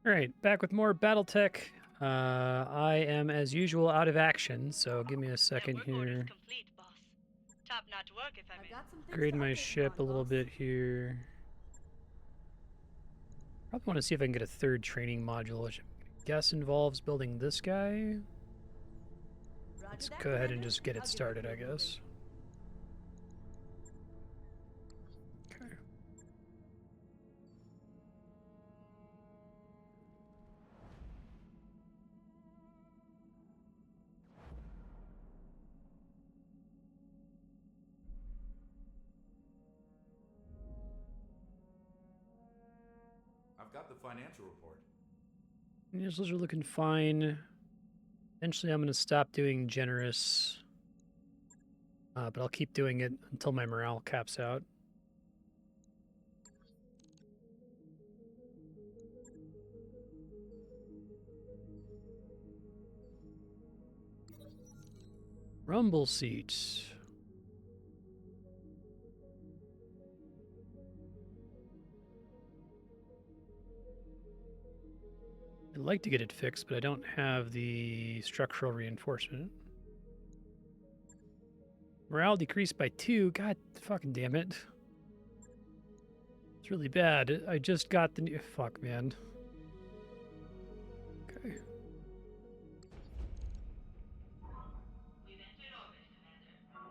Alright, back with more BattleTech. I am, as usual, out of action, so give me a second here. Complete, boss. Top-notch work, if I may. Got some things Grade to my update you ship on, a little boss. bit here. Probably want to see if I can get a third training module, which I guess involves building this guy. Roger Let's that, go ahead and Commander. just get I'll it get started, working I on guess. Okay. I've got the financial report. Financials are looking fine. Eventually, I'm going to stop doing generous, but I'll keep doing it until my morale caps out. Rumble seats. I'd like to get it fixed, but I don't have the structural reinforcement. Morale decreased by 2. God fucking damn it. It's really bad. I just got the new... Fuck, man. Okay.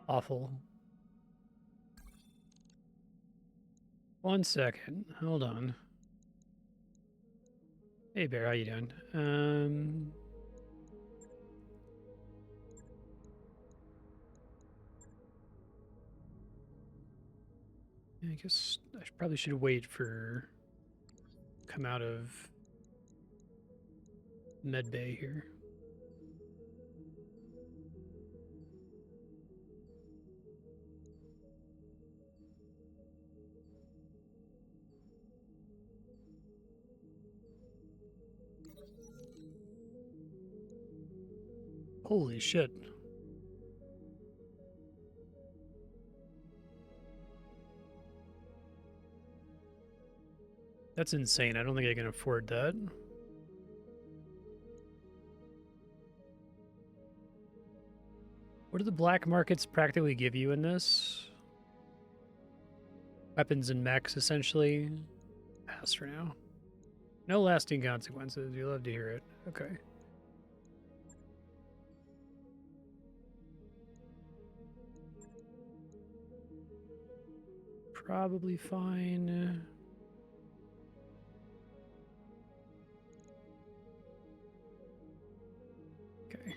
Awful. 1 second. Hold on. Hey, Bear, how you doing? I guess I probably should wait for come out of med bay here. Holy shit. That's insane. I don't think I can afford that. What do the black markets practically give you in this? Weapons and mechs, essentially. Pass for now. No lasting consequences. You love to hear it. Okay. Probably fine. Okay.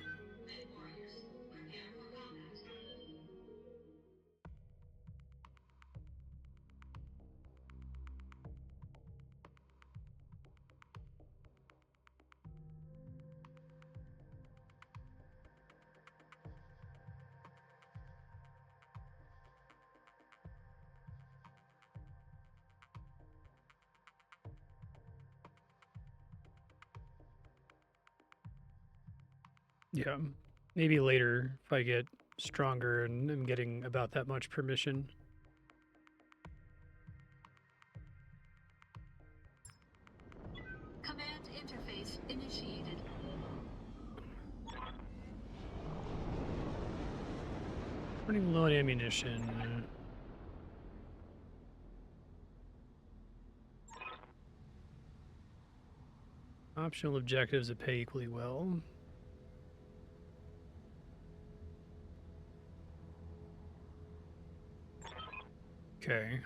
Yeah. Maybe later if I get stronger and am getting about that much permission. Command interface initiated. Running low on ammunition. Optional objectives that pay equally well. Okay.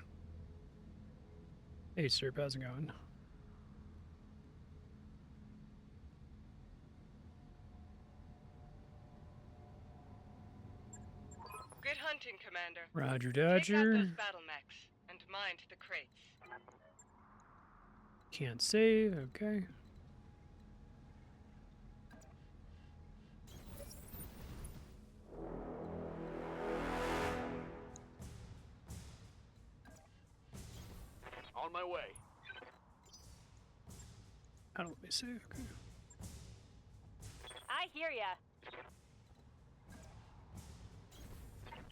Hey, sir, how's it going? Good hunting, Commander. Roger, Take out Dodger. those battle mechs and mind the crates. Can't save. Okay. On my way. How do I save? Okay. I hear ya.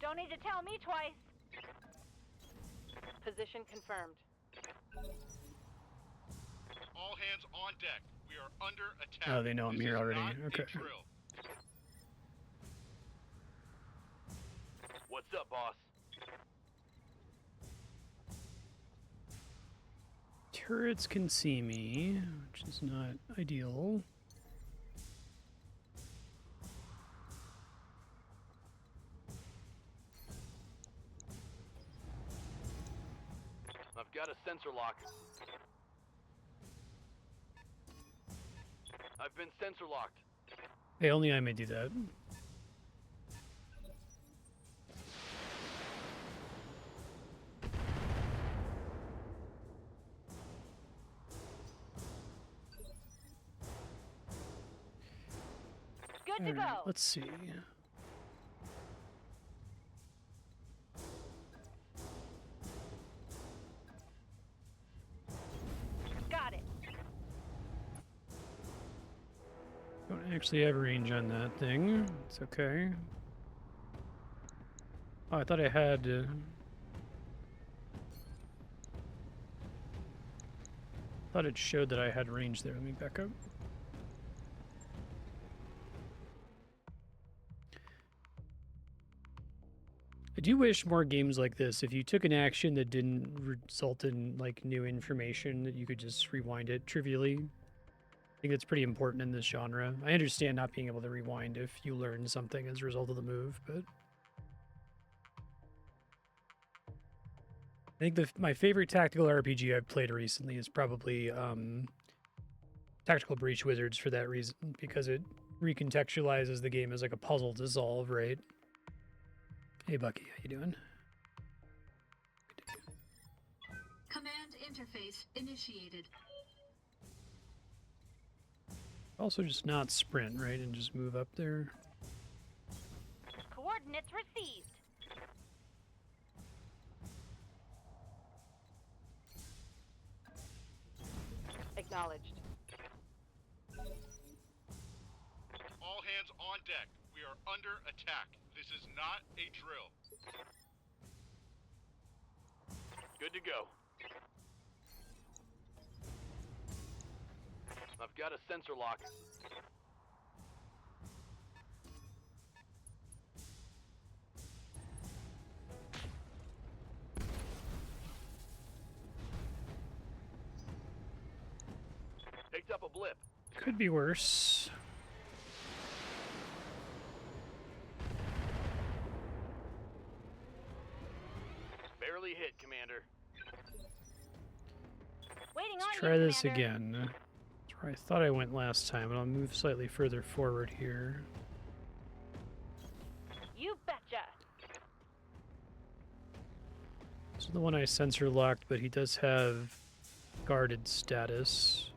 Don't need to tell me twice. Position confirmed. All hands on deck. We are under attack. Oh, they know I'm This here is already. not a Okay. drill. What's up, boss? Turrets can see me, which is not ideal. I've got a sensor lock. I've been sensor locked. Hey, only I may do that. Good to All right, go. let's see. Got it. Don't actually have range on that thing. It's okay. Oh, I thought I had. Thought it showed that I had range there. Let me back up. I do wish more games like this, if you took an action that didn't result in like new information, that you could just rewind it trivially. I think that's pretty important in this genre. I understand not being able to rewind if you learn something as a result of the move, but I think my favorite tactical RPG I've played recently is probably Tactical Breach Wizards for that reason, because it recontextualizes the game as like a puzzle to solve, right? Hey Bucky, how you doing? Command interface initiated. Also just not sprint, right? And just move up there. Coordinates received. Acknowledged. All hands on deck. We are under attack. This is not a drill. Good to go. I've got a sensor lock. Picked up a blip. Could be worse. Barely hit, Commander. Waiting Let's on try you, this Commander. again. That's where I thought I went last time, but I'll move slightly further forward here. You betcha. So the one I sensor locked, but he does have guarded status.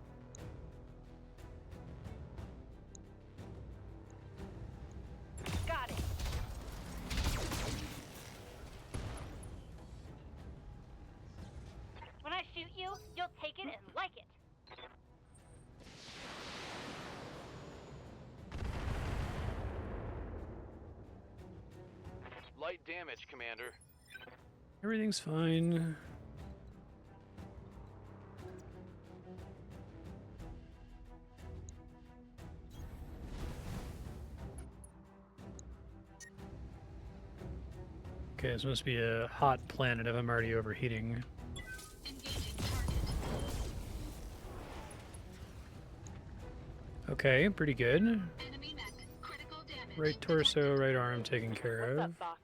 Got it. When I shoot you, you'll take it and like it. Light damage, Commander. Everything's fine. Okay, this must be a hot planet if I'm already overheating. Engaging target. Okay, pretty good. Enemy mech. Critical damage. Right torso, right arm taken care What's of. up, boss?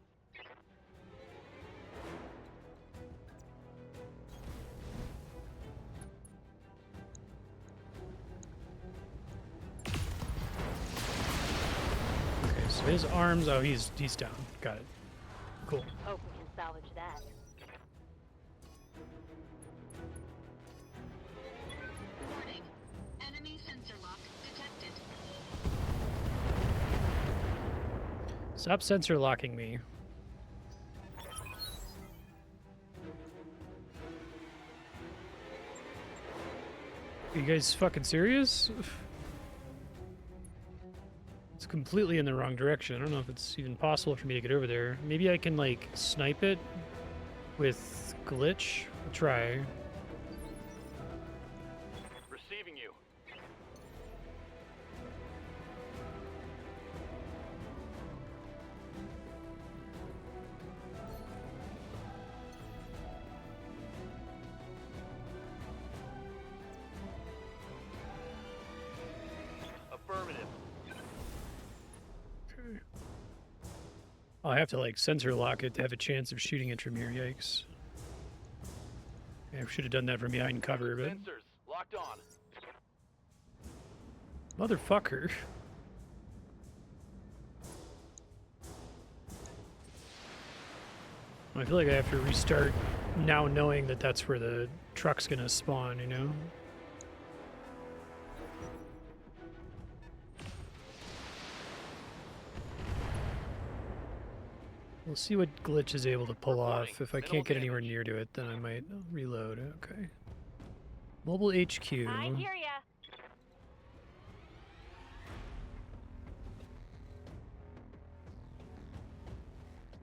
Okay, so his arms, oh, he's down. Got it. Cool. Hope we can salvage that. Warning. Enemy sensor lock detected. Stop sensor locking me. Are you guys fucking serious? It's completely in the wrong direction. I don't know if it's even possible for me to get over there. Maybe I can, like, snipe it with glitch? I'll try. Receiving Oh, I have to like sensor lock it to have a chance of shooting it from here. Yikes. I should have done that from behind cover, but Sensors locked on. motherfucker. I feel like I have to restart now knowing that that's where the truck's gonna spawn, you know? We'll see what Glitch is able to pull off. If I can't get anywhere near to it, then I might reload. Okay. Mobile HQ. I hear ya.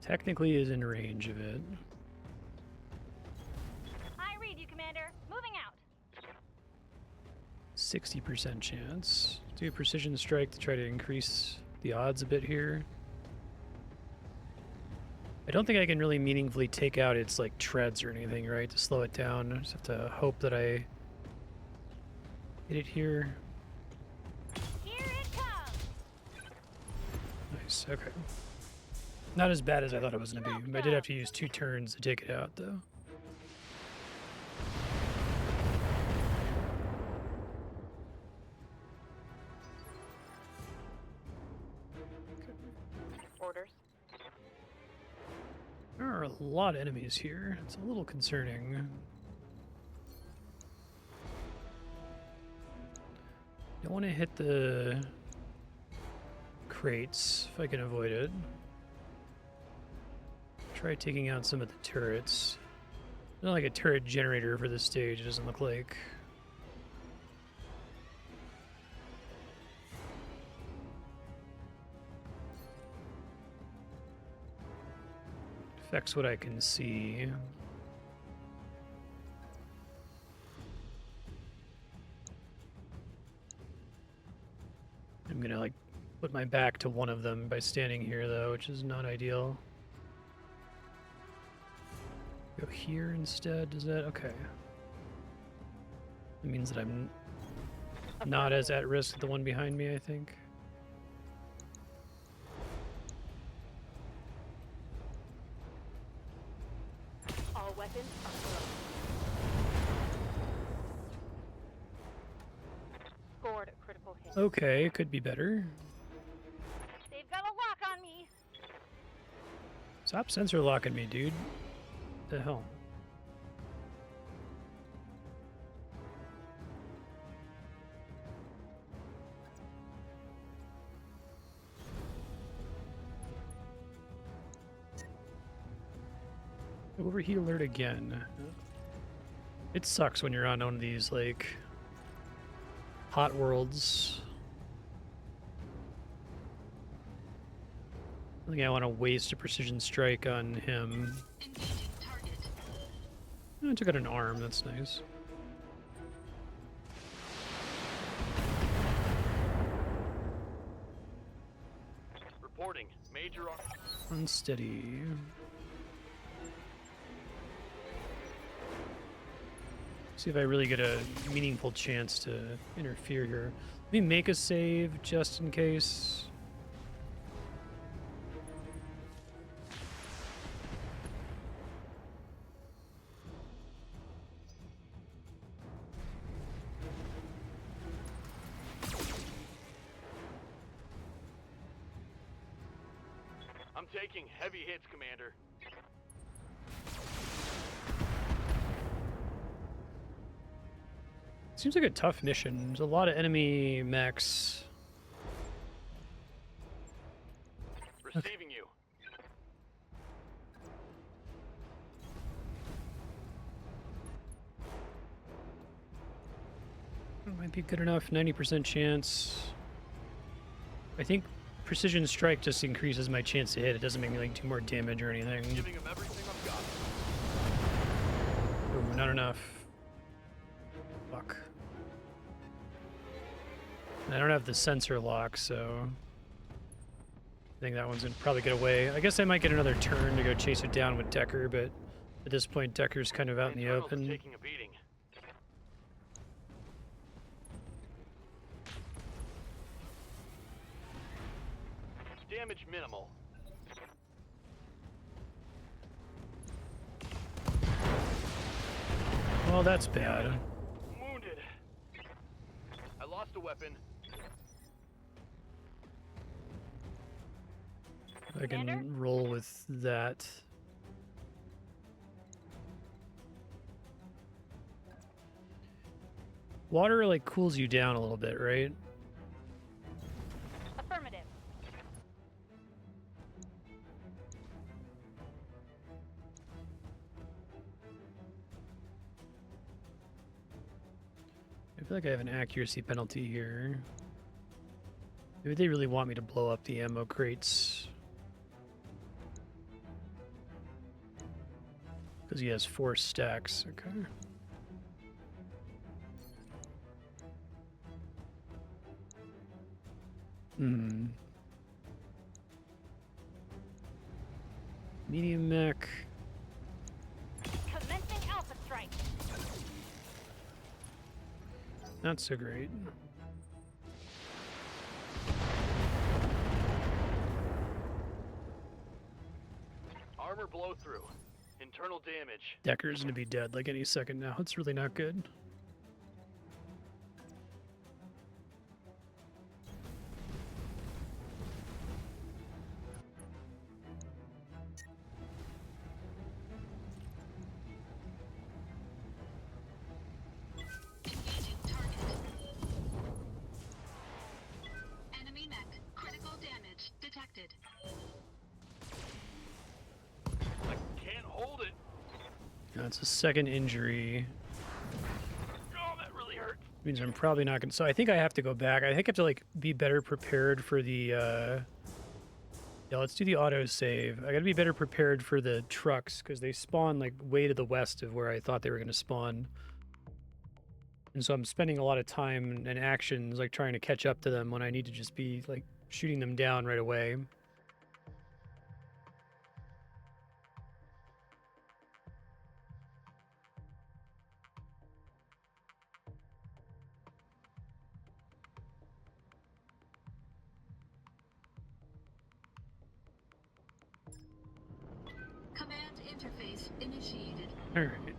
Technically is in range of it. I read you, Commander. Moving out. 60% chance. Do a precision strike to try to increase the odds a bit here. I don't think I can really meaningfully take out its like treads or anything, right? To slow it down. I just have to hope that I hit it here. Here it comes. Nice, okay. Not as bad as I thought it was going to be. I did have to use 2 turns to take it out, though. Orders. There are a lot of enemies here. It's a little concerning. Don't want to hit the crates if I can avoid it. Try taking out some of the turrets. Not like a turret generator for this stage, it doesn't look like. Affects what I can see. I'm gonna like put my back to one of them by standing here though, which is not ideal. Go here instead, does that? Okay. It means that I'm not as at risk as the one behind me, I think. All weapons are closed. Scored a critical hit. Okay, could be better. They've got a lock on me. Stop sensor locking me, dude. The hell? Overheat alert again. It sucks when you're on one of these, like, hot worlds. I think I want to waste a precision strike on him. Engaging target. Oh, I took out an arm, that's nice. Reporting. Major. Unsteady. See if I really get a meaningful chance to interfere here. Let me make a save just in case. I'm taking heavy hits, Commander. Seems like a tough mission. There's a lot of enemy mechs. Receiving you. Might be good enough. 90% chance. I think precision strike just increases my chance to hit. It doesn't make me like do more damage or anything. Giving him everything I've got. Ooh, not enough. Fuck. I don't have the sensor lock, so I think that one's gonna probably get away. I guess I might get another turn to go chase it down with Decker, but at this point, Decker's kind of out in the Internals are open. taking a beating. Damage minimal. Oh, that's bad. Wounded. I lost a weapon. I can Commander? roll with that. Water like cools you down a little bit, right? Affirmative. I feel like I have an accuracy penalty here. Maybe they really want me to blow up the ammo crates. Because he has 4 stacks, okay. Medium mech. Commencing Alpha Strike. Not so great. Armor blow through. Internal damage. Decker's gonna be dead like any second now. It's really not good. Engaging target. Enemy mech. Critical damage detected. I can't hold it. That's a second injury. Oh, that really hurt. Means I'm probably not gonna. So I think I have to go back. I think I have to like be better prepared for the. Yeah, let's do the auto save. I gotta be better prepared for the trucks because they spawn like way to the west of where I thought they were gonna spawn. And so I'm spending a lot of time and actions like trying to catch up to them when I need to just be like shooting them down right away. Command interface initiated. All right.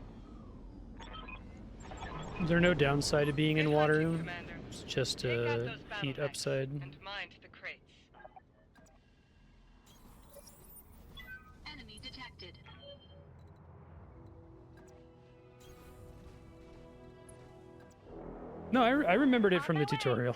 Is there no downside to being in Good water? hunting, Commander. It's just Take out those heat BattleTechs upside. and mind the crates. Enemy detected. No, I remembered it On from my the way. tutorial.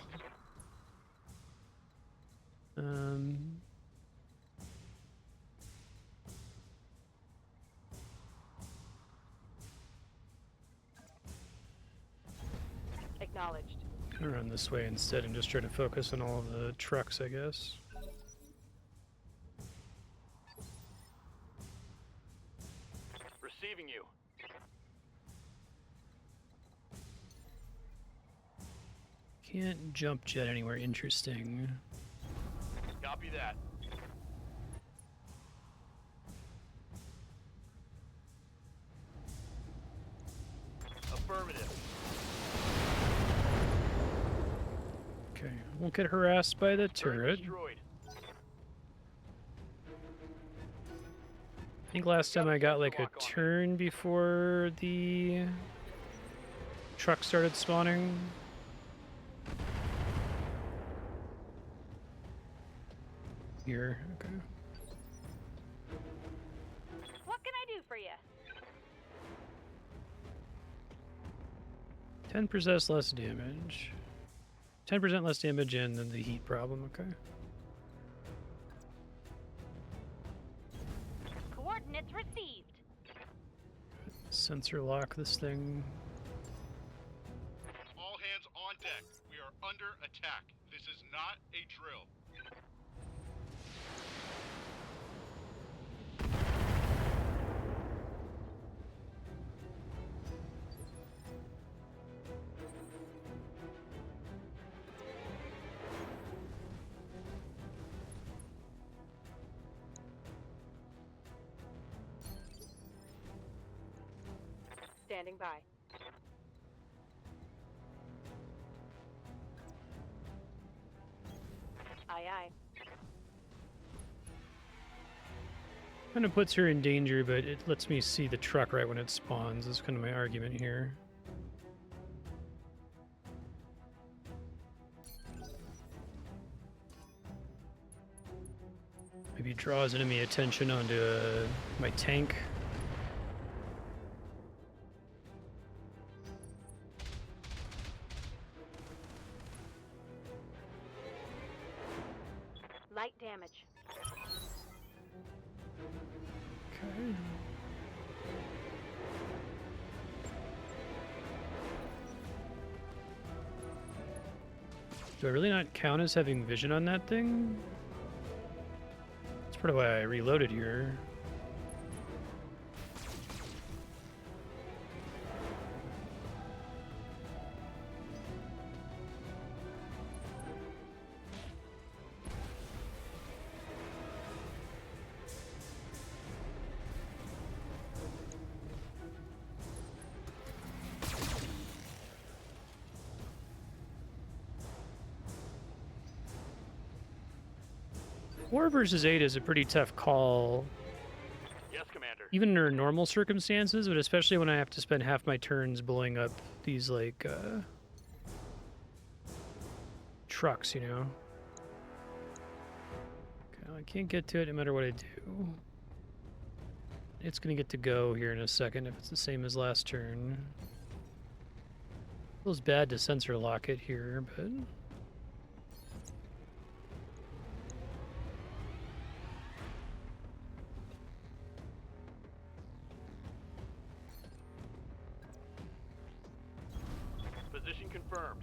Acknowledged. Gonna run this way instead and just try to focus on all of the trucks, I guess. Receiving you. Can't jump jet anywhere interesting. Copy that. Affirmative. Okay, won't get harassed by the Turret turret. destroyed. I think last time I got like a turn before the truck started spawning. Here, okay. What can I do for you? 10% less damage. 10% less damage and then the heat problem, okay. Coordinates received. Sensor lock this thing. All hands on deck. We are under attack. This is not a drill. Standing by. Aye, aye. Kind of puts her in danger, but it lets me see the truck right when it spawns. That's kind of my argument here. Maybe draws enemy attention onto my tank. Light damage. Okay. Do I really not count as having vision on that thing? That's part of why I reloaded here. War versus 8 is a pretty tough call, Yes, Commander. even under normal circumstances, but especially when I have to spend half my turns blowing up these, like, trucks, you know? Okay, I can't get to it no matter what I do. It's gonna get to go here in a second if it's the same as last turn. Feels bad to sensor lock it here, but... Position confirmed.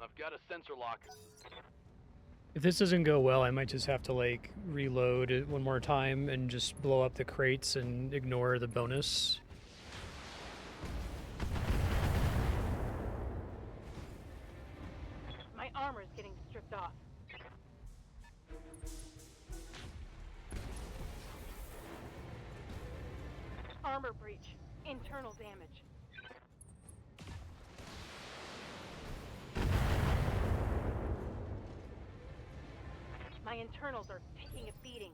I've got a sensor lock. If this doesn't go well, I might just have to, like, reload it one more time and just blow up the crates and ignore the bonus. My armor's getting stripped off. Armor breach. Internal damage. My internals are taking a beating.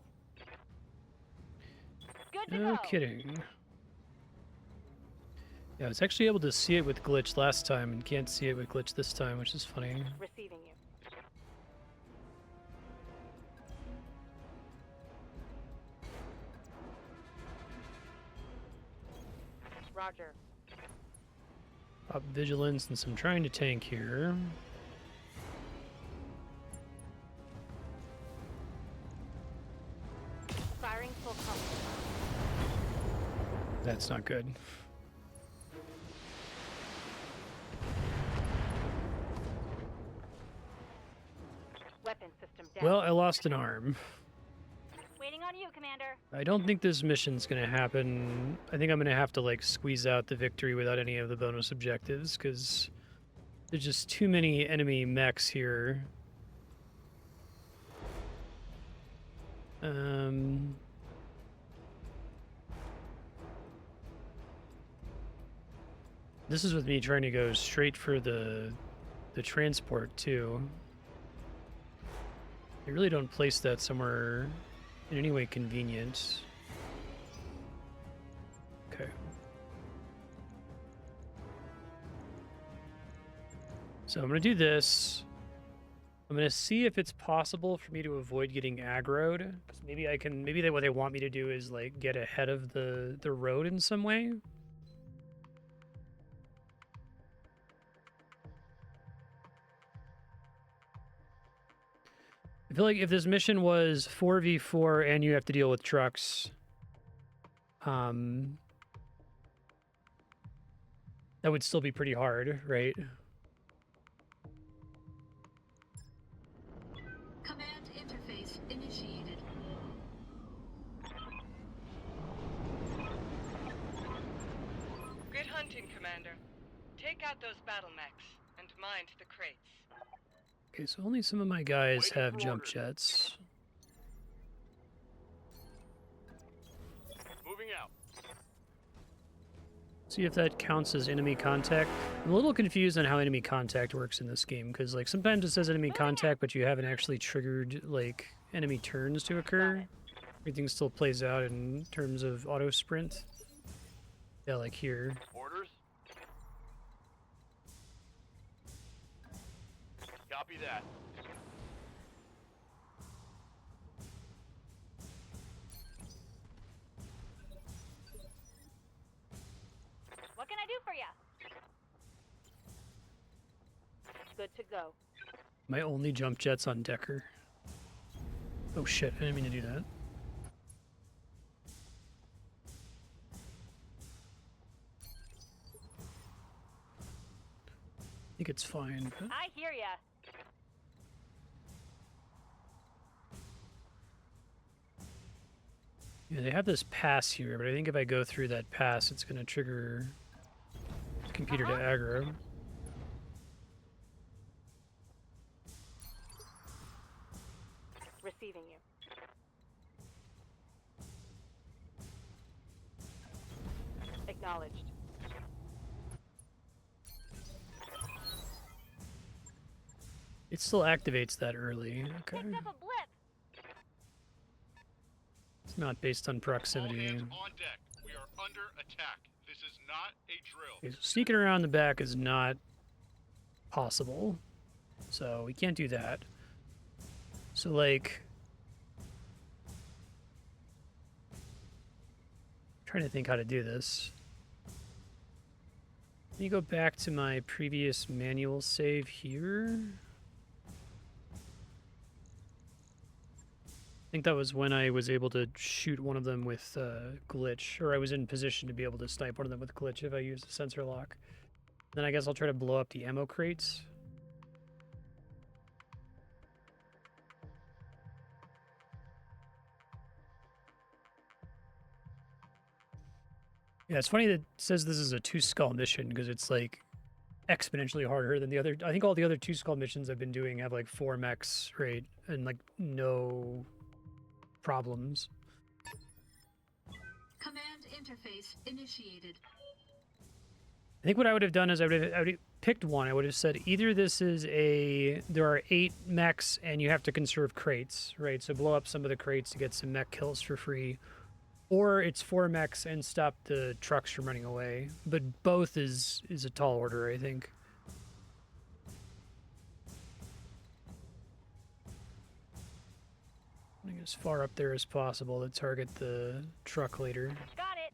Good to No go. kidding. Yeah, I was actually able to see it with glitch last time and can't see it with glitch this time, which is funny. Receiving you. Roger. Pop vigilance since I'm trying to tank here. Firing full complement. That's not good. Weapon system down. Well, I lost an arm. Waiting on you, Commander. I don't think this mission's gonna happen. I think I'm gonna have to, like, squeeze out the victory without any of the bonus objectives, because there's just too many enemy mechs here. This is with me trying to go straight for the transport too. I really don't place that somewhere in any way convenient. Okay. So I'm gonna do this. I'm gonna see if it's possible for me to avoid getting aggroed. 'Cause maybe I can. Maybe what they want me to do is, like, get ahead of the road in some way. I feel like if this mission was 4v4 and you have to deal with trucks, that would still be pretty hard, right? Command interface initiated. Good hunting, Commander. Take out those battle mechs and mind the crates. Okay, so only some of my guys Waiting have for jump orders. jets. Moving out. See if that counts as enemy contact. I'm a little confused on how enemy contact works in this game, because, like, sometimes it says enemy contact, but you haven't actually triggered, like, enemy turns to occur. Everything still plays out in terms of auto sprint. Yeah, like here. Orders. Copy that. What can I do for you? Good to go. My only jump jet's on Decker. Oh shit, I didn't mean to do that. I think it's fine, but... I hear ya. Yeah, they have this pass here, but I think if I go through that pass, it's going to trigger the computer to aggro. Receiving you. Acknowledged. It still activates that early. Okay. Picked up a blip. It's not based on All proximity. hands on deck. We are under attack. This is not a drill. Okay, so sneaking around the back is not possible. So we can't do that. So like... trying to think how to do this. Let me go back to my previous manual save here. I think that was when I was able to shoot one of them with glitch, or I was in position to be able to snipe one of them with glitch if I used a sensor lock. Then I guess I'll try to blow up the ammo crates. Yeah, it's funny that it says this is a 2-skull mission because it's like exponentially harder than the other. I think all the other 2-skull missions I've been doing have like 4 mechs, right? And like no problems. Command interface initiated. I think what I would have done is I would have picked one. I would have said either this is there are 8 mechs and you have to conserve crates, right? So blow up some of the crates to get some mech kills for free. Or it's 4 mechs and stop the trucks from running away. But both is a tall order, I think. Getting as far up there as possible to target the truck later. Got it.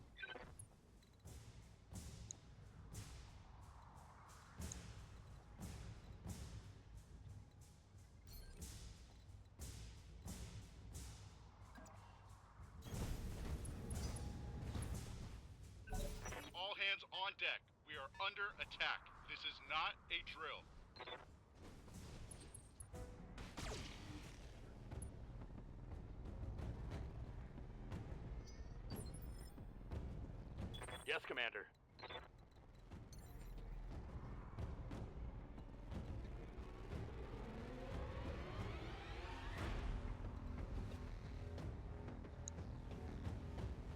All hands on deck. We are under attack. This is not a drill. Yes, Commander.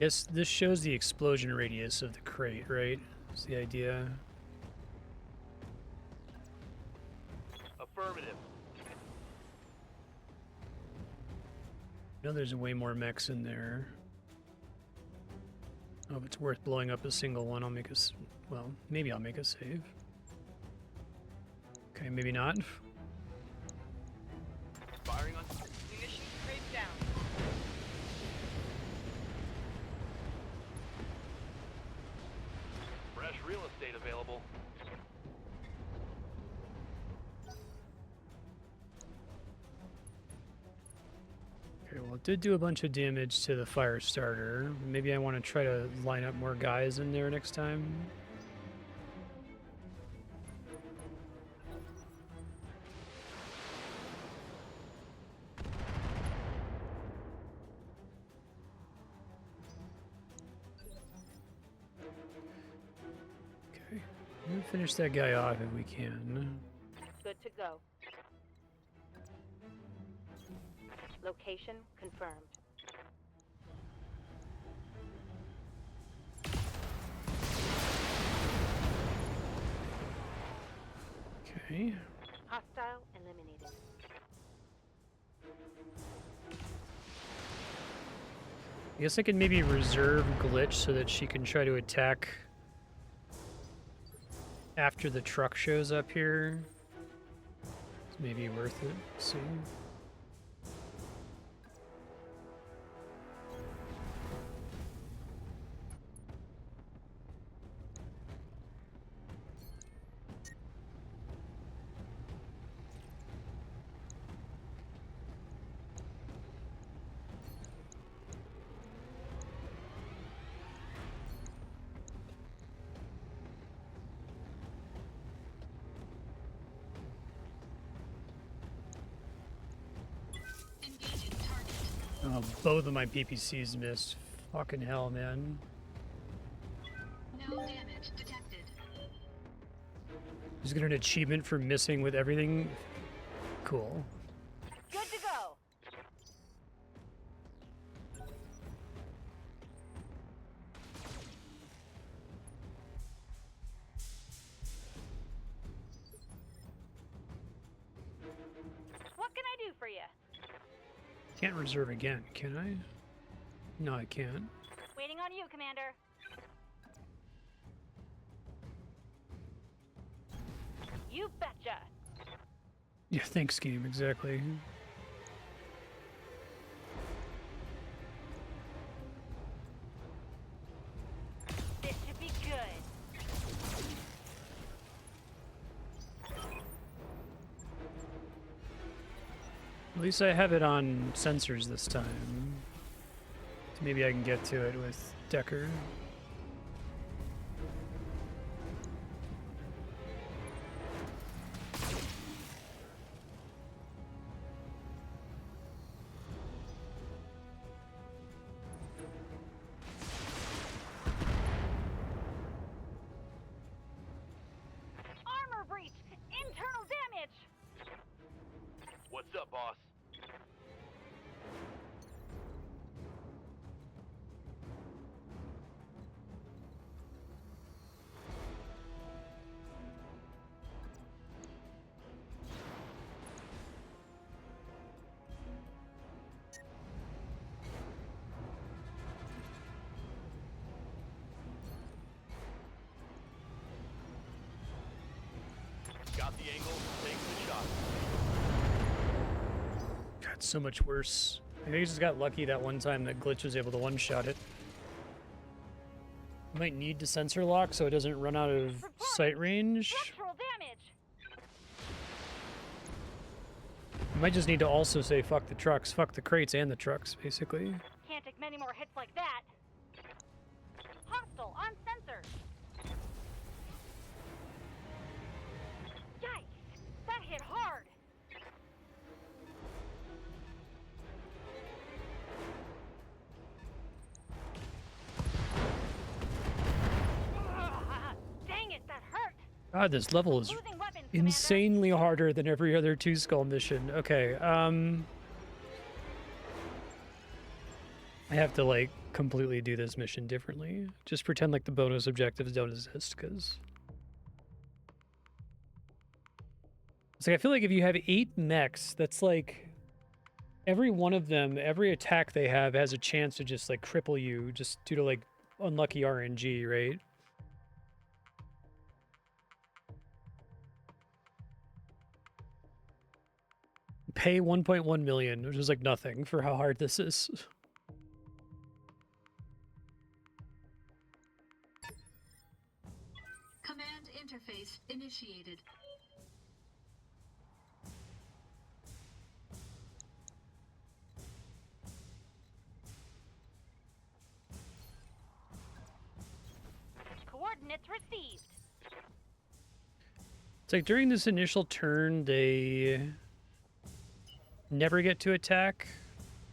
Yes, this shows the explosion radius of the crate, right? That's the idea. Affirmative. I know there's way more mechs in there. Oh, if it's worth blowing up a single one, I'll make a... well, maybe I'll make a save. Okay, maybe not. Firing on. Munitions crate down. Fresh real estate available. Okay, well, it did do a bunch of damage to the fire starter. Maybe I want to try to line up more guys in there next time. Okay, we'll finish that guy off if we can. Good to go. Location confirmed. Okay. Hostile eliminated. I guess I can maybe reserve glitch so that she can try to attack after the truck shows up here. It's maybe worth it. See. Engaging target. Oh, both of my PPCs missed. Fucking hell, man. No damage detected. Just get an achievement for missing with everything. Cool. Good to go. What can I do for you? Can't reserve again, can I? No, I can't. Waiting on you, Commander. You betcha. Yeah, thanks, game, exactly. This should be good. At least I have it on sensors this time. So maybe I can get to it with Decker. Armor breach! Internal damage! What's up, boss? Got the angle, take the shot. God, it's so much worse. I think I just got lucky that one time that Glitch was able to one-shot it. I might need to sensor lock so it doesn't run out of sight range. Structural damage! I might just need to also say fuck the trucks, fuck the crates and the trucks, basically. Can't take many more hits like that. Hostile on sensors. Yikes! That hit hard. Ugh, dang it, that hurt. God, this level is Losing weapons, Commander. insanely harder than every other Two Skull mission. Okay, I have to, like, completely do this mission differently. Just pretend like the bonus objectives don't exist, because... It's like, I feel like if you have 8 mechs, that's like... Every one of them, every attack they have has a chance to just, like, cripple you just due to, like, unlucky RNG, right? Pay 1.1 million, which is like nothing for how hard this is. Command interface initiated. Coordinates received. It's like during this initial turn, they never get to attack,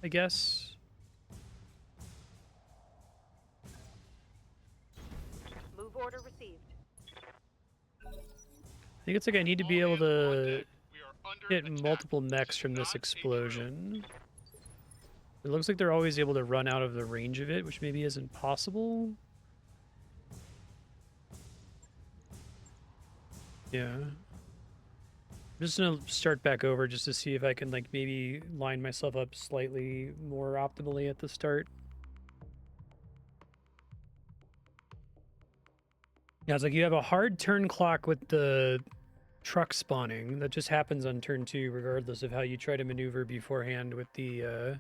I guess. Move order received. I think it's like I need to be able to hit attack. multiple mechs from this explosion. It looks like they're always able to run out of the range of it, which maybe isn't possible. Yeah. I'm just gonna start back over just to see if I can, like, maybe line myself up slightly more optimally at the start. Yeah, it's like you have a hard turn clock with the truck spawning. That just happens on turn 2, regardless of how you try to maneuver beforehand with the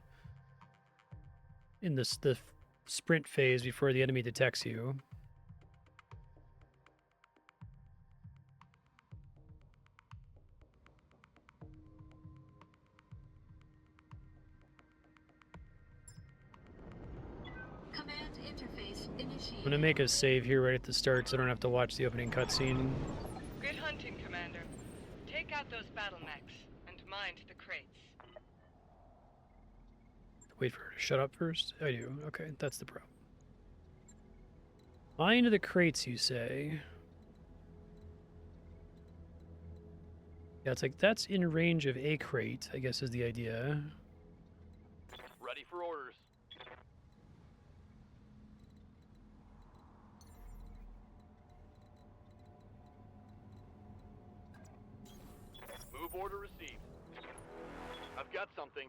in the sprint phase before the enemy detects you. Command interface initiated. I'm gonna make a save here right at the start so I don't have to watch the opening cutscene. Good hunting, Commander. Take out those battle mechs and mind the crates. Wait for her to shut up first? I do. Okay, that's the problem. Mind the crates, you say? Yeah, it's like that's in range of a crate, I guess is the idea. Ready for orders. Move order received. I've got something.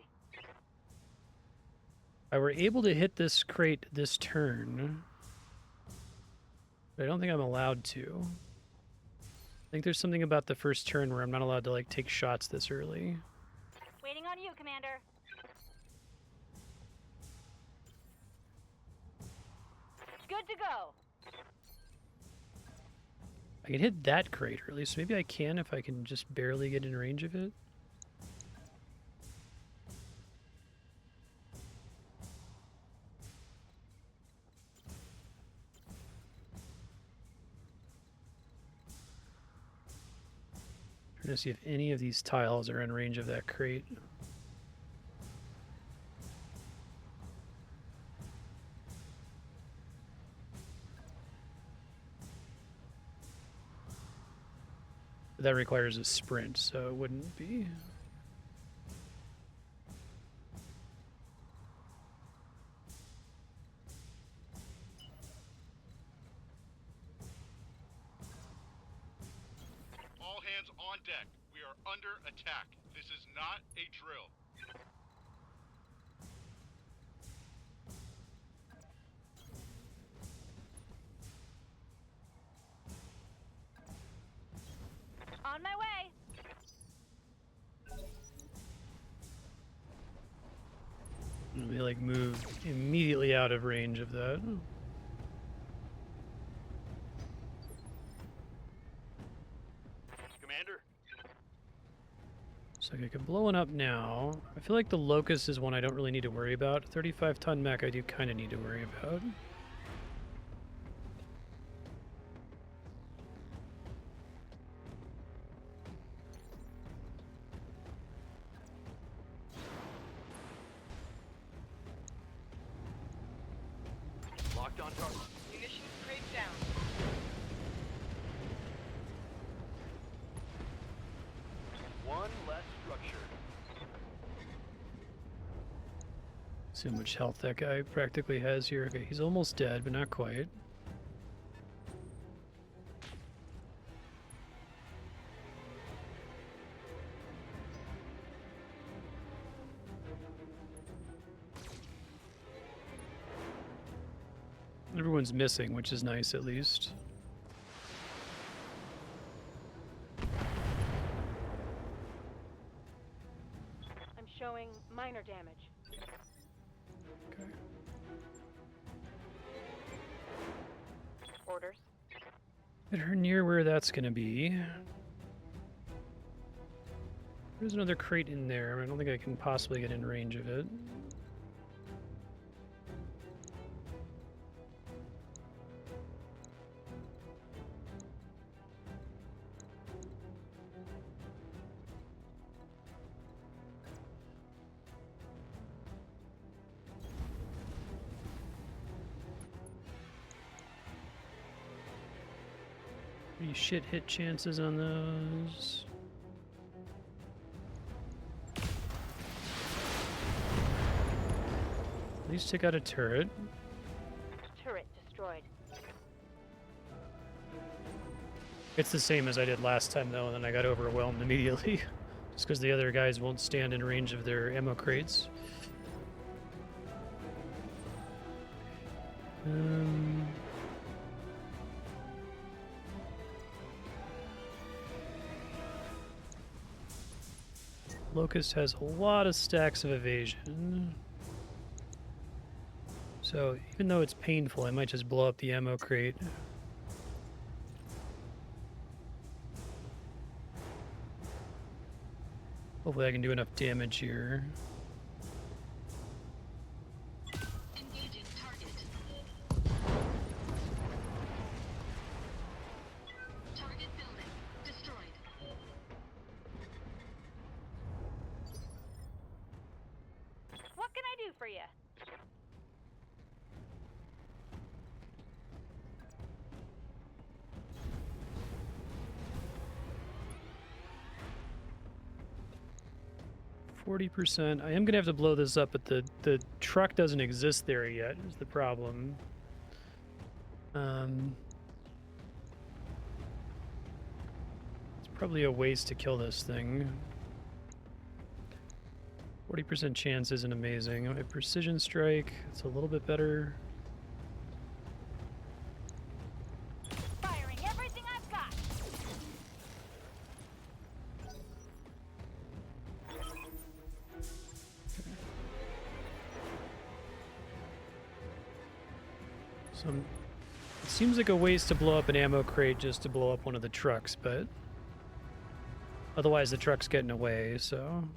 I were able to hit this crate this turn, but I don't think I'm allowed to. I think there's something about the first turn where I'm not allowed to like take shots this early. Waiting on you, Commander. Good to go. I can hit that crate early, so maybe I can if I can just barely get in range of it. Trying to see if any of these tiles are in range of that crate. That requires a sprint, so it wouldn't be. All hands on deck. We are under attack. This is not a drill. On my way. They like move immediately out of range of that. Commander. So I can blow one up now. I feel like the Locust is one I don't really need to worry about. 35-ton mech I do kind of need to worry about. Locked on target. Munitions crate down. One less structure. See how much health that guy practically has here. Okay, he's almost dead, but not quite. Everyone's missing, which is nice at least. I'm showing minor damage. Okay. Orders. Get her near where that's gonna be. There's another crate in there. I don't think I can possibly get in range of it. Pretty shit hit chances on those. At least take out a turret. Turret destroyed. It's the same as I did last time though, and then I got overwhelmed immediately. Just because the other guys won't stand in range of their ammo crates. Locust has a lot of stacks of evasion. So even though it's painful, I might just blow up the ammo crate. Hopefully I can do enough damage here. Engaging target. Target building destroyed. What can I do for you? 40%. I am gonna have to blow this up, but the truck doesn't exist there yet, is the problem. It's probably a waste to kill this thing. 40% chance isn't amazing. My precision strike, it's a little bit better. Firing everything I've got. It seems like a waste to blow up an ammo crate just to blow up one of the trucks, but otherwise the truck's getting away, so...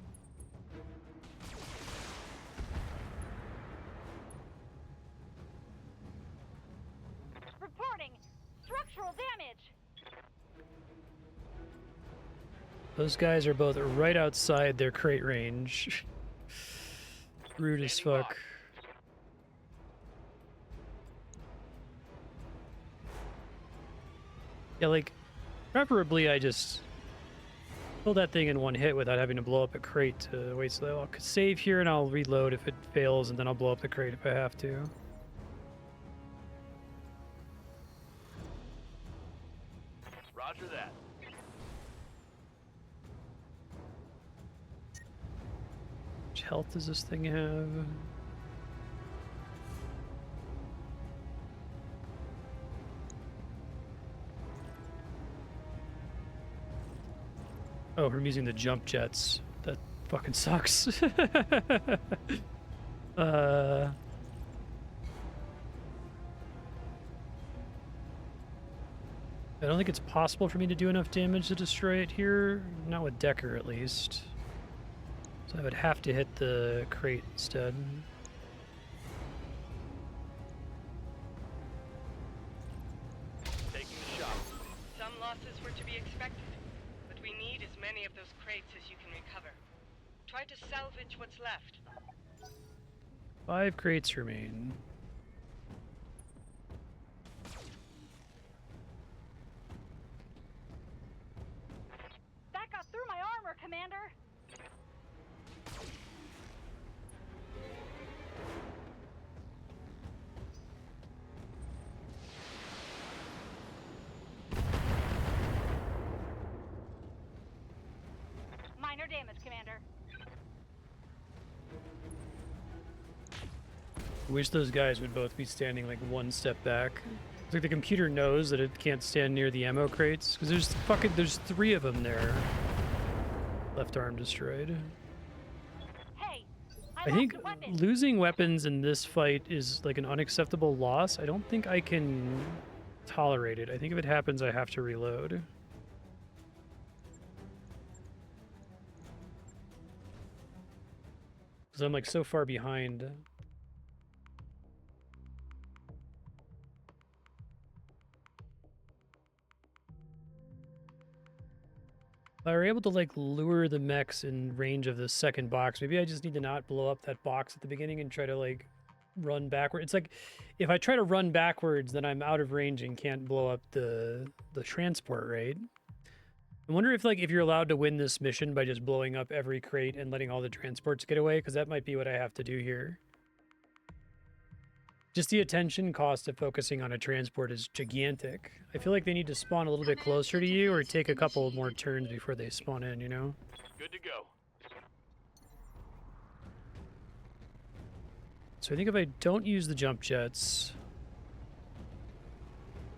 Reporting structural damage. Those guys are both right outside their crate range. Rude as Standing fuck. by. Yeah, like, preferably I just kill that thing in one hit without having to blow up a crate to waste. So I'll save here and I'll reload if it fails, and then I'll blow up the crate if I have to. Roger that. Which health does this thing have? Oh, I'm using the jump jets. That fucking sucks. I don't think it's possible for me to do enough damage to destroy it here. Not with Decker, at least. So I would have to hit the crate instead. Taking the shot. Some losses were to be expected, but we need as many of those crates as you can recover. Try to salvage what's left. 5 crates remain. That got through my armor, Commander. Minor damage, Commander. I wish those guys would both be standing like one step back. It's like the computer knows that it can't stand near the ammo crates, because there's 3 of them there. Left arm destroyed. Hey, I think lost a weapon. losing weapons in this fight is like an unacceptable loss. I don't think I can tolerate it. I think if it happens, I have to reload. Because I'm like so far behind. If I were able to like lure the mechs in range of the second box, maybe I just need to not blow up that box at the beginning and try to like run backward. It's like if I try to run backwards, then I'm out of range and can't blow up the transport, right? I wonder if like if you're allowed to win this mission by just blowing up every crate and letting all the transports get away, because that might be what I have to do here. Just the attention cost of focusing on a transport is gigantic. I feel like they need to spawn a little bit closer to you or take a couple more turns before they spawn in, you know? Good to go. So I think if I don't use the jump jets...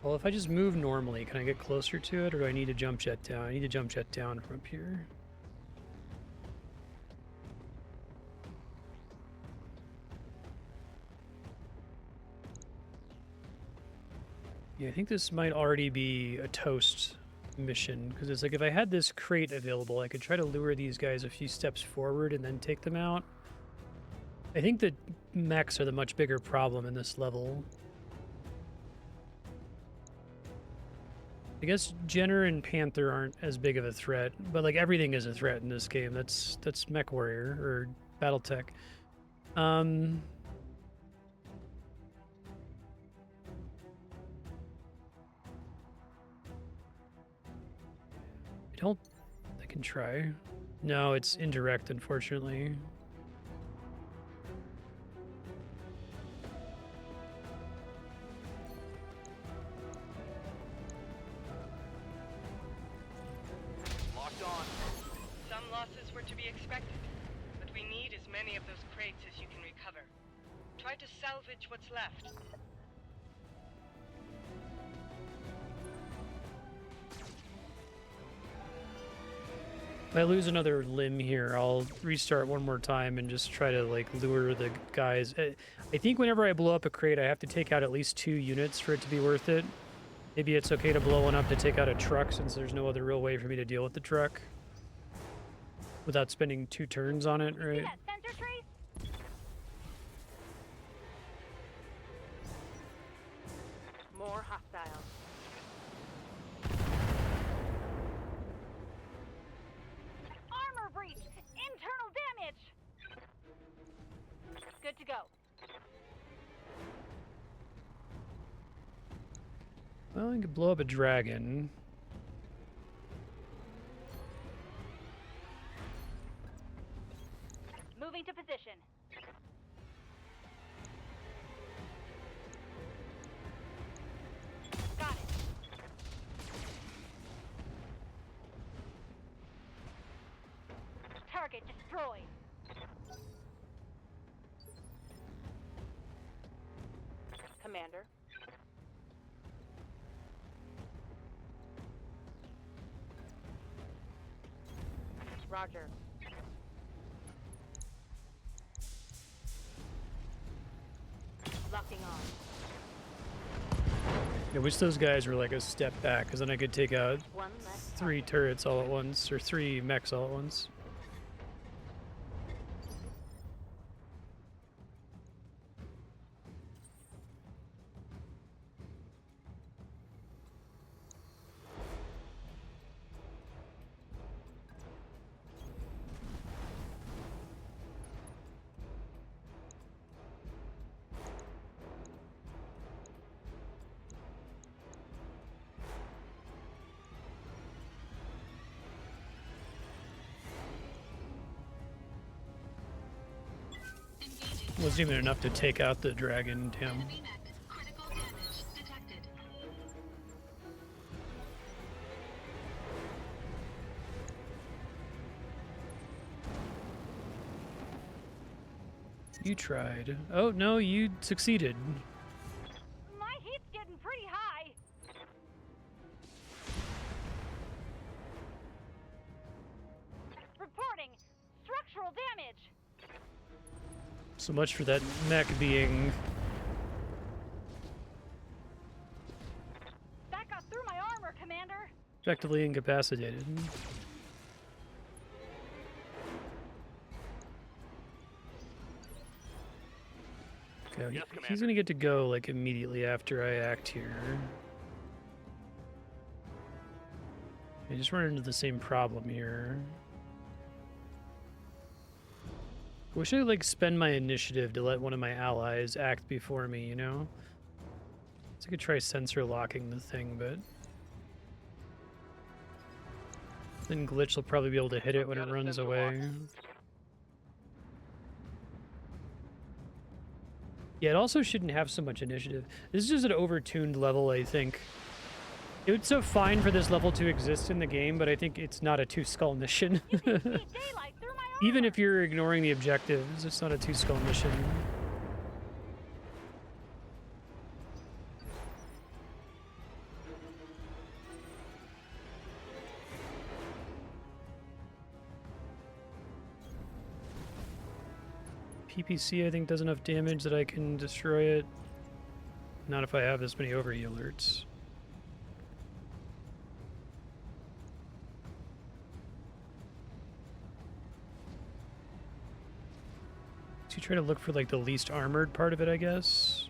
Well, if I just move normally, can I get closer to it, or do I need to jump jet down? I need to jump jet down from up here. Yeah, I think this might already be a toast mission, because it's like if I had this crate available, I could try to lure these guys a few steps forward and then take them out. I think the mechs are the much bigger problem in this level. I guess Jenner and Panther aren't as big of a threat, but like everything is a threat in this game. That's Mech Warrior or BattleTech. I don't. I can try. No, it's indirect, unfortunately. Locked on. Some losses were to be expected, but we need as many of those crates as you can recover. Try to salvage what's left. If I lose another limb here, I'll restart one more time and just try to like lure the guys. I think whenever I blow up a crate, I have to take out at least 2 units for it to be worth it. Maybe it's okay to blow one up to take out a truck, since there's no other real way for me to deal with the truck without spending 2 turns on it, right? That sensor trace? More hostiles. Armor breach! Internal damage! Good to go. Well, I could blow up a dragon. Moving to position. Got it. Target destroyed. Commander. Roger. Locking on. I wish those guys were like a step back, because then I could take out One less 3 turrets all at once, or 3 mechs all at once. Wasn't even enough to take out the dragon, damn. Enemy mech. Critical damage detected. You tried. Oh, no, you succeeded. My heat's getting pretty high. Reporting structural damage. So much for that mech being... That got through my armor, Commander. effectively incapacitated. Okay, Yes, he's Commander. gonna get to go like immediately after I act here. I just run into the same problem here. Wish I like spend my initiative to let one of my allies act before me, you know? So I could try sensor locking the thing, but then Glitch will probably be able to hit it when it Got a runs sensor away. lock. Yeah, it also shouldn't have so much initiative. This is just an overtuned level, I think. It's so fine for this level to exist in the game, but I think it's not a 2-skull mission. You can see daylight through my armor. Even if you're ignoring the objectives, it's not a 2-skull mission. PPC, I think, does enough damage that I can destroy it. Not if I have this many overheat alerts. you try to look for like the least armored part of it, I guess.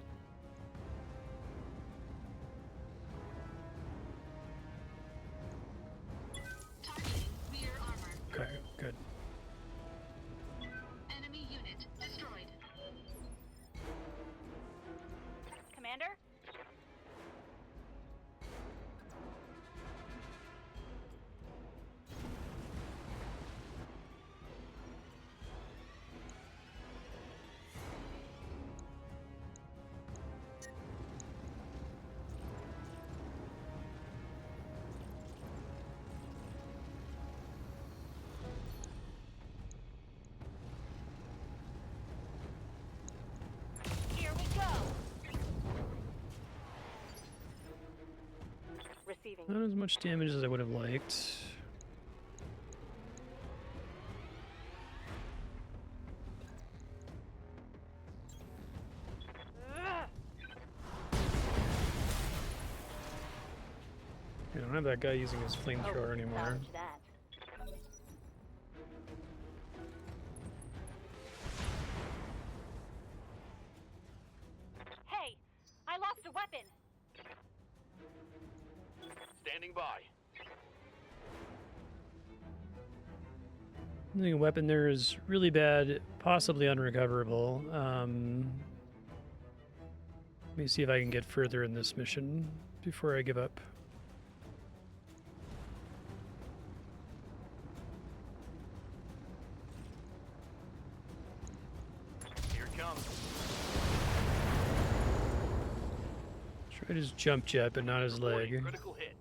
Targeting rear armor. Okay, good. Enemy unit destroyed. Commander? Here we go. Receiving. Not as much damage as I would have liked. Ugh. I don't have that guy using his flamethrower Oh, anymore. salvage that. Hey, I lost a weapon. Standing by. I think a weapon there is really bad, possibly unrecoverable. Let me see if I can get further in this mission before I give up. Here it comes. Tried his jump jet, but not his Reporting leg. critical hit.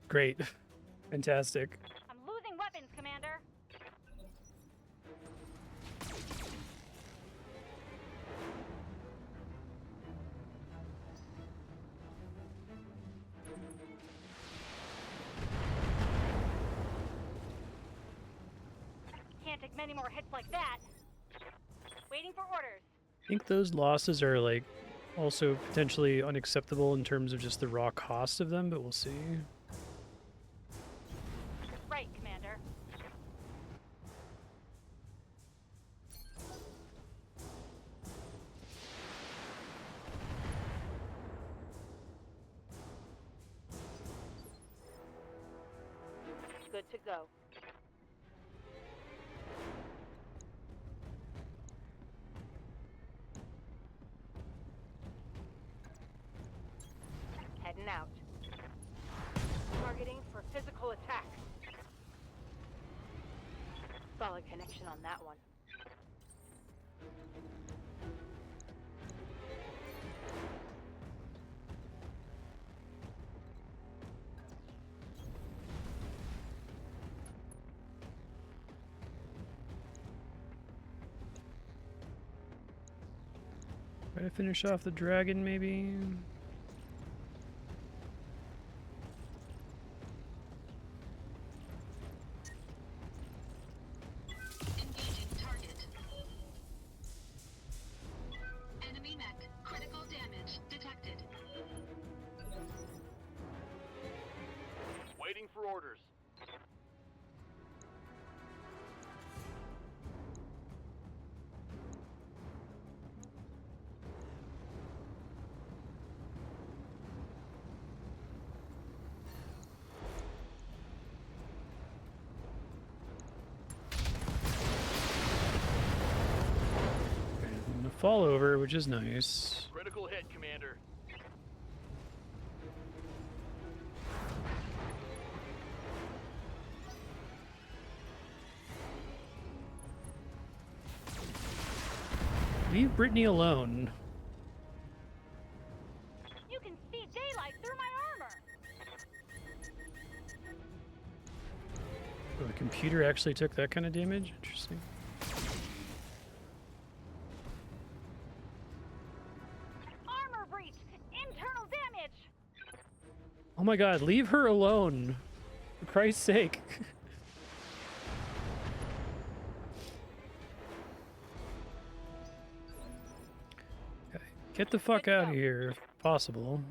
Great. Fantastic. I'm losing weapons, Commander. Can't take many more hits like that. Waiting for orders. I think those losses are like also potentially unacceptable in terms of just the raw cost of them, but we'll see. Right, Commander. Good to go. Heading out. Targeting for physical attack. Solid connection on that one. Try to finish off the dragon, maybe. Engaging target. Enemy mech. Critical damage detected. Waiting for orders. And a fall over, which is nice. Critical hit, Commander. Leave Brittany alone. You can see daylight through my armor. Oh, the computer actually took that kind of damage? Interesting. Armor breach. Internal damage. Oh my god, leave her alone. For Christ's sake. Okay, get the fuck Good to out go. of here if possible.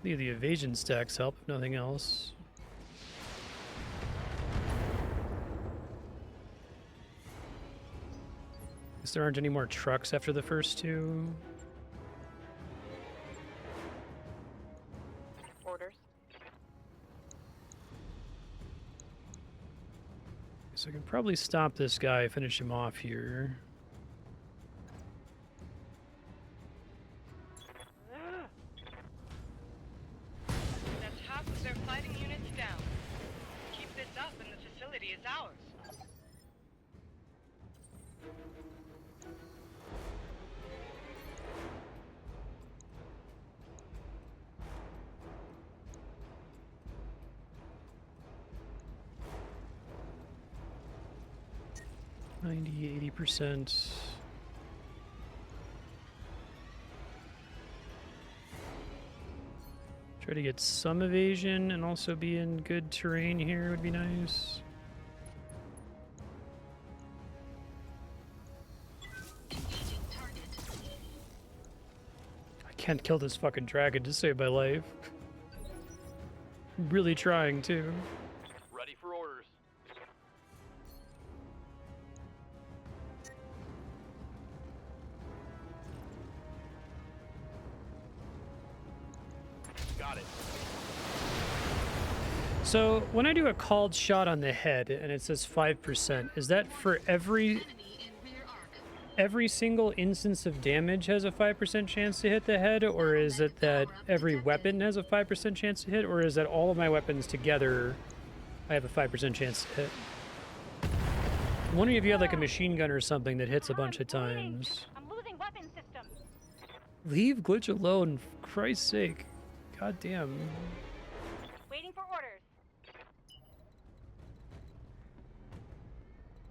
The evasion stacks help, if nothing else. Guess there aren't any more trucks after the first two. Orders. So I can probably stop this guy, finish him off here. That's half of their fighting units down. Keep this up and the facility is ours. 90–80%. Try to get some evasion and also be in good terrain here would be nice. Engaging target. I can't kill this fucking dragon to save my life. I'm really trying to. Ready for orders. Got it. So when I do a called shot on the head and it says 5%, is that for every Enemy in rear arc. every single instance of damage has a 5% chance to hit the head, or is it that every weapon has a 5% chance to hit, or is that all of my weapons together I have a 5% chance to hit? I'm wondering if you had like a machine gun or something that hits a bunch of times. I'm losing weapon systems. Leave glitch alone, for Christ's sake. God damn. Waiting for orders.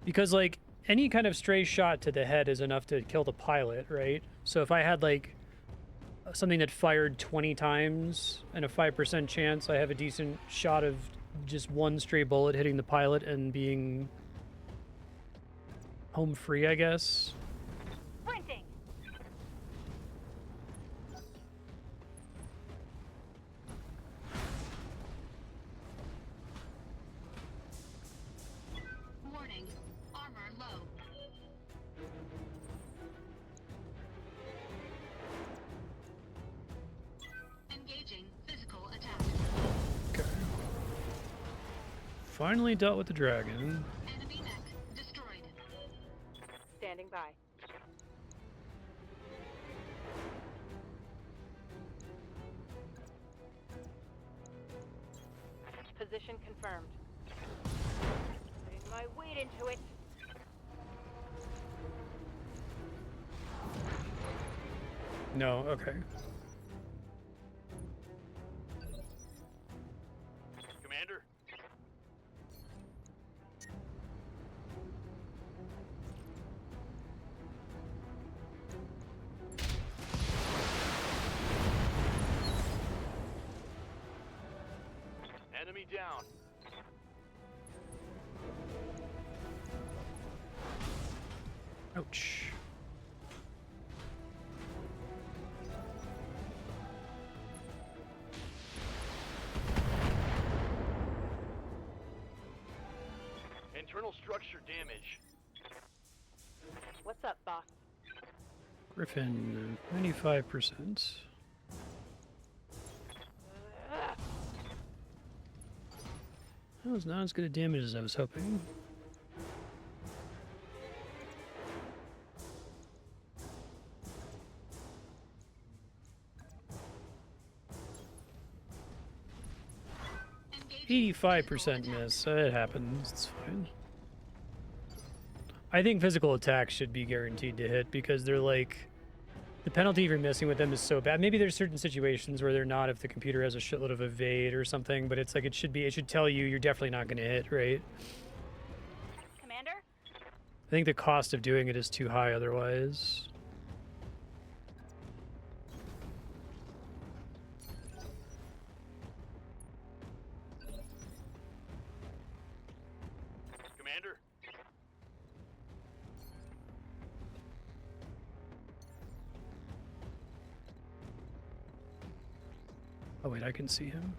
Because like any kind of stray shot to the head is enough to kill the pilot, right? So if I had like something that fired 20 times and a 5% chance, I have a decent shot of just one stray bullet hitting the pilot and being home free, I guess. Sprinting. Warning. Armor low. Engaging physical attack. Okay. Finally dealt with the dragon. Enemy mech destroyed. Standing by. Position confirmed. Putting my weight into it. No, okay. Commander. Enemy down. Ouch. Internal structure damage. What's up, boss? Griffin, 95%. That was not as good a damage as I was hoping. Engaging 85% miss. It happens. It's fine. I think physical attacks should be guaranteed to hit because they're like the penalty for missing with them is so bad. Maybe there's certain situations where they're not if the computer has a shitload of evade or something, but it's like it should tell you you're definitely not going to hit, right? Commander? I think the cost of doing it is too high otherwise. Commander. Oh wait, I can see him.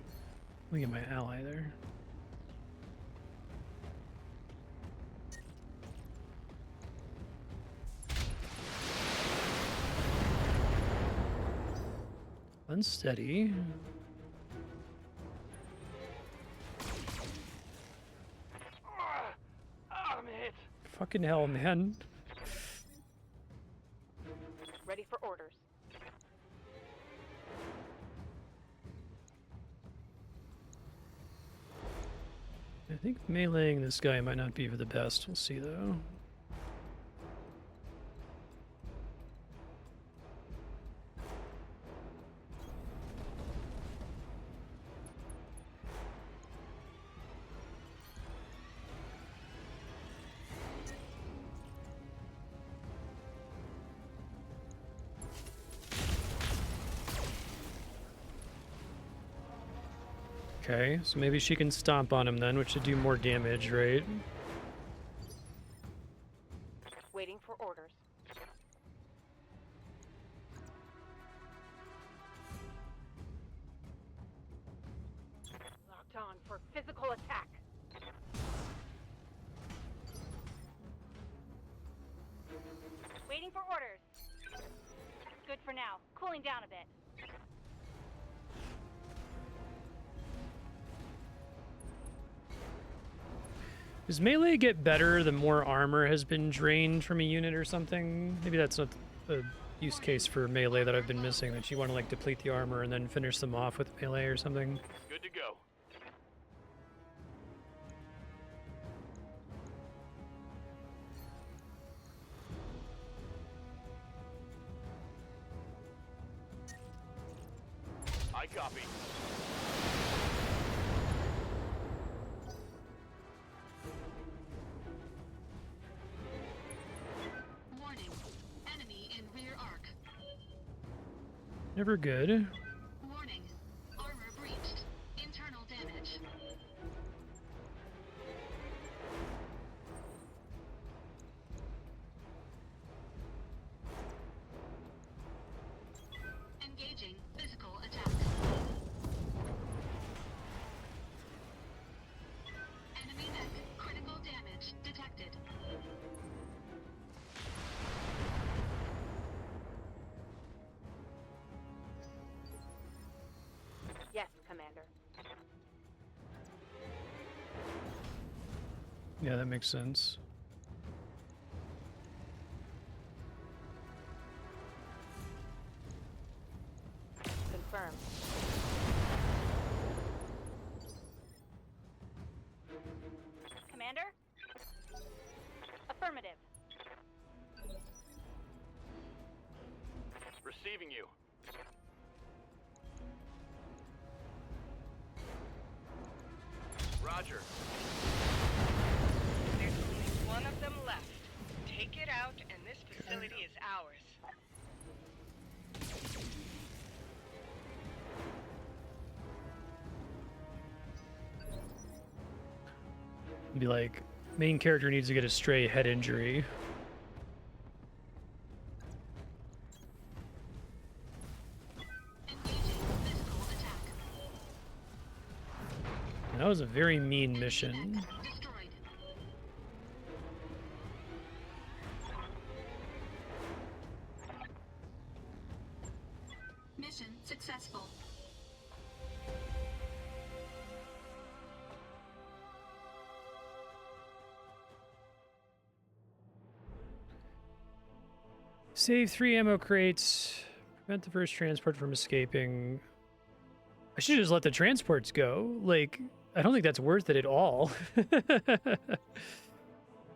Let me get my ally there. Unsteady. I'm hit. Fucking hell, man. Ready for orders. I think meleeing this guy might not be for the best. We'll see though. Okay, so maybe she can stomp on him then, which should do more damage, right? Waiting for orders. Locked on for physical attack. Waiting for orders. Good for now. Cooling down a bit. Does melee get better the more armor has been drained from a unit or something? Maybe that's not a use case for melee that I've been missing, that you want to like deplete the armor and then finish them off with melee or something. Good to go. I copy. Warning. Enemy in rear arc. Never good. Warning. Armor breached. Internal damage. Engaging physical attack. Enemy mech. Critical damage detected. Yes, Commander. Yeah, that makes sense. Confirmed. Commander? Affirmative. Receiving you. Roger. There's only one of them left. Take it out, and this facility is ours. Be like, main character needs to get a stray head injury. Engaging physical attack. That was a very mean mission. Mech destroyed. Mission successful. Save 3 ammo crates. Prevent the first transport from escaping. I should just let the transports go. Like, I don't think that's worth it at all.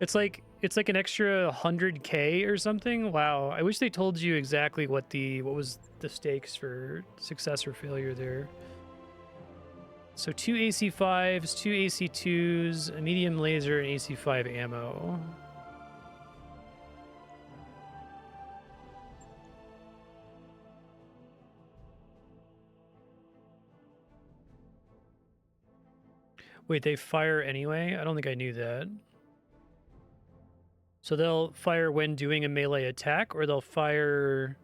It's like an extra 100K or something. Wow. I wish they told you exactly what was the stakes for success or failure there. So 2 AC5s, 2 AC2s, a medium laser, and AC5 ammo. Wait, they fire anyway? I don't think I knew that. So they'll fire when doing a melee attack, or they'll fire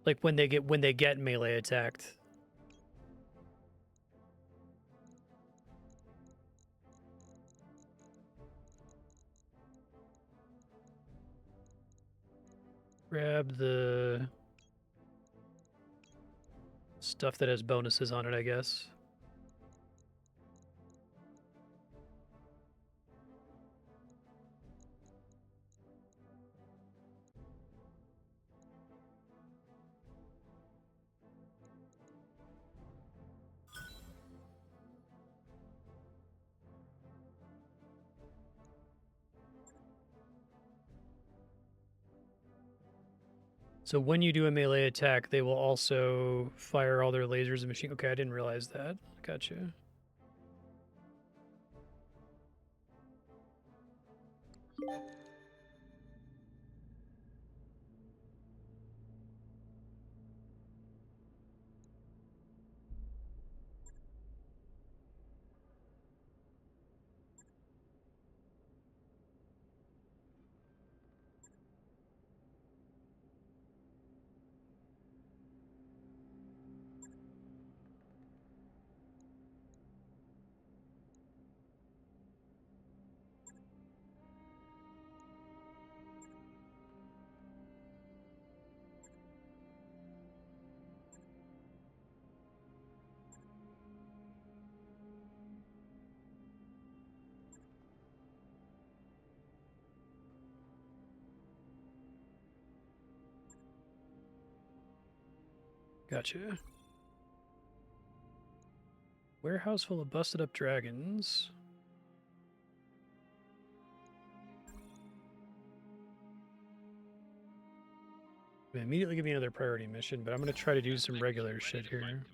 Like when they get melee attacked. Grab the stuff that has bonuses on it, I guess. So when you do a melee attack, they will also fire all their lasers and machine. Okay, I didn't realize that. Gotcha. Gotcha. Warehouse full of busted up dragons. They immediately give me another priority mission, but I'm gonna try to do some regular shit here.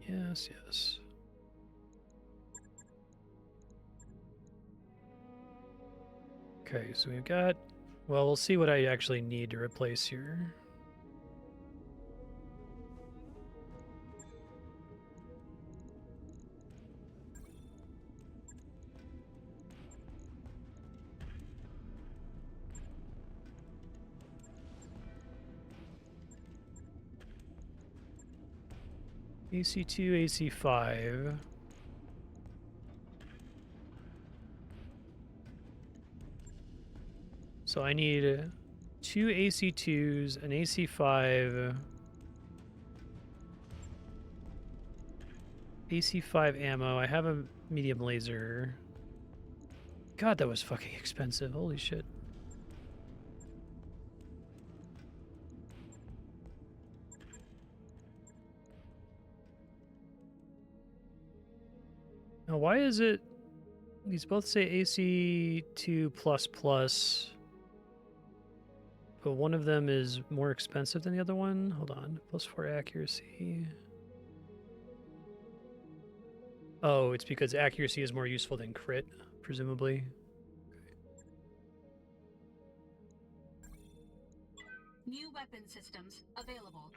Yes, yes. Okay, so we've got... Well, we'll see what I actually need to replace here. AC2, AC5. So I need 2 AC2s, an AC5, AC5 ammo. I have a medium laser. God, that was fucking expensive. Holy shit. Now, why is it... These both say AC2++, but one of them is more expensive than the other one? Hold on. +4 accuracy. Oh, it's because accuracy is more useful than crit, presumably. New weapon systems available.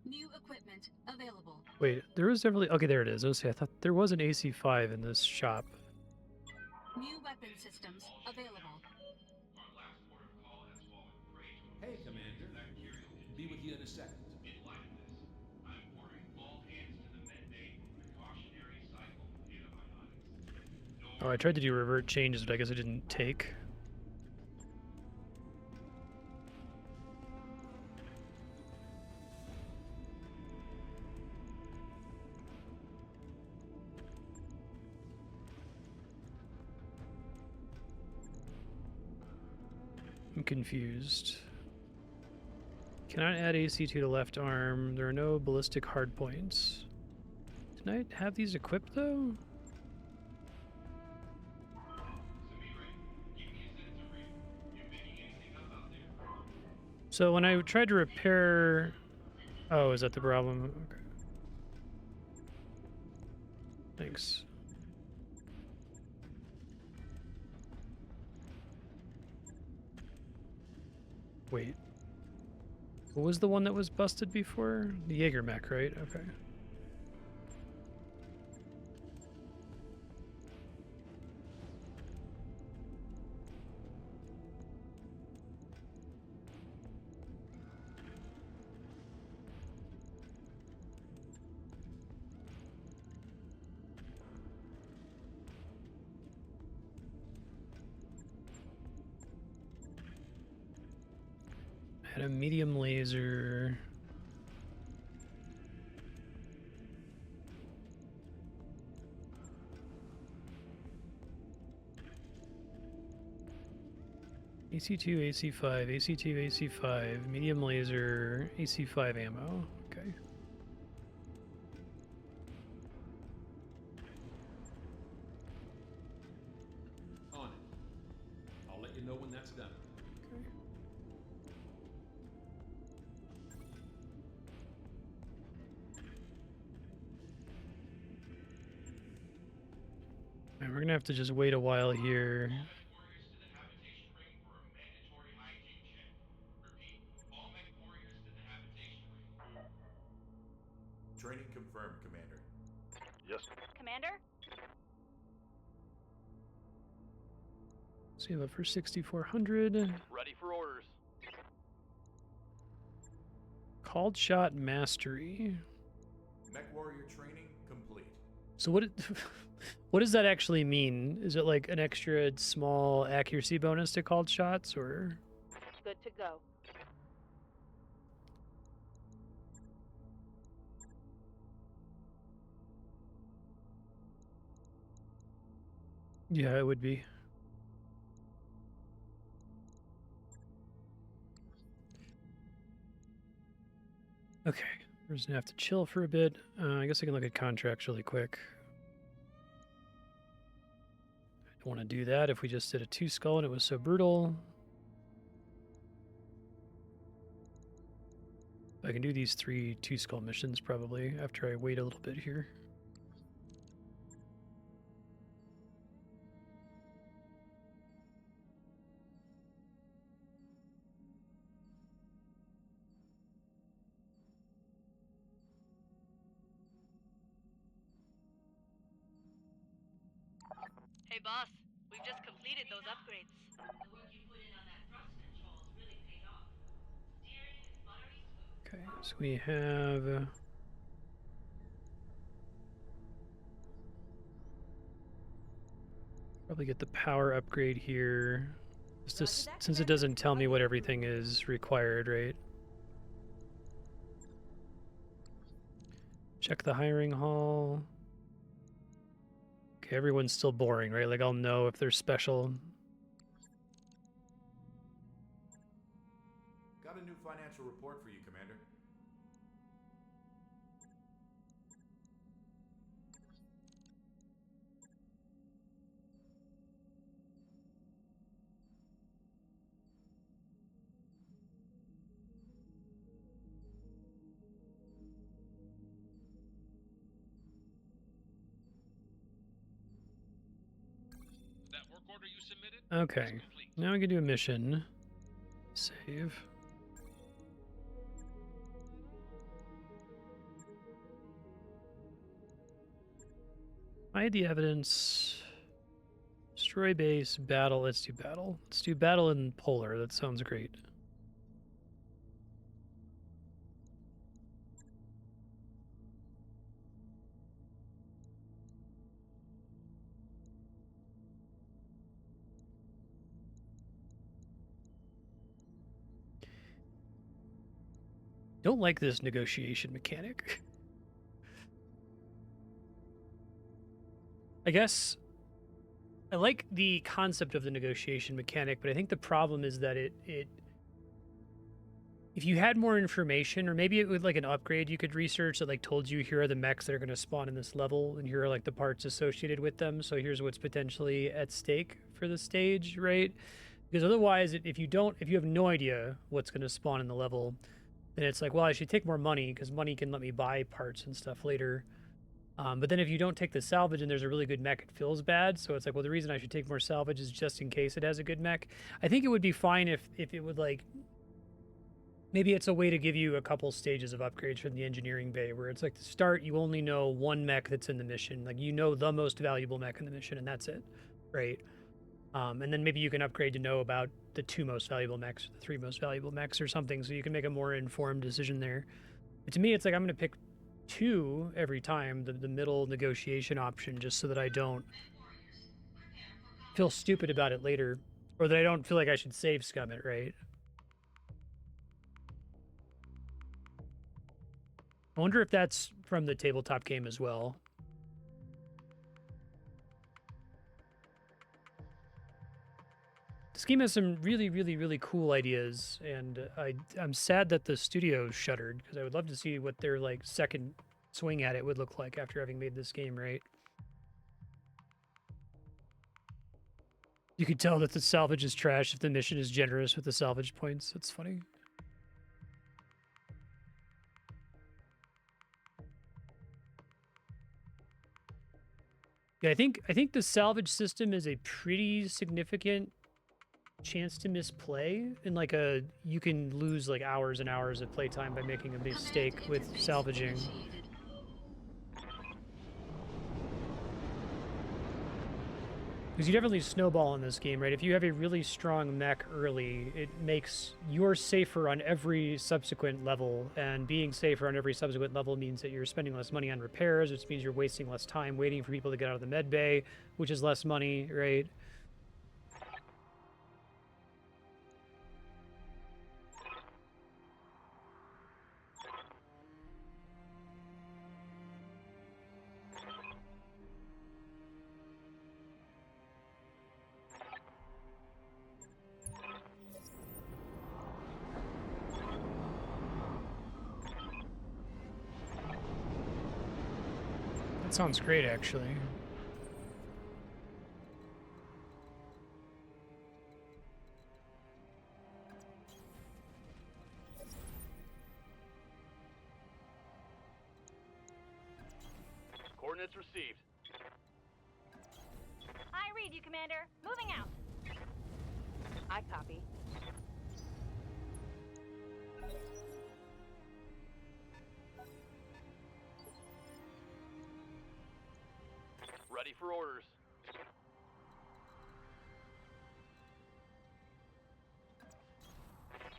New equipment available. Wait, there was definitely... Okay, there it is. I thought there was an AC5 in this shop. New weapon systems available. Hey, Commander. Be with you in a second. Oh, I tried to do revert changes, but I guess it didn't take. I'm confused. Cannot add AC2 to left arm. There are no ballistic hardpoints. Didn't I have these equipped, though? So when I tried to repair... Oh, is that the problem? Okay. Thanks. Wait. What was the one that was busted before? The Jaeger mech, right? Okay. Had a medium laser. AC2, AC5, AC2, AC5, medium laser, AC5 ammo. Okay. On it. I'll let you know when that's done. Okay. Alright, we're gonna have to just wait a while here. Warriors to the habitation ring for a mandatory hygiene check. Repeat, all mech warriors to the habitation ring. Training confirmed, Commander. Yes. Commander? Save up for 6,400. Ready for orders. Called shot mastery. Mech warrior training complete. So what? What does that actually mean? Is it like an extra small accuracy bonus to called shots, or? Good to go. Yeah, it would be. Okay, we're just gonna have to chill for a bit. I guess I can look at contracts really quick. I don't want to do that if we just did a 2 skull and it was so brutal. I can do these 3 2 skull missions probably after I wait a little bit here. Hey boss, we've just completed those upgrades. The work you put in on that thrust controls really paid off. Steering is buttery smooth. Okay, so we have probably get the power upgrade here. Just to, since it doesn't tell me what everything is required, right? Check the hiring hall. Okay, everyone's still boring, right? Like I'll know if they're special. Got a new financial report for you, Commander. That work order you submitted? Okay, now we can do a mission. Save. Hide the evidence. Destroy base, battle. Let's do battle. Let's do battle in polar. That sounds great. Don't like this negotiation mechanic. I guess I like the concept of the negotiation mechanic, but I think the problem is that it if you had more information, or maybe it would like an upgrade you could research that like told you here are the mechs that are going to spawn in this level, and here are like the parts associated with them. So here's what's potentially at stake for the stage, right? Because otherwise, if you have no idea what's going to spawn in the level, then it's like, well, I should take more money because money can let me buy parts and stuff later. But then if you don't take the salvage and there's a really good mech, it feels bad. So it's like, well, the reason I should take more salvage is just in case it has a good mech. I think it would be fine if it would like maybe it's a way to give you a couple stages of upgrades from the engineering bay, where it's like to start, you only know one mech that's in the mission. Like, you know the most valuable mech in the mission, and that's it, right? And then maybe you can upgrade to know about the 2 most valuable mechs, or the 3 most valuable mechs, or something, so you can make a more informed decision there. But to me, it's like I'm going to pick 2 every time, the middle negotiation option, just so that I don't feel stupid about it later, or that I don't feel like I should save scum it, right? I wonder if that's from the tabletop game as well. This game has some really, really, really cool ideas, and I'm sad that the studio shuttered, because I would love to see what their like second swing at it would look like after having made this game, right? You could tell that the salvage is trash if the mission is generous with the salvage points. That's funny. Yeah, I think the salvage system is a pretty significant chance to misplay, and like you can lose like hours and hours of playtime by making a mistake with salvaging. Because you definitely snowball in this game, right? If you have a really strong mech early, it makes you're safer on every subsequent level, and being safer on every subsequent level means that you're spending less money on repairs, which means you're wasting less time waiting for people to get out of the med bay, which is less money, right? That sounds great, actually. Coordinates received. I read you, Commander. Moving out. I copy. Ready for orders.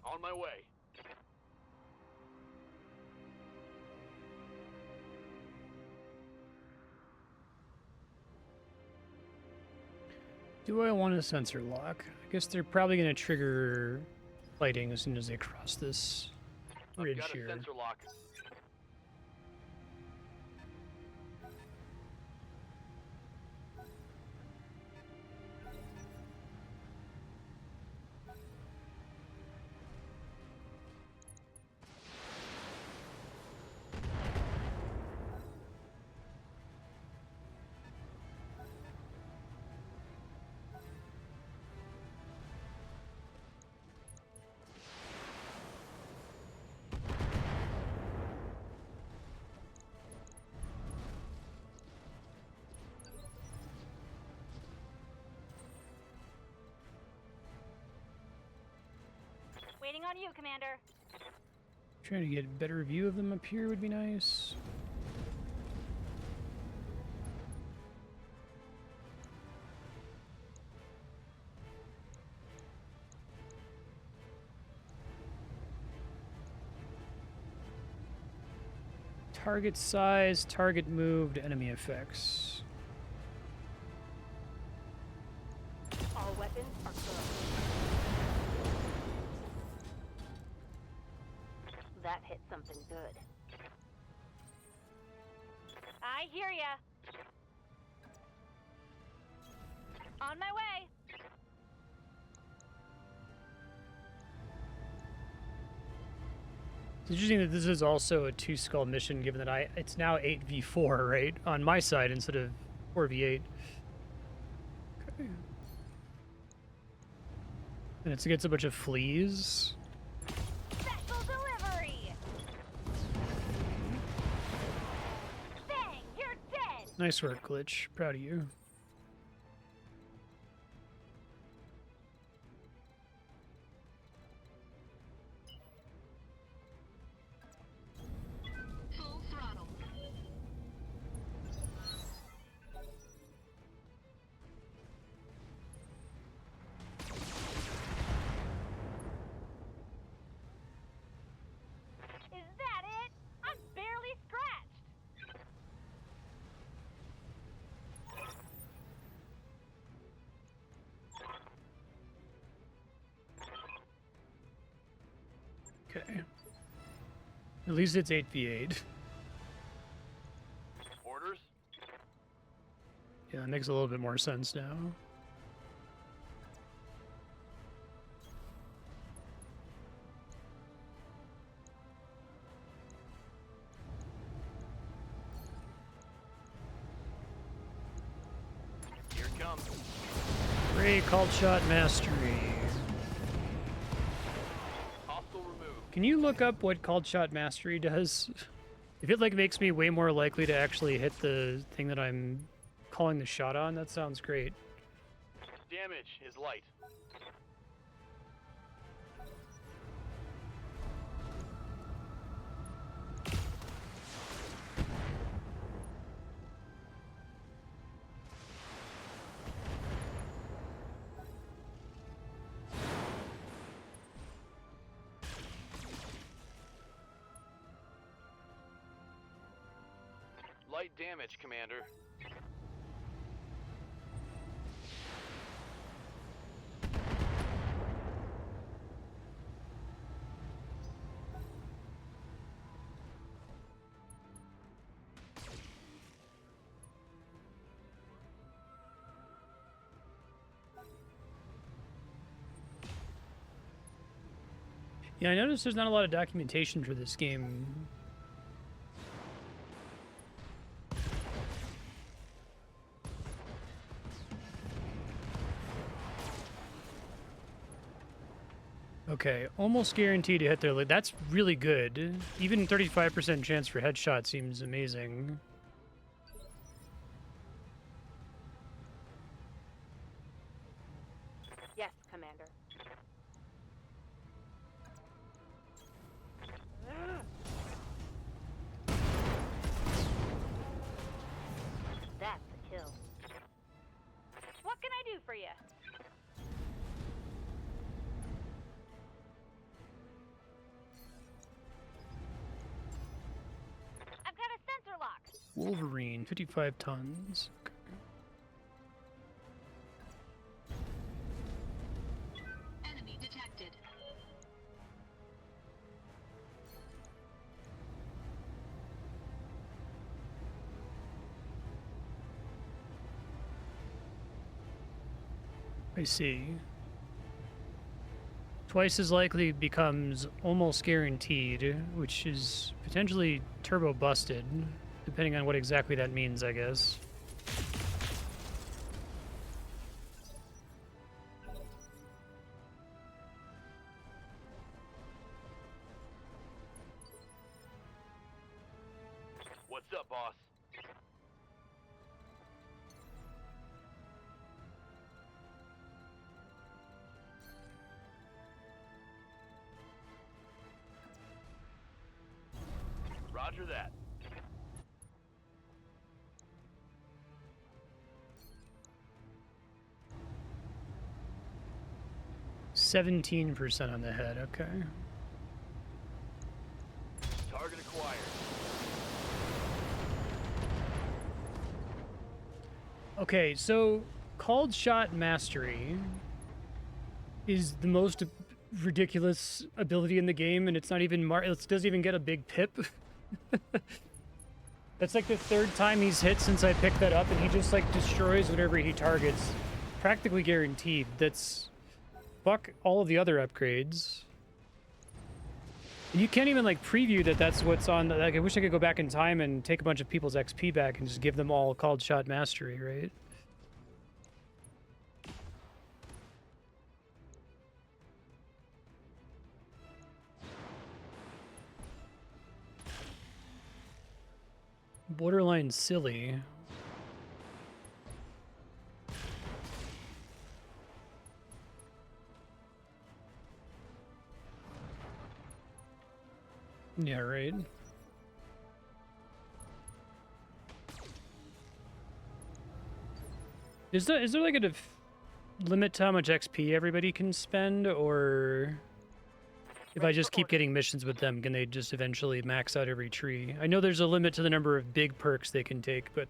On my way. Do I want a sensor lock? I guess they're probably going to trigger lighting as soon as they cross this I've ridge got a here. sensor lock. Waiting on you, Commander. Trying to get a better view of them up here would be nice. Target size, target moved, enemy effects. All weapons are closed. That hit something good. I hear ya. On my way. It's interesting that this is also a 2-skull mission, given that it's now 8v4, right? On my side instead of 4v8. Okay. And it's against a bunch of fleas. Special delivery. Bang! You're dead. Nice work, Glitch. Proud of you. Okay. At least it's 8v8. Orders? Yeah, that makes a little bit more sense now. Here it comes. Great called shot mastery. Hostile removed. Can you look up what called shot mastery does? If it like makes me way more likely to actually hit the thing that I'm calling the shot on, that sounds great. Damage is light. Light damage, Commander. Yeah, I noticed there's not a lot of documentation for this game. Okay, almost guaranteed to hit their lid. That's really good. Even 35% chance for headshot seems amazing. Yes, Commander. That's a kill. What can I do for you? I've got a sensor lock. Wolverine, 55 tons. Okay. Enemy detected. I see. Twice as likely becomes almost guaranteed, which is potentially turbo busted, depending on what exactly that means, I guess. What's up, boss? Roger that. %17 on the head, okay. Target acquired. Okay, so called shot mastery is the most ridiculous ability in the game, and it's not even it doesn't even get a big pip. That's like the third time he's hit since I picked that up, and he just like destroys whatever he targets. Practically guaranteed. That's fuck all of the other upgrades. And you can't even like preview that that's what's on. Like, I wish I could go back in time and take a bunch of people's XP back and just give them all called shot mastery, right? Borderline silly. Yeah, right. Is there like a limit to how much XP everybody can spend, or if I just keep getting missions with them, can they just eventually max out every tree? I know there's a limit to the number of big perks they can take, but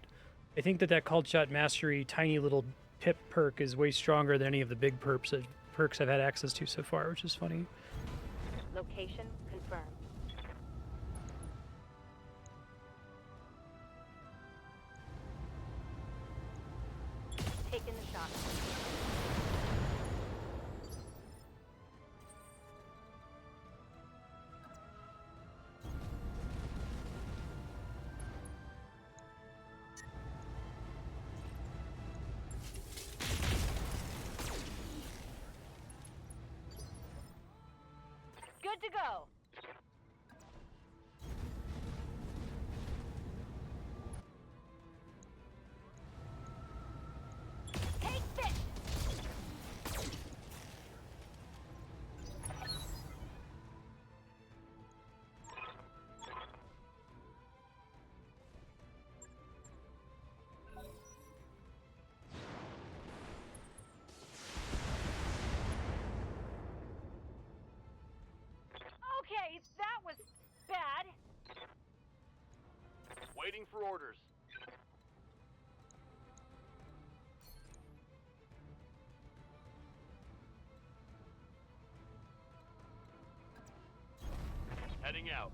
I think that called shot mastery tiny little pip perk is way stronger than any of the big perks I've had access to so far, which is funny. Location shot. Good to go. Take this. Okay, that was bad. Waiting for orders. Heading out.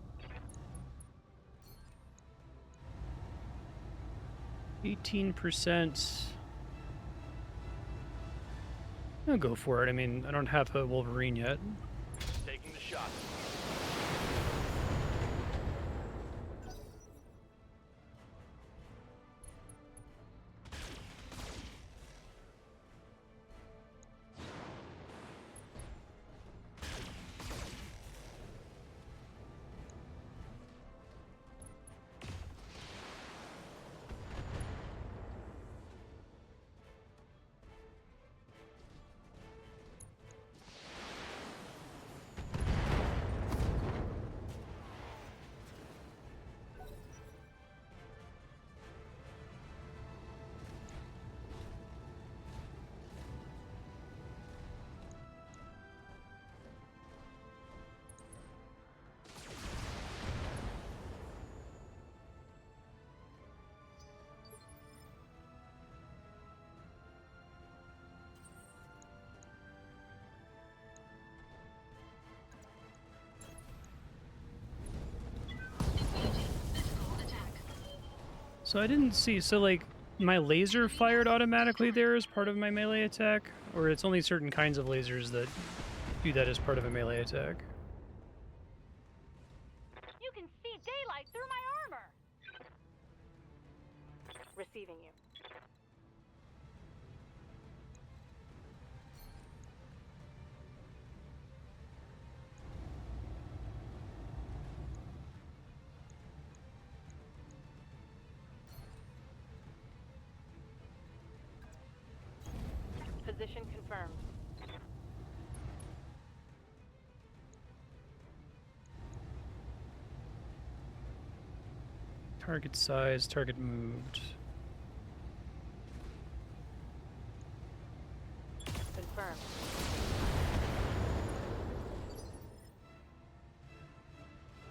18%. I'll go for it. I mean, I don't have a Wolverine yet. Taking the shot. So I didn't see, so like, my laser fired automatically there as part of my melee attack? Or it's only certain kinds of lasers that do that as part of a melee attack? You can see daylight through my armor. Receiving you. Position confirmed. Target size, target moved. Confirmed.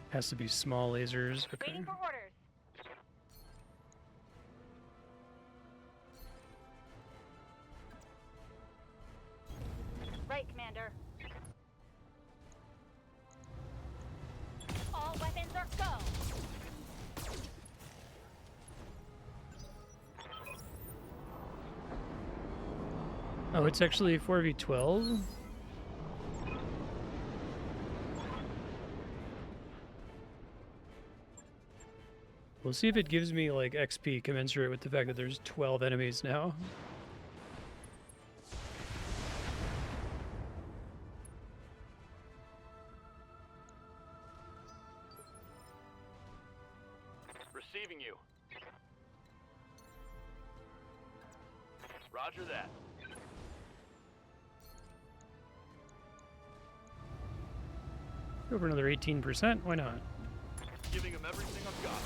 Has to be small lasers. Okay. Waiting for orders. Right, Commander. All weapons are go. Oh, it's actually 4v12? We'll see if it gives me, like, XP commensurate with the fact that there's 12 enemies now. Receiving you. Roger that. Go for another 18%, why not? Giving him everything I've got.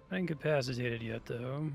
Not incapacitated yet, though.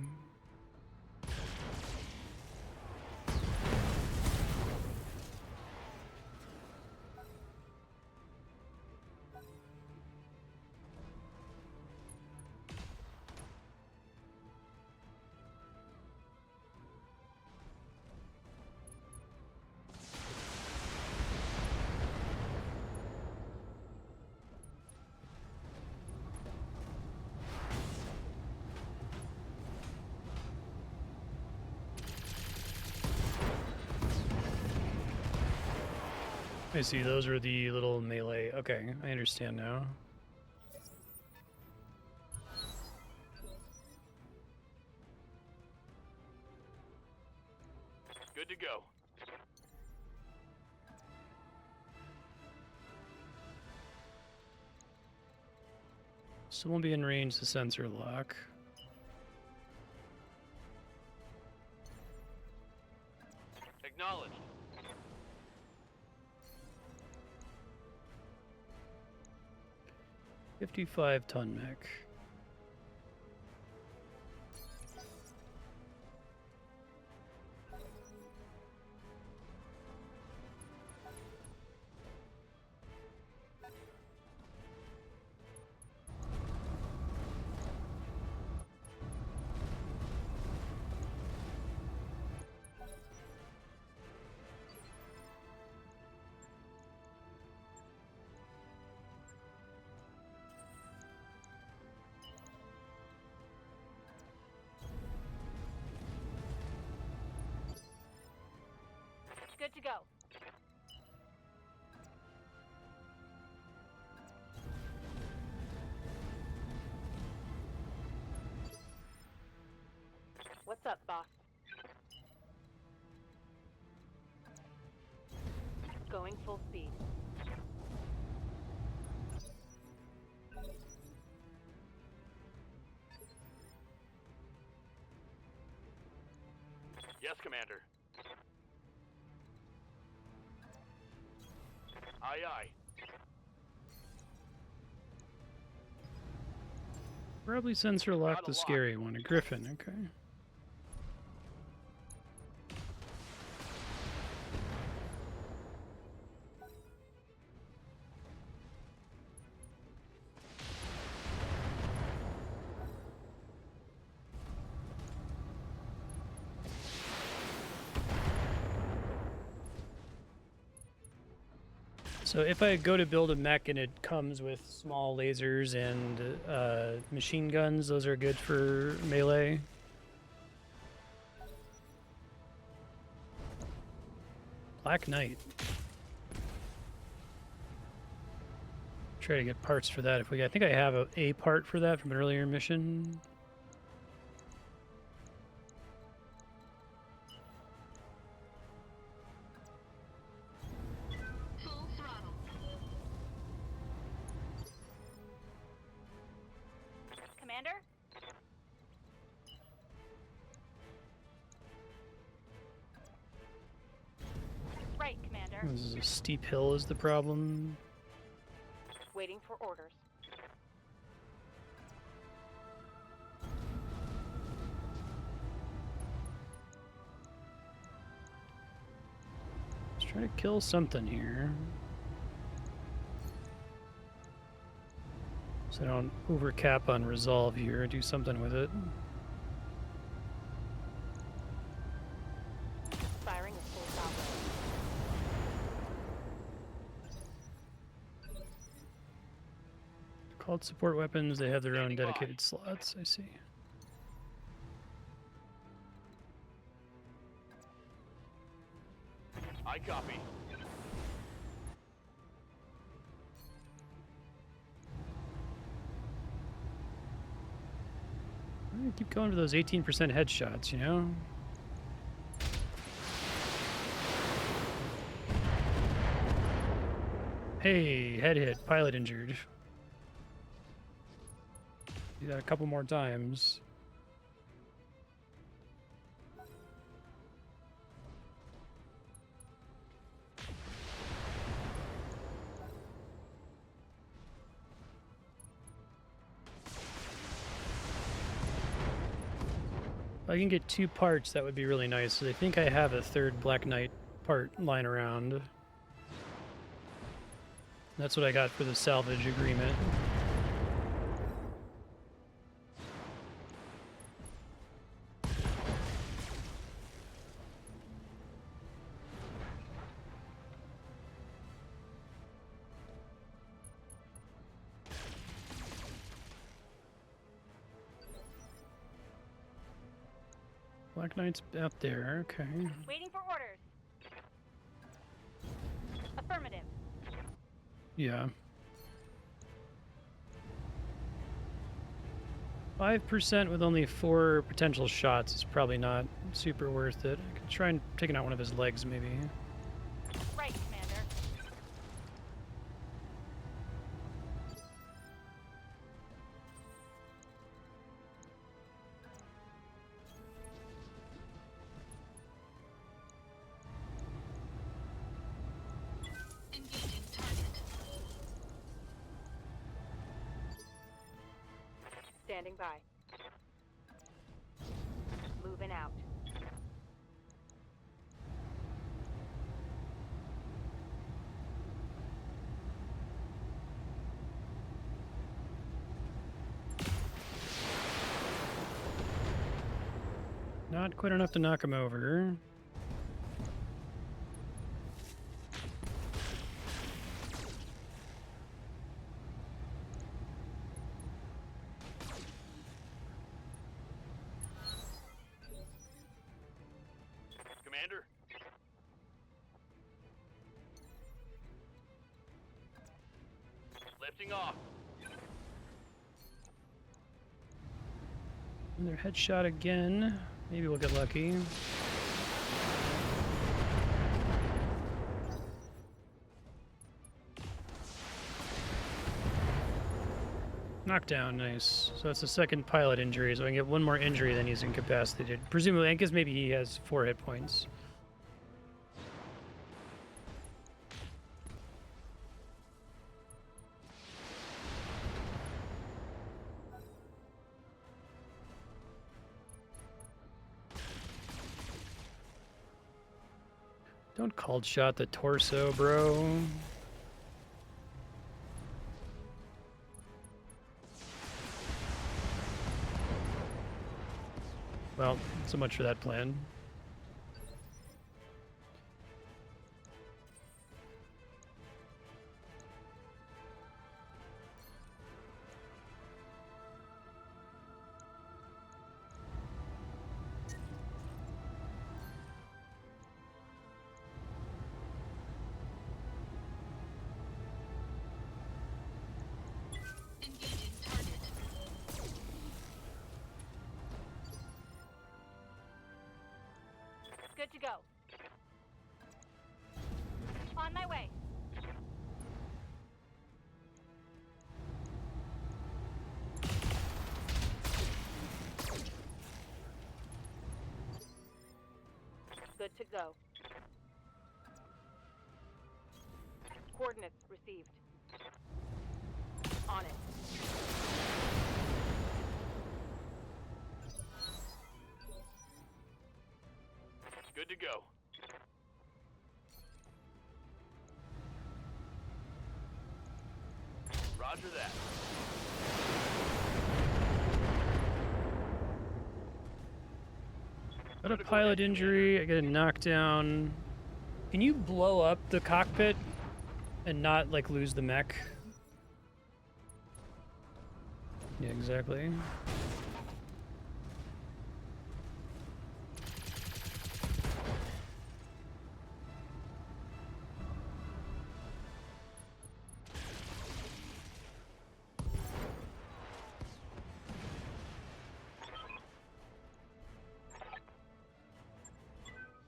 I see, those are the little melee. Okay, I understand now. Good to go. Still won't be in range to sensor lock. Acknowledged. 55-ton mech. Good to go. What's up, boss? Going full speed. Yes, Commander. Aye, aye. Probably sensor lock Got a the lock. scary one. A griffin, okay. So if I go to build a mech and it comes with small lasers and machine guns, those are good for melee. Black Knight. Try to get parts for that if we. I think I have a part for that from an earlier mission. Full throttle. Commander? Right, Commander. This is a steep hill is the problem. Waiting for orders. Let's try to kill something here. So I don't overcap on resolve here. Do something with it. Firing at full throttle. Called support weapons. They have their own Standing by. dedicated slots. I see. I copy. I keep going for those 18% headshots, you know? Hey, head hit, pilot injured. Do that a couple more times. If I can get 2 parts, that would be really nice. I think I have a third Black Knight part lying around. That's what I got for the salvage agreement. Black Knight's out there, okay. Waiting for orders. Affirmative. Yeah. 5% with only 4 potential shots is probably not super worth it. I could try and taking out one of his legs, maybe. Right, Commander. Engaging target. Standing by. Moving out. Not quite enough to knock him over. Commander? Lifting off. Another headshot again. Maybe we'll get lucky. Knockdown, nice. So it's a second pilot injury, so I can get one more injury, then he's incapacitated. Presumably, I guess maybe he has 4 hit points. Don't cold shot the torso, bro. Well, so much for that plan. Engaging target. Good to go. On my way. Good to go. Coordinates received. On it. Good to go. Roger that. Got a pilot injury, I get a knockdown. Can you blow up the cockpit and not, like, lose the mech? Yeah, exactly.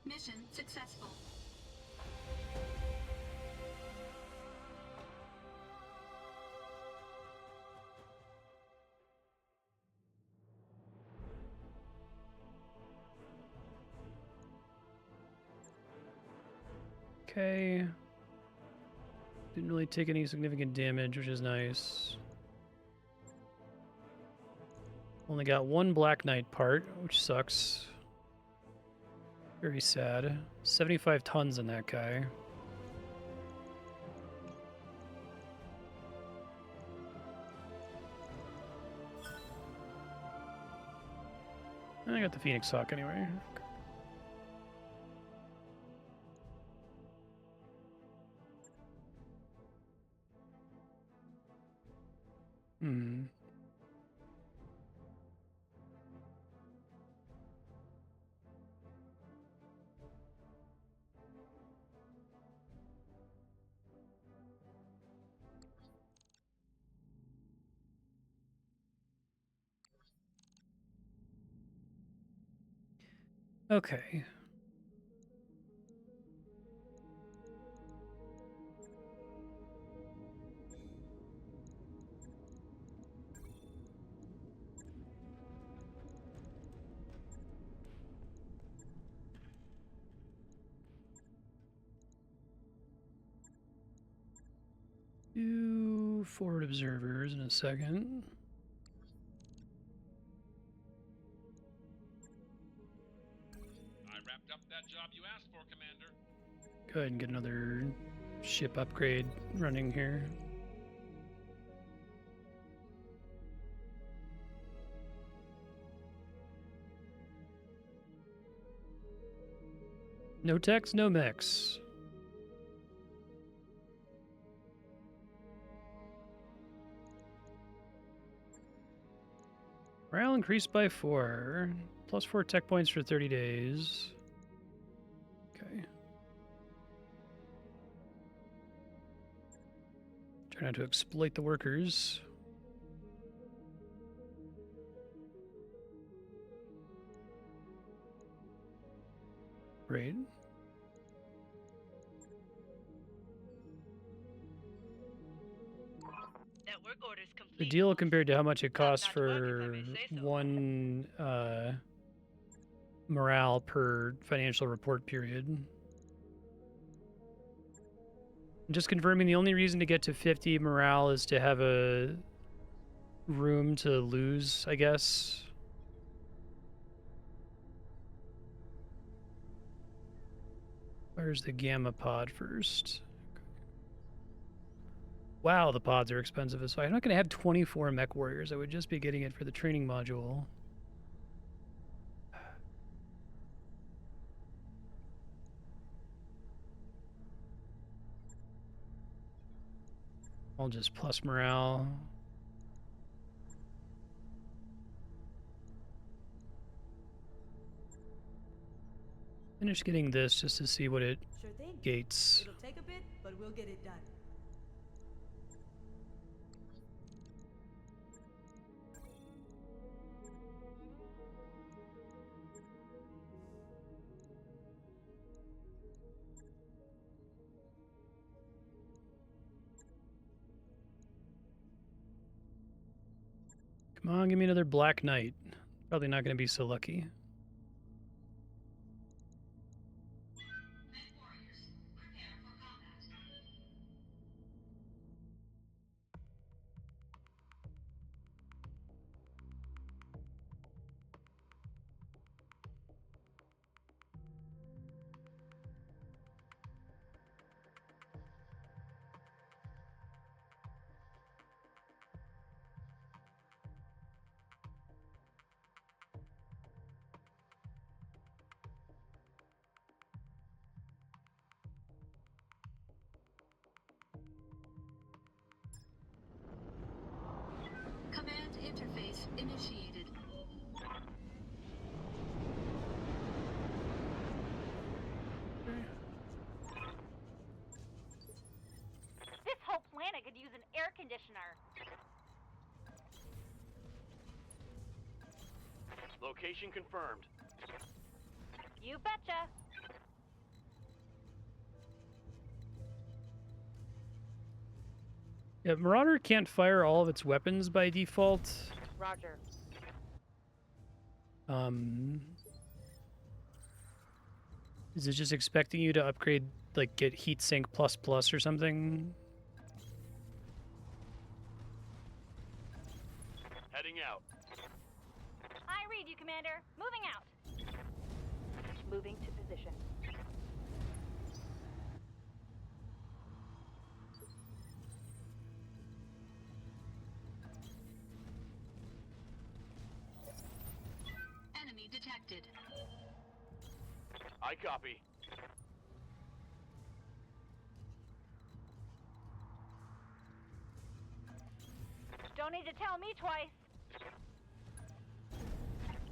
Mission successful. Okay. Didn't really take any significant damage, which is nice. Only got 1 Black Knight part, which sucks. Very sad. 75 tons in that guy. I got the Phoenix Hawk anyway. Hmm. Okay. Do forward observers in a second. I wrapped up that job you asked for, Commander. Go ahead and get another ship upgrade running here. No techs, no mechs. Morale increased by 4. Plus 4 tech points for 30 days. Okay. Try not to exploit the workers. Great. That work order's complete. The deal boss. compared to how much it costs Top-notch work, if I for may say so. one morale per financial report period. Just confirming, the only reason to get to 50 morale is to have a room to lose, I guess. Where's the gamma pod first? Wow, the pods are expensive. So I'm not going to have 24 mech warriors. I would just be getting it for the training module. I'll just plus morale. Finish getting this just to see what it Sure thing. gates. It'll take a bit, but we'll get it done. Come on, give me another Black Knight. Probably not going to be so lucky. Mech warriors, prepare for combat. Command interface initiated. This whole planet could use an air conditioner. Location confirmed. You betcha. Yeah, Marauder can't fire all of its weapons by default. Roger. Is it just expecting you to upgrade, like get heatsink plus plus or something? Heading out. I read you, Commander. Moving out. Moving to position. Enemy detected. I copy. Don't need to tell me twice.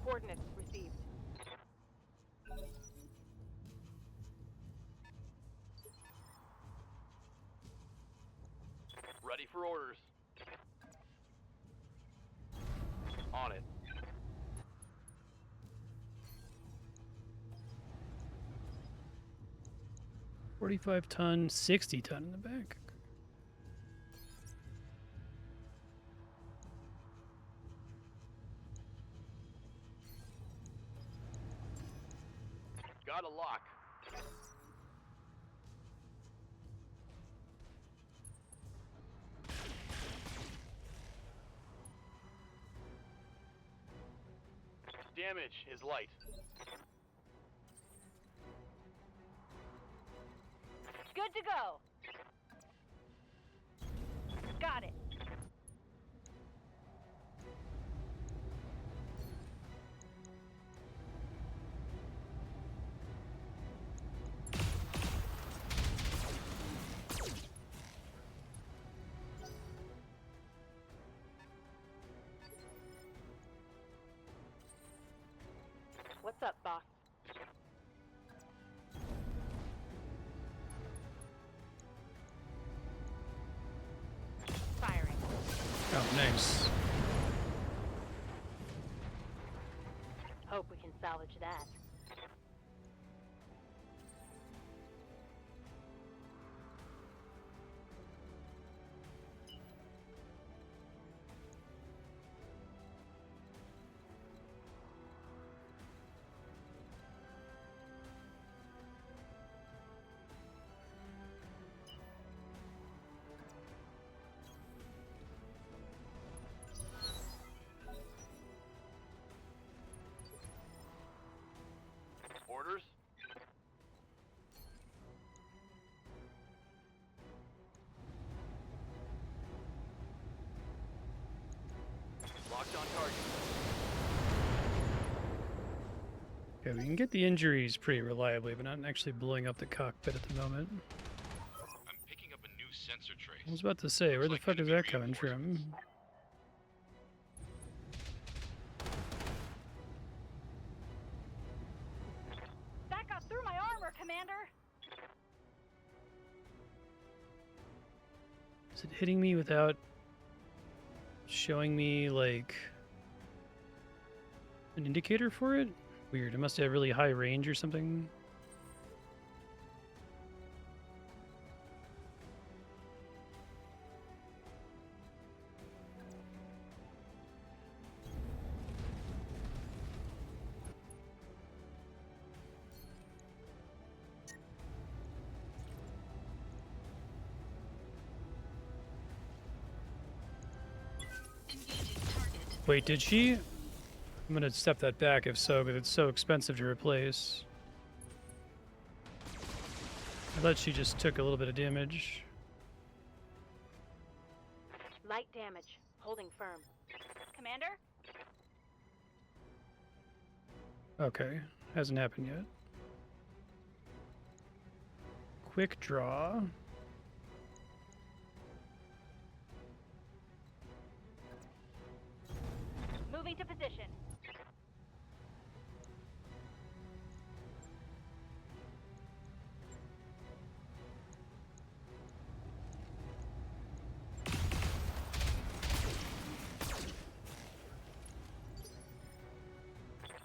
Coordinates received. Ready for orders. On it. 45 ton, 60 ton in the back. Got a lock. Damage is light. Good to go. Got it. What's up, boss? Firing. Oh, nice. Hope we can salvage that. Orders? Locked on target. Okay, we can get the injuries pretty reliably, but not actually blowing up the cockpit at the moment. I'm picking up a new sensor trace. I was about to say, where the fuck is that coming from? That got through my armor, Commander. Is it hitting me without showing me, like, an indicator for it? Weird. It must have really high range or something. Engaging target. Wait, did she? I'm gonna step that back if so, because it's so expensive to replace. I thought she just took a little bit of damage. Light damage. Holding firm. Commander? Okay, hasn't happened yet. Quick draw. Moving to position.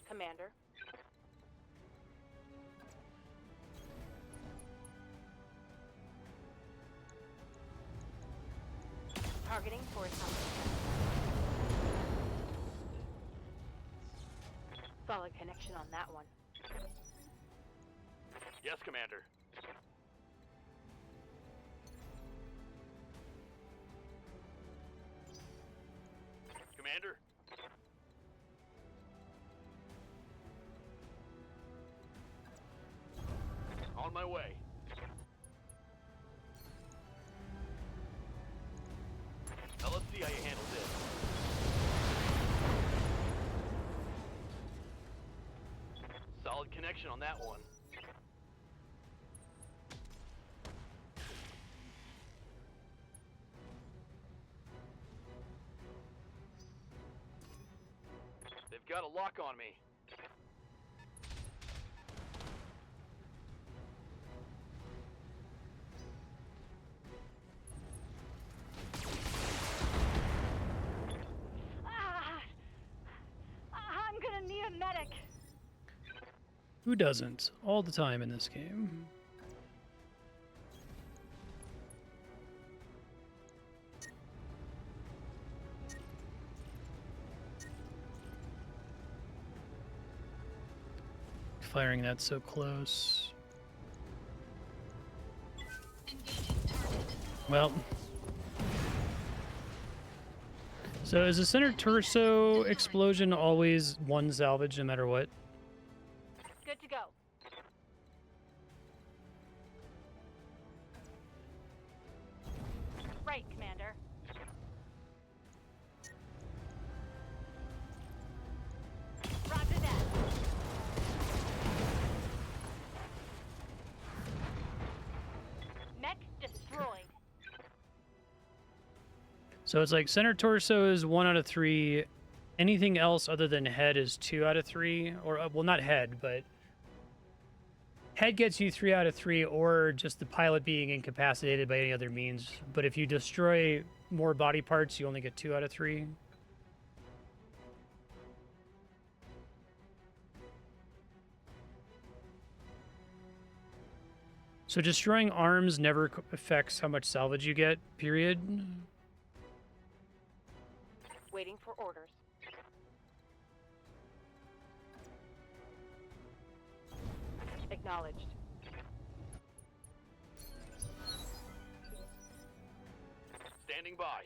Commander. Targeting for a solid connection on that one. Yes, Commander. Commander? On my way. Now let's see how you handle this. Solid connection on that one. They've got a lock on me. I'm gonna need a medic. Who doesn't? All the time in this game. firing that so close? Engaging target. Well. So is the center torso explosion always one salvage no matter what? Good to go. Right, Commander. Roger that. Mech destroyed. So it's like center torso is 1 out of 3. Anything else other than head is 2 out of 3. Or, well, not head, but head gets you 3 out of 3, or just the pilot being incapacitated by any other means. But if you destroy more body parts, you only get 2 out of 3. So destroying arms never affects how much salvage you get, period. Waiting for orders. Acknowledged. Standing by.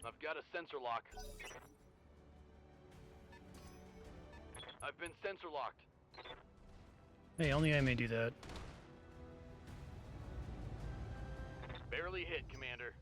I've got a sensor lock. I've been sensor locked. Hey, only I may do that. Barely hit, Commander.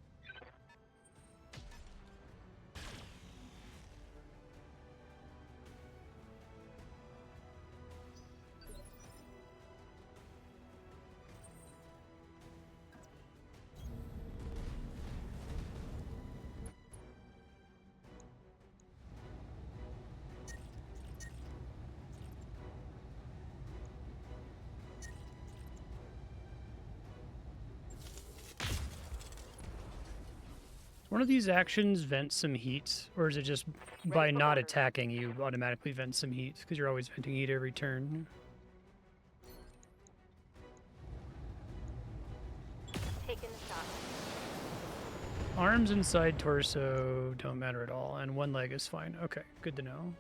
One of these actions vent some heat, or is it just by not attacking you automatically vent some heat? Because you're always venting heat every turn. Taking the shot. Arms inside torso don't matter at all, and one leg is fine. Okay, good to know.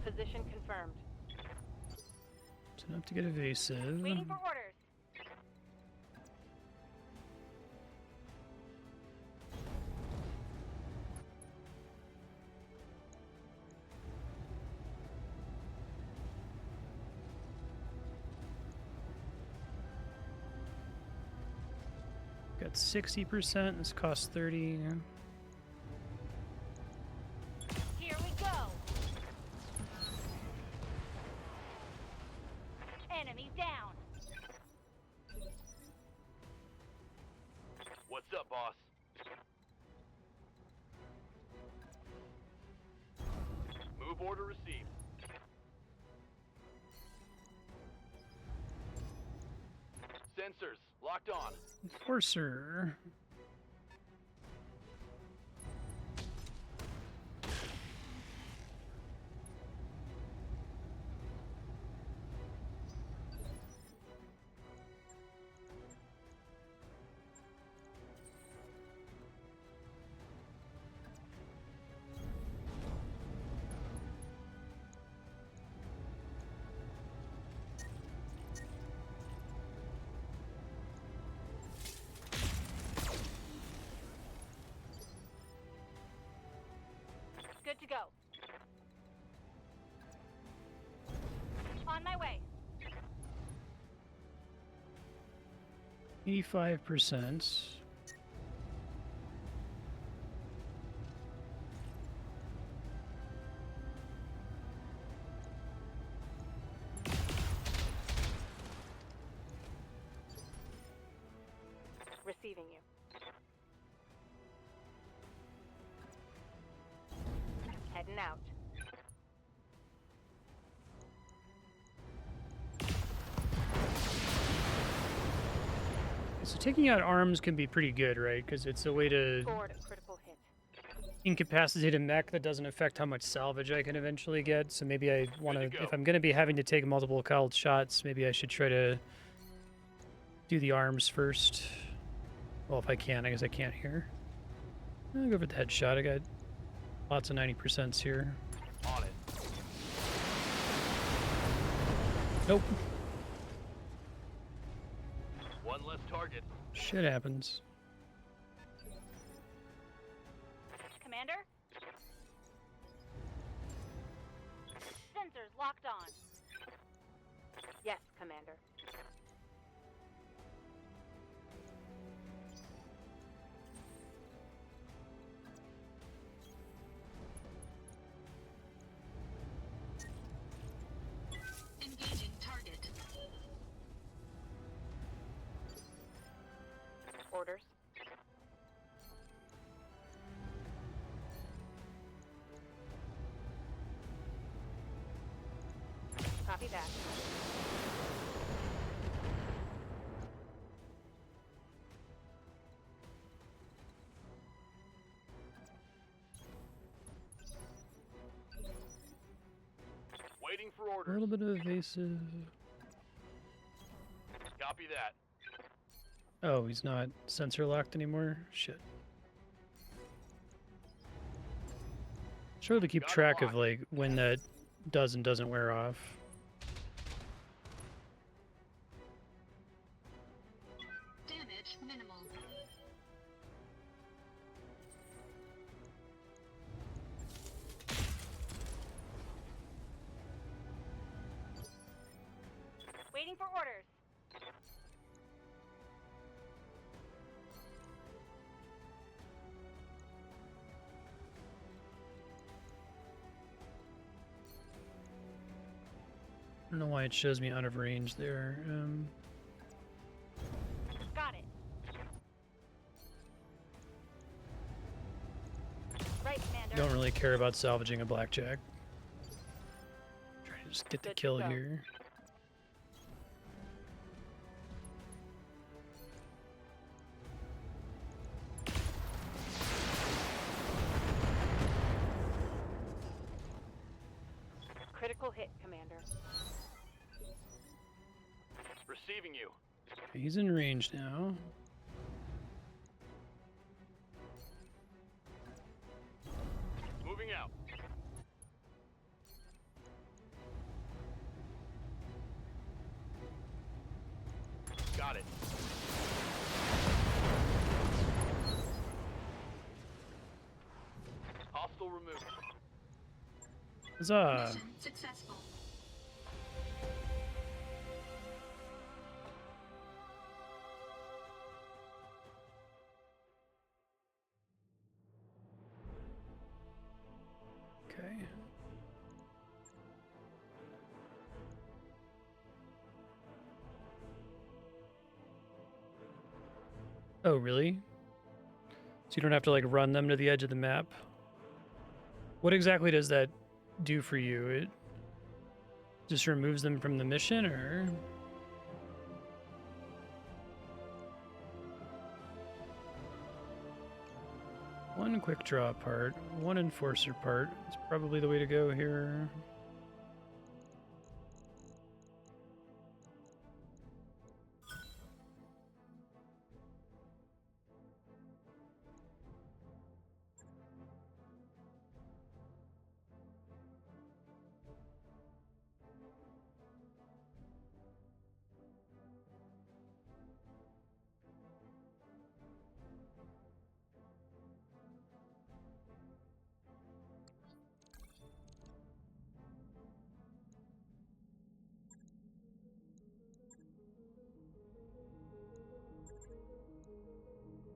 Position confirmed. It's enough to get evasive. Waiting for orders. Got 60%, this costs 30. Here we go. Enemy down. What's up, boss? Move order received. Sensors locked on. Enforcer. Good to go. On my way. 85%. Receiving you. Heading out. So taking out arms can be pretty good, right? Because it's a way to Scored a critical hit. incapacitate a mech that doesn't affect how much salvage I can eventually get. So maybe I want to, go. if I'm going to be having to take multiple called shots, maybe I should try to do the arms first. Well, if I can, I guess I can't here. I'll go for the headshot. I got lots of 90% here. On it. Nope. One less target. Shit happens. Commander? Sensors locked on. Yes, Commander. Engaging target. Orders. Copy that. Waiting for A orders. little bit of evasive. Copy that. Oh, he's not sensor locked anymore? Shit. Struggle to keep Got it track of locked. like when that does and doesn't wear off. Damage minimal. Waiting for orders. I don't know why it shows me out of range there. Got it. Right, Commander. Don't really care about salvaging a blackjack. Try to just get the Good to kill go. here. Critical hit, Commander. Receiving you. Okay, he's in range now. Moving out. Got it. Hostile removed. Huzzah! Mission successful. Okay. Oh, really? So you don't have to like run them to the edge of the map? What exactly does that do for you? It just removes them from the mission, or? One quick draw part, one enforcer part. It's probably the way to go here.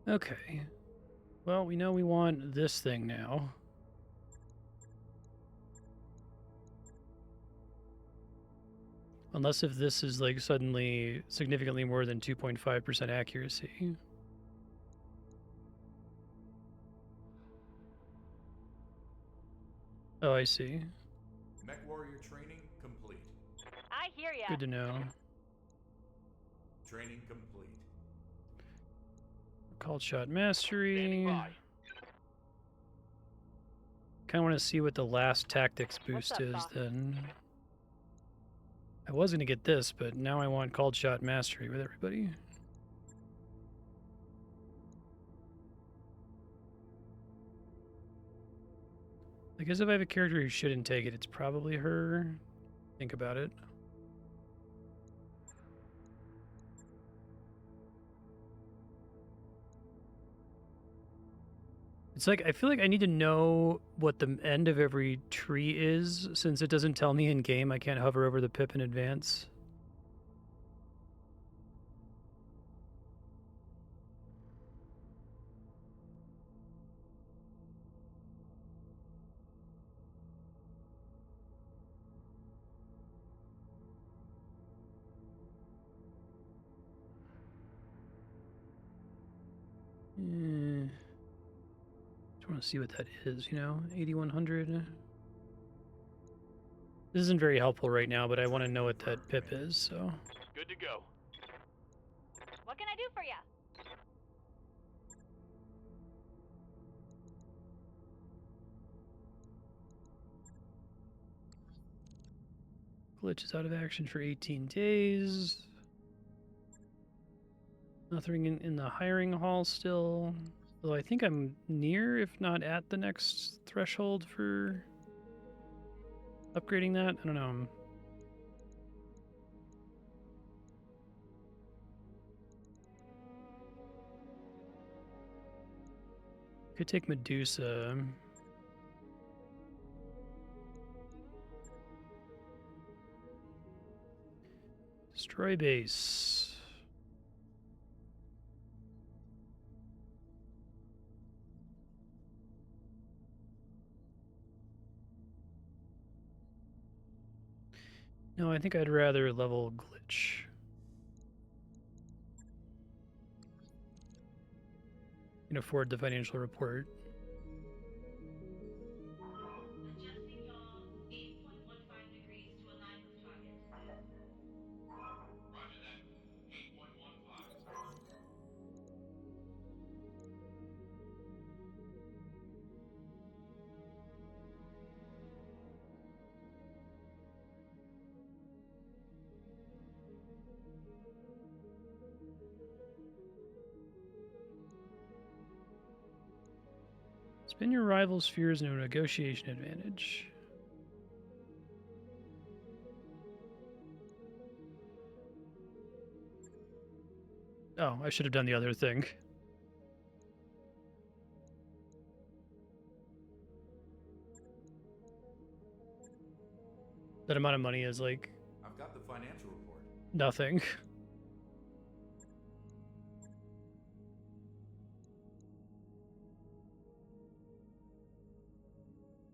Okay. Well, we know we want this thing now. Unless if this is like suddenly significantly more than 2.5% accuracy. Oh, I see. Mech warrior training complete. I hear ya. Good to know. Training complete. Called shot Standing mastery. by. Kind of want to see what the last tactics boost up, is boss? then. I was going to get this, but now I want called shot mastery with everybody. I guess if I have a character who shouldn't take it, it's probably her. Think about it. It's like, I feel like I need to know what the end of every tree is, since it doesn't tell me in game. I can't hover over the pip in advance. Just want to see what that is, you know? 8100. This isn't very helpful right now, but I want to know what that pip is, so. Good to go. What can I do for ya? Glitch is out of action for 18 days. Nothing in the hiring hall still. Although I think I'm near, if not at the next threshold for upgrading that. I don't know. Could take Medusa. Destroy base. No, I think I'd rather level glitch. Can afford the financial report. Adjusting yaw 8.15 degrees to align with target. Roger that. 8.15. Spin your rival's fears into a negotiation advantage. Oh, I should have done the other thing. That amount of money is like I've got the financial report. nothing.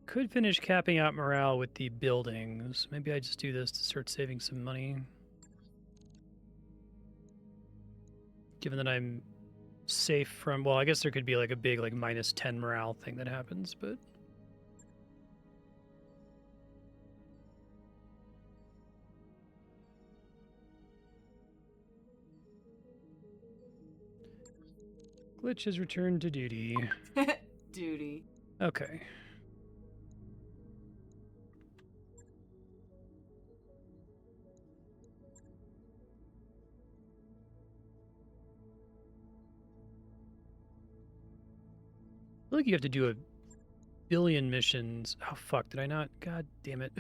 Could finish capping out morale with the buildings. Maybe I just do this to start saving some money. Given that I'm safe from, well, I guess there could be like a big like minus 10 morale thing that happens, but glitch has returned to duty. Duty. Okay. I feel like you have to do a billion missions. Oh fuck, did I not? God damn it.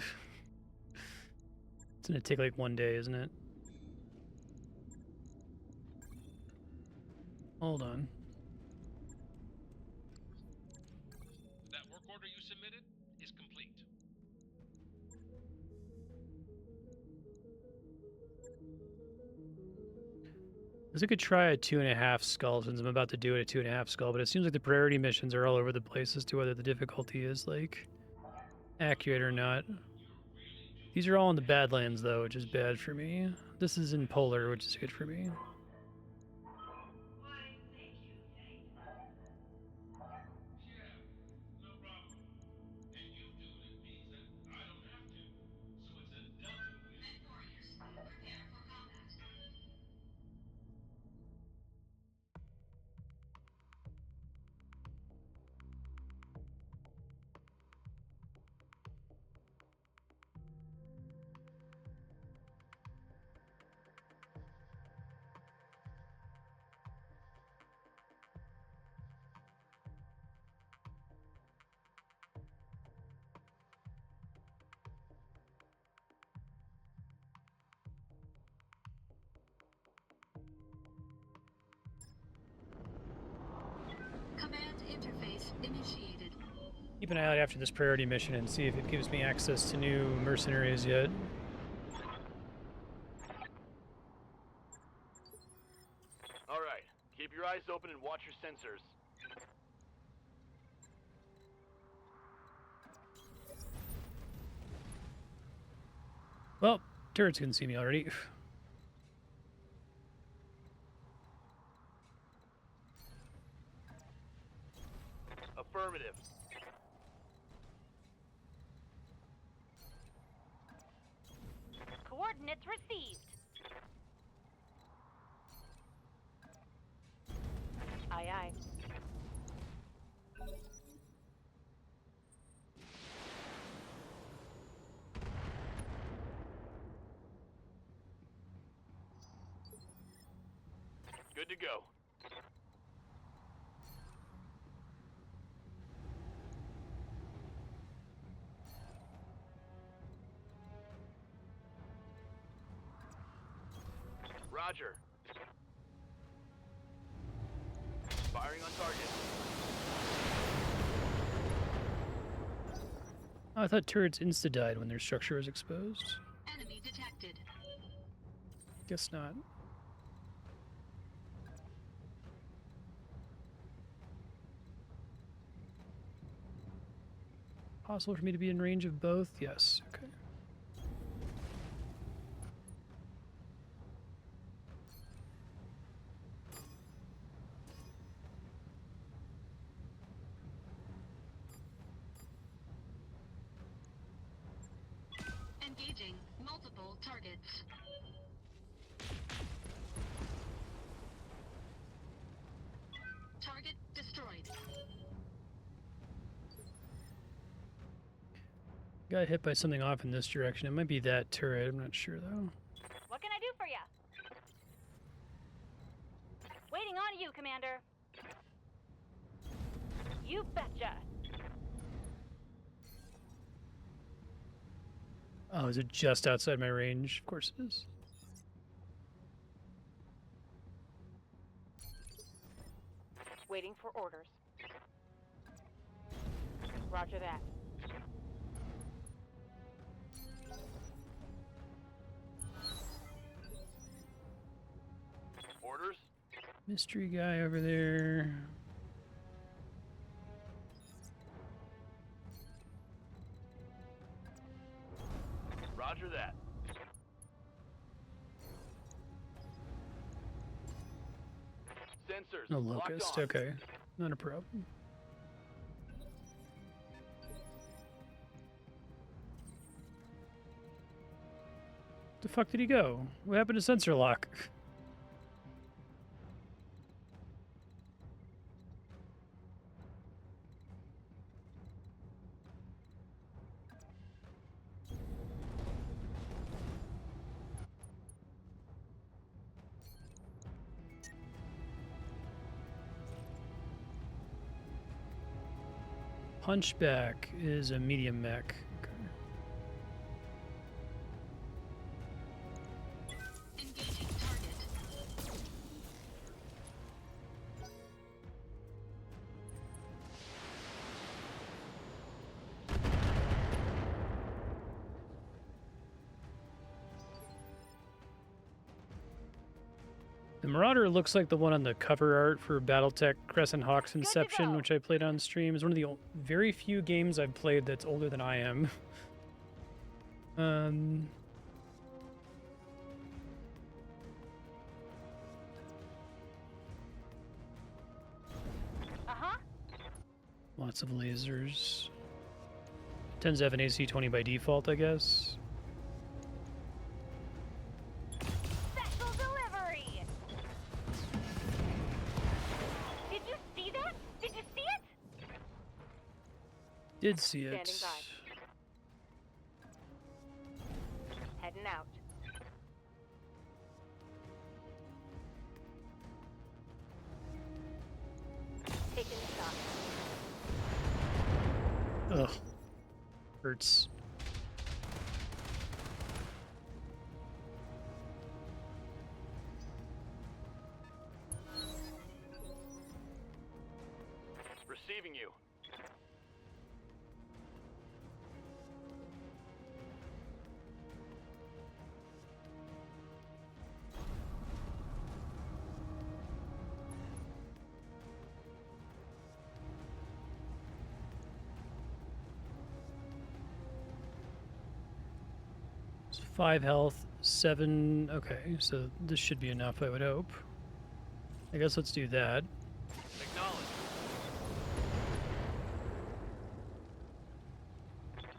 It's gonna take like one day, isn't it? Hold on. That work order you submitted is complete. I guess I could try a 2.5 skull since I'm about to do it at 2.5 skull, but it seems like the priority missions are all over the place as to whether the difficulty is like accurate or not. These are all in the Badlands though, which is bad for me. This is in Polar, which is good for me. Why, thank you, Faye. Yeah, no problem. And you do it means that I don't have to. So it's a double win. Mech warriors, prepare for combat. initiated. Keep an eye out after this priority mission and see if it gives me access to new mercenaries yet. All right. Keep your eyes open and watch your sensors. Well, turrets can see me already. Affirmative. Coordinates received. Aye, aye. Good to go. Roger. Firing on target. Oh, I thought turrets insta-died when their structure was exposed. Enemy detected. Guess not. Possible for me to be in range of both? Yes. Okay. Engaging multiple targets. Target destroyed. Got hit by something off in this direction. It might be that turret. I'm not sure though. What can I do for you? Waiting on you, Commander. You betcha. Oh, is it just outside my range? Of course it is. Waiting for orders. Roger that. Orders? Mystery guy over there. Roger that. Sensors. No locked locust. on. Okay. Not a problem. The fuck did he go? What happened to sensor lock? Punchback is a medium mech. Okay. Engaging target. The Marauder looks like the one on the cover art for BattleTech Crescent Hawk's to Inception, go. which I played on stream. It's one of the very few games I've played that's older than I am. Uh-huh. Lots of lasers. Tends to have an AC 20 by default, I guess. Special delivery! Did you see that? Did you see it? Did see it. Standing by. Heading out. Taking the shot. Ugh. Hurts. Receiving you. It's 5 health, 7. Okay, so this should be enough, I would hope. I guess let's do that. Acknowledged.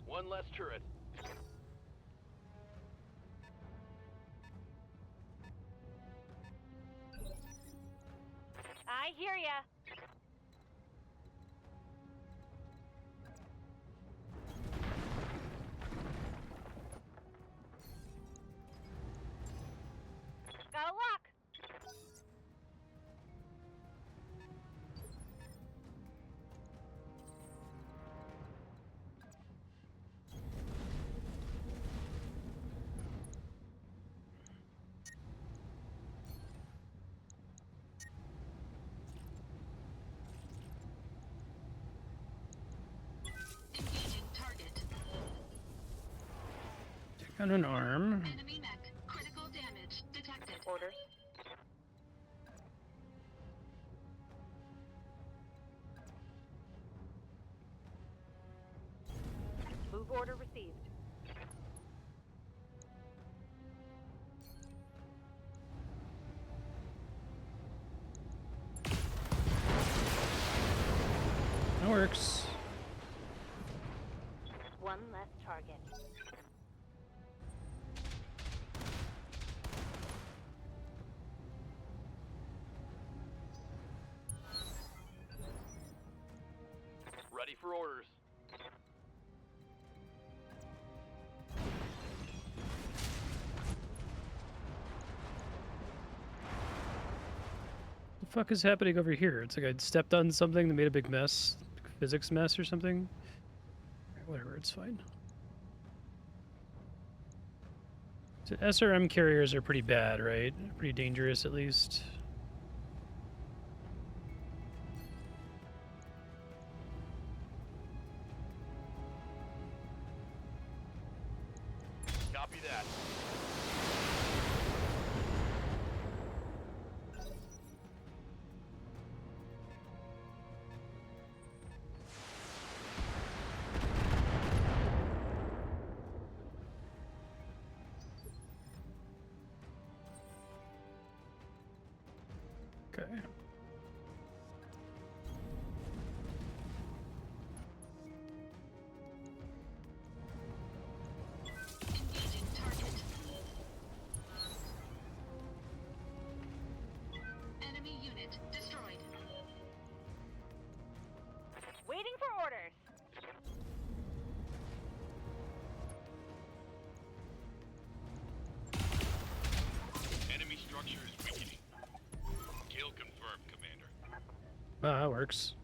One less turret. I hear ya. Got a lock. Engaging target. Take out an arm. Enemy mech. Critical damage detected. Orders. Move order received. That works. One less target. Ready for orders. What the fuck is happening over here? It's like I stepped on something that made a big mess. Physics mess or something? Alright, whatever, it's fine. So SRM carriers are pretty bad, right? Pretty dangerous, at least. Copy that. Okay. Engaging target. Enemy unit destroyed. Waiting for orders. Enemy structure is weakening. Kill confirmed, Commander. Ah, that works.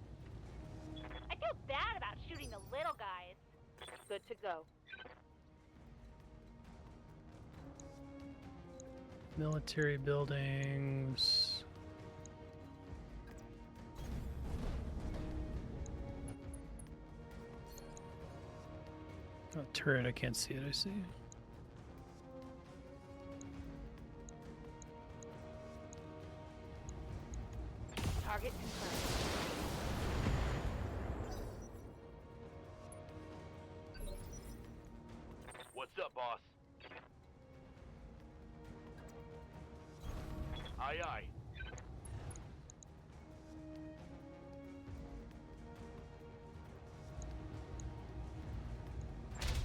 I feel bad about shooting the little guys. Good to go. Military buildings. Oh, turret, I can't see it, I see. Target confirmed. What's up, boss? Aye, aye.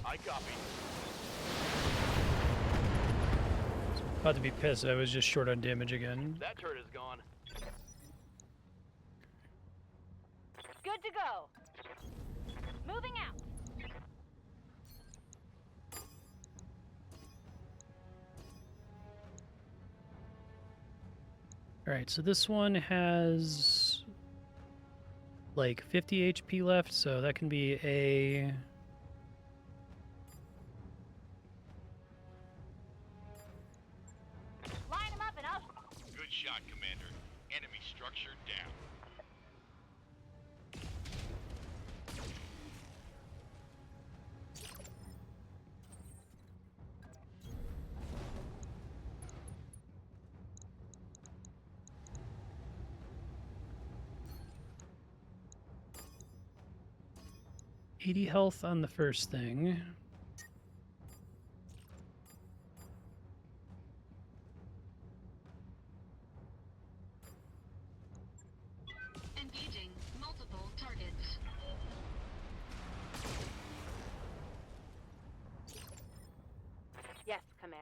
I copy. About to be pissed, I was just short on damage again. That turret is gone. Good to go. Moving out. Alright, so this one has like 50 HP left, so that can be a... Line them up and I'll... Good shot, Commander. Enemy structure down. $80 health on the first thing.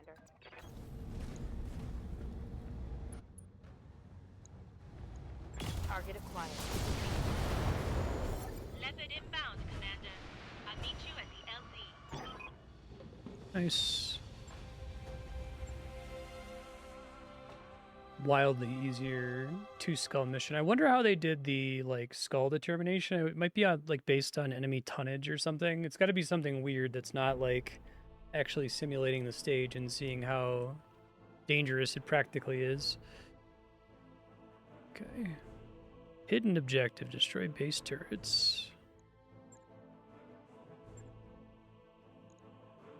Commander. Target acquired. Leopard inbound, Commander. I'll meet you at the LZ. Nice. Wildly easier 2 skull mission. I wonder how they did the like skull determination. It might be on like based on enemy tonnage or something. It's got to be something weird that's not like actually simulating the stage and seeing how dangerous it practically is. Okay. Hidden objective: destroy base turrets.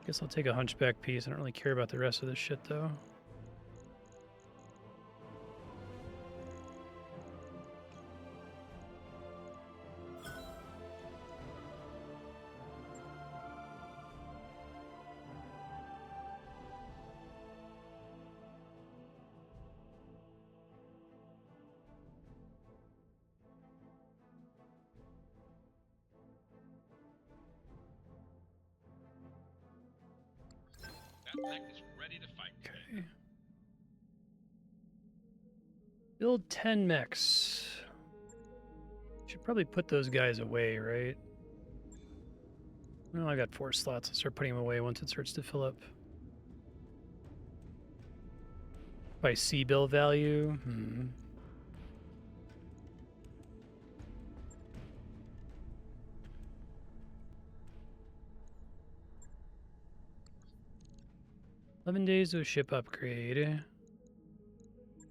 Guess I'll take a hunchback piece. I don't really care about the rest of this shit though. BattleTech is ready to fight. Okay. Build 10 mechs. Should probably put those guys away, right? Well, I got 4 slots. I'll start putting them away once it starts to fill up. By C bill value? Hmm. $11 to a ship upgrade.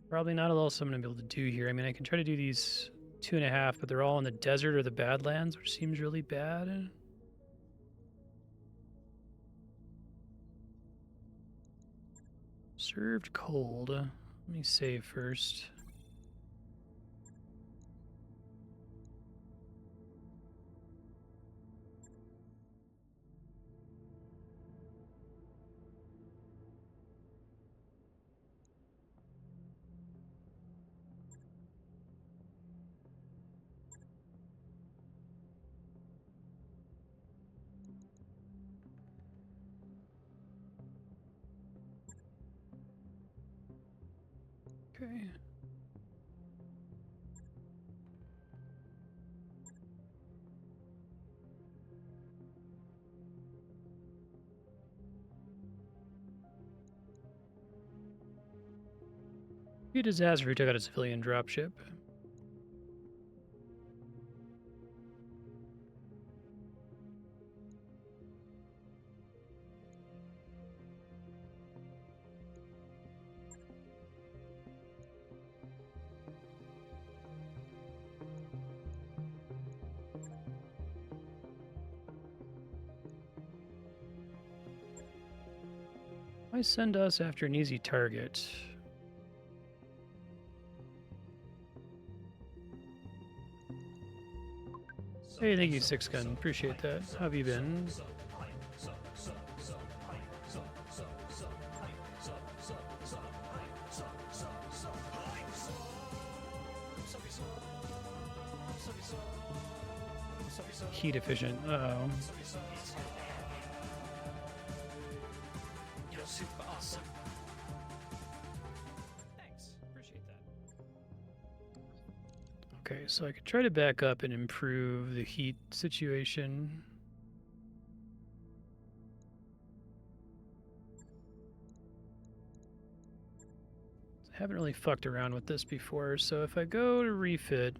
Probably not all I'm going to be able to do here. I mean, I can try to do these 2.5, but they're all in the desert or the Badlands, which seems really bad. Served cold. Let me save first. Okay. Be a disaster if we took out a civilian dropship. Why send us after an easy target? Hey, thank you, Six Gun. Appreciate that. How have you been? Heat efficient. Uh-oh. You're super awesome. Thanks. Appreciate that. Okay, so I could try to back up and improve the heat situation. I haven't really fucked around with this before, so if I go to refit,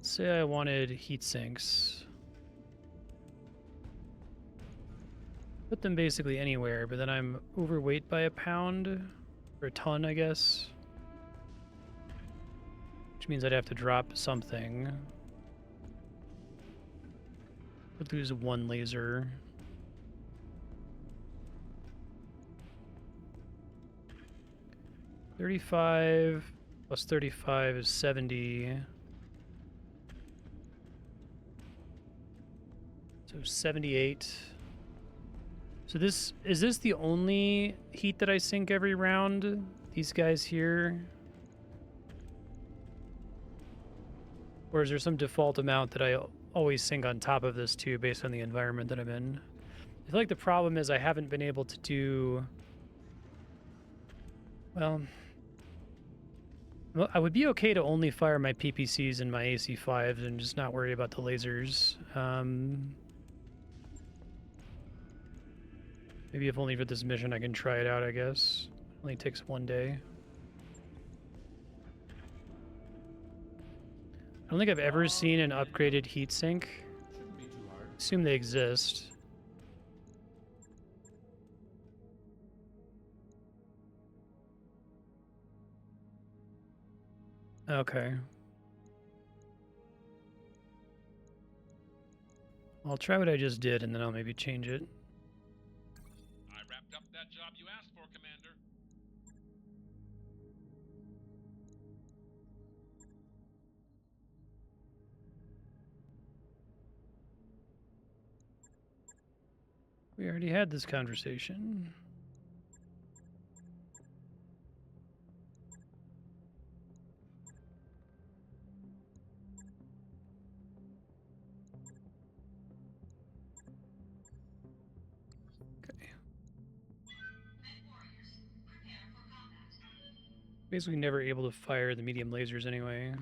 say I wanted heat sinks. Put them basically anywhere, but then I'm overweight by a pound, or a ton, I guess. Which means I'd have to drop something. Would lose 1 laser. $35 plus 35 is 70. So 78. So is this the only heat that I sink every round? These guys here? Or is there some default amount that I always sink on top of this too, based on the environment that I'm in? I feel like the problem is I haven't been able to do... Well, I would be okay to only fire my PPCs and my AC5s and just not worry about the lasers. Maybe if only for this mission I can try it out, I guess. Only takes 1 day. I don't think I've ever seen an upgraded heatsink. Shouldn't be too hard. Assume they exist. Okay. I'll try what I just did and then I'll maybe change it. I wrapped up that job you asked for, Commander. We already had this conversation. Okay. Basically never able to fire the medium lasers anyway.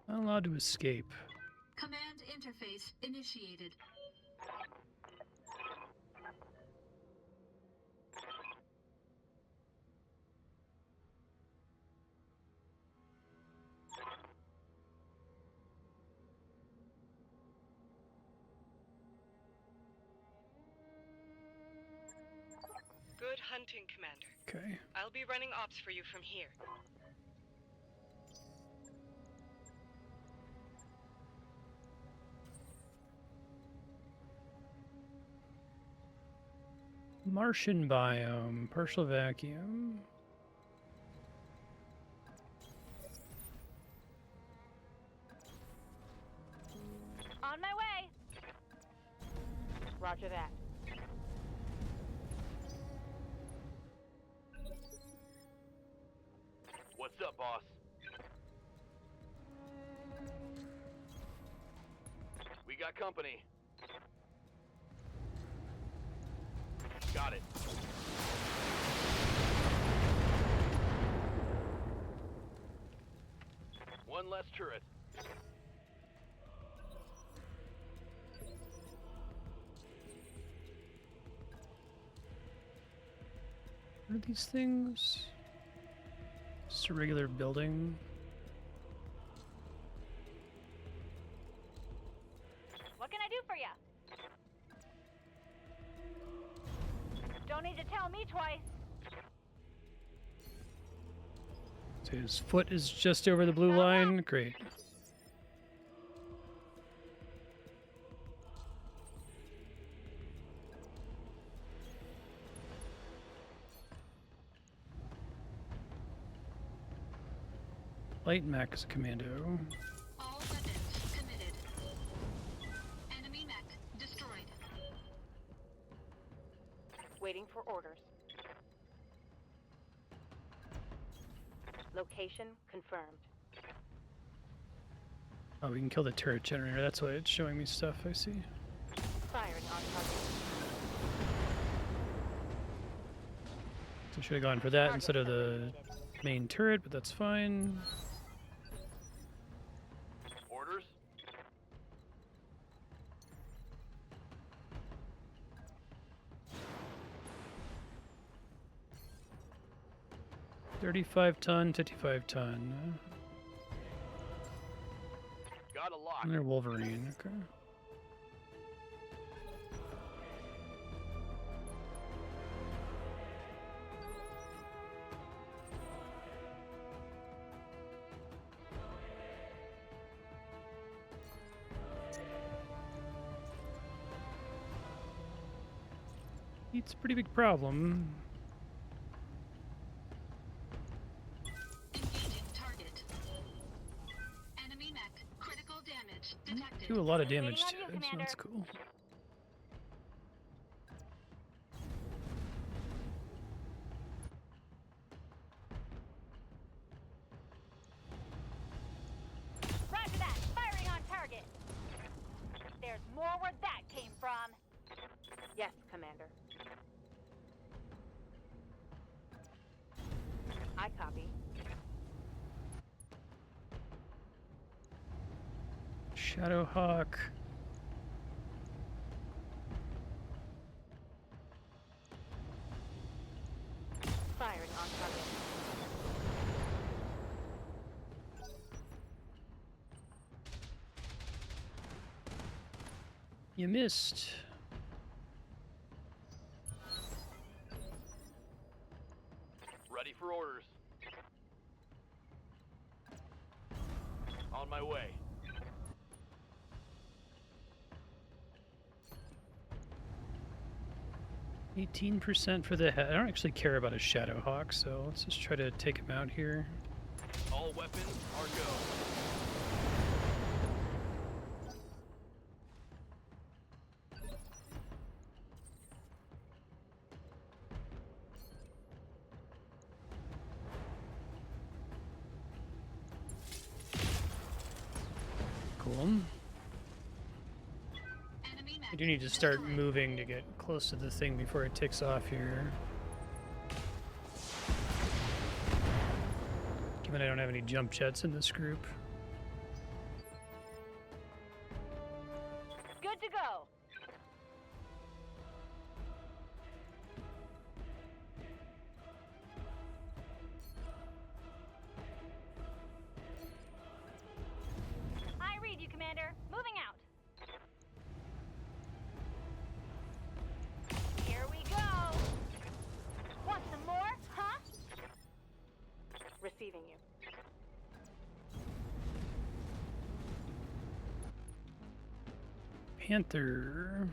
Not allowed to escape. Command interface initiated. Good hunting, Commander. Okay. I'll be running ops for you from here. Martian biome, partial vacuum. On my way. Roger that. What's up, boss? We got company. Got it. One less turret. What are these things? Just a regular building. What can I do for you? Don't need to tell me twice. So his foot is just over the blue line. Great. Light mech is a commando. All weapons committed. Enemy mech destroyed. Waiting for orders. Location confirmed. Oh, we can kill the turret generator. That's why it's showing me stuff. I see. Firing on target. So I should have gone for that instead of the main turret, but that's fine. Orders? $35-ton, 55-ton. Got a lock. And they're Wolverine. Okay. It's a pretty big problem. Do a lot of damage Waiting on to you, it, so Commander. that's cool. Roger that. Firing on target. There's more where that came from. Yes, Commander. I copy. Shadowhawk. Firing on target. You missed. Ready for orders. On my way. 18% for the head. I don't actually care about a Shadowhawk, so let's just try to take him out here. All weapons are go. Cool. I do need to start moving to get close to the thing before it ticks off here. Given I don't have any jump jets in this group. Good to go. I read you, Commander. Moving out. Here we go. Want some more, huh? Receiving you. Panther.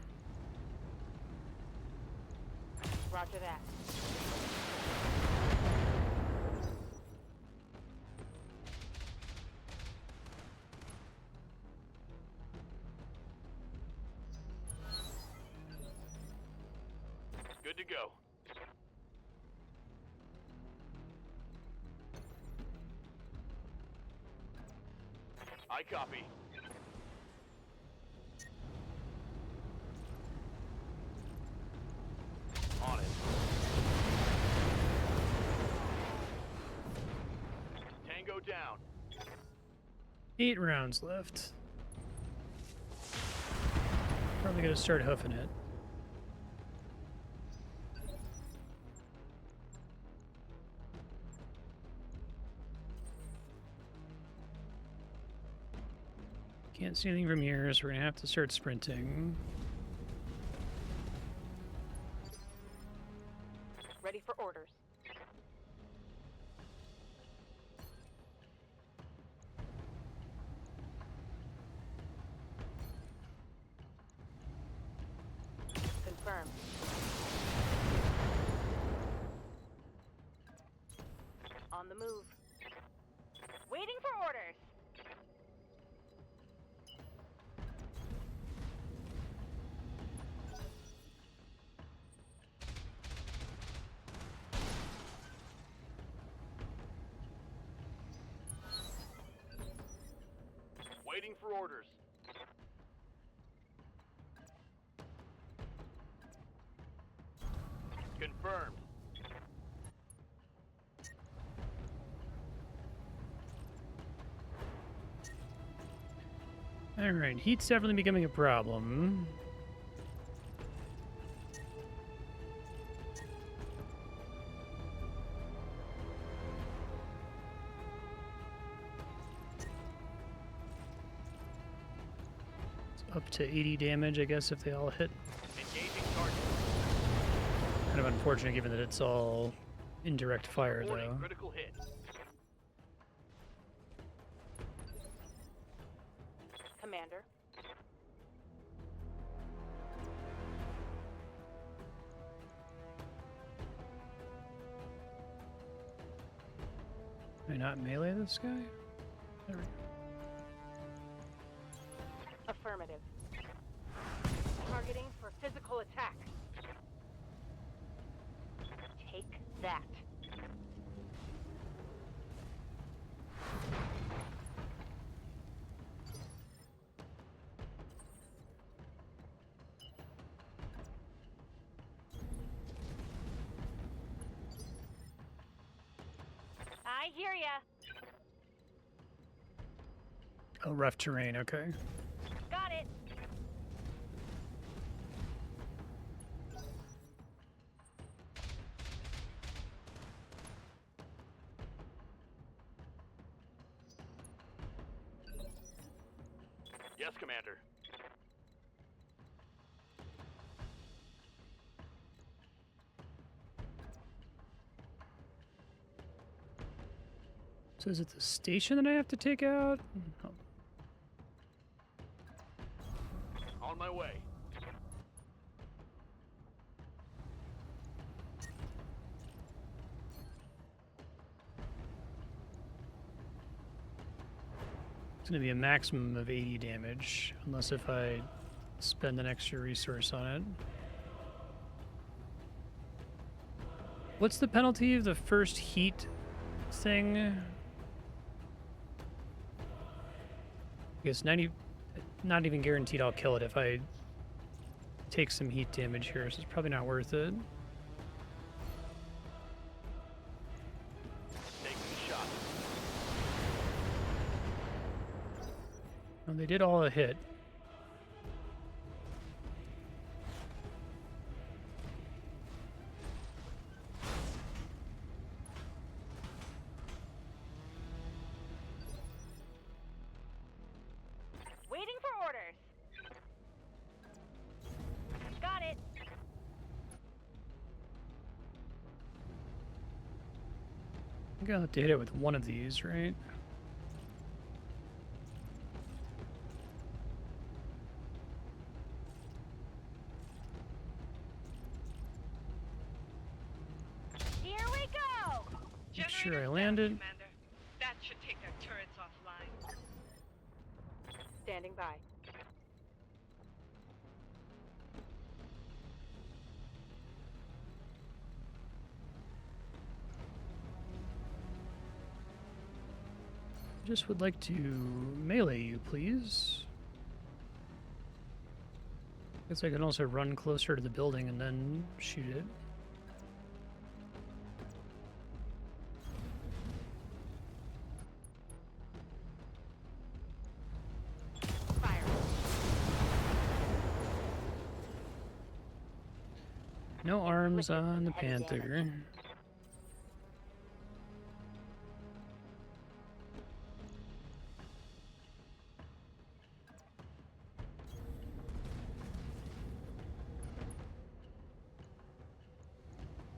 Roger that. Good to go. I copy. On it. Tango down. 8 rounds left. Probably gonna start hoofing it. Can't see anything from here, so we're gonna have to start sprinting. Ready for orders. Confirmed. On the move. Waiting for orders. Waiting for orders. Confirmed. Alright, heat's definitely becoming a problem. It's up to 80 damage, I guess, if they all hit. Engaging target. Kind of unfortunate given that it's all indirect fire, Warning, though. critical hit. Commander. Can I not melee this guy? There we go. Affirmative. Affirmative. Targeting for physical attack. Take that. I hear ya. Oh, rough terrain, okay. Got it. Yes, Commander. So is it the station that I have to take out? Oh. On my way. It's going to be a maximum of 80 damage, unless if I spend an extra resource on it. What's the penalty of the first heat thing? I guess 90, not even guaranteed I'll kill it if I take some heat damage here, so it's probably not worth it. Taking the shot. Well, they did all a hit. Waiting for orders. Got it. I'm gonna have to hit it with one of these, right? Here we go. Make sure I land it. Commander. That should take their turrets offline. Standing by. Just would like to melee you, please. Guess I can also run closer to the building and then shoot it. Fire. No arms on the Panther.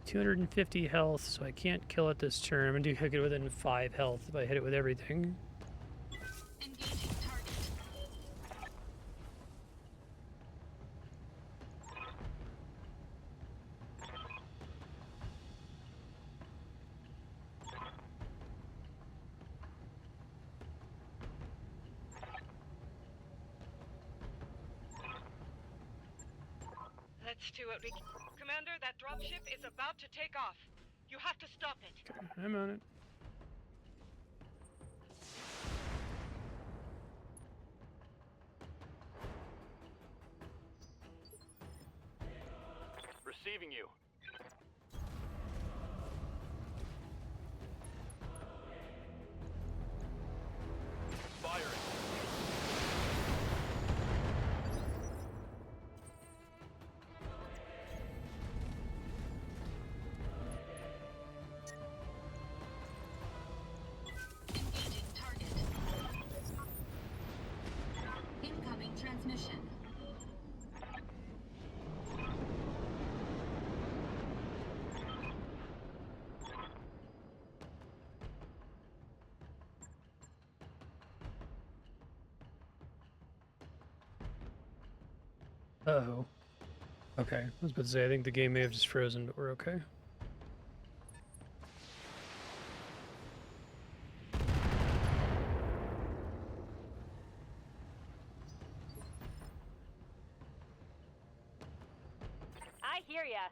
$250 health, so I can't kill it this turn. I'm gonna do hit it within 5 health if I hit it with everything. Engaging target. Let's do what we can. Commander, that dropship is about to take off. You have to stop it. Okay, I'm on it. Receiving you. Firing. Engaging target. Incoming transmission. Uh-oh. Okay, I was about to say, I think the game may have just frozen, but we're okay. I hear ya.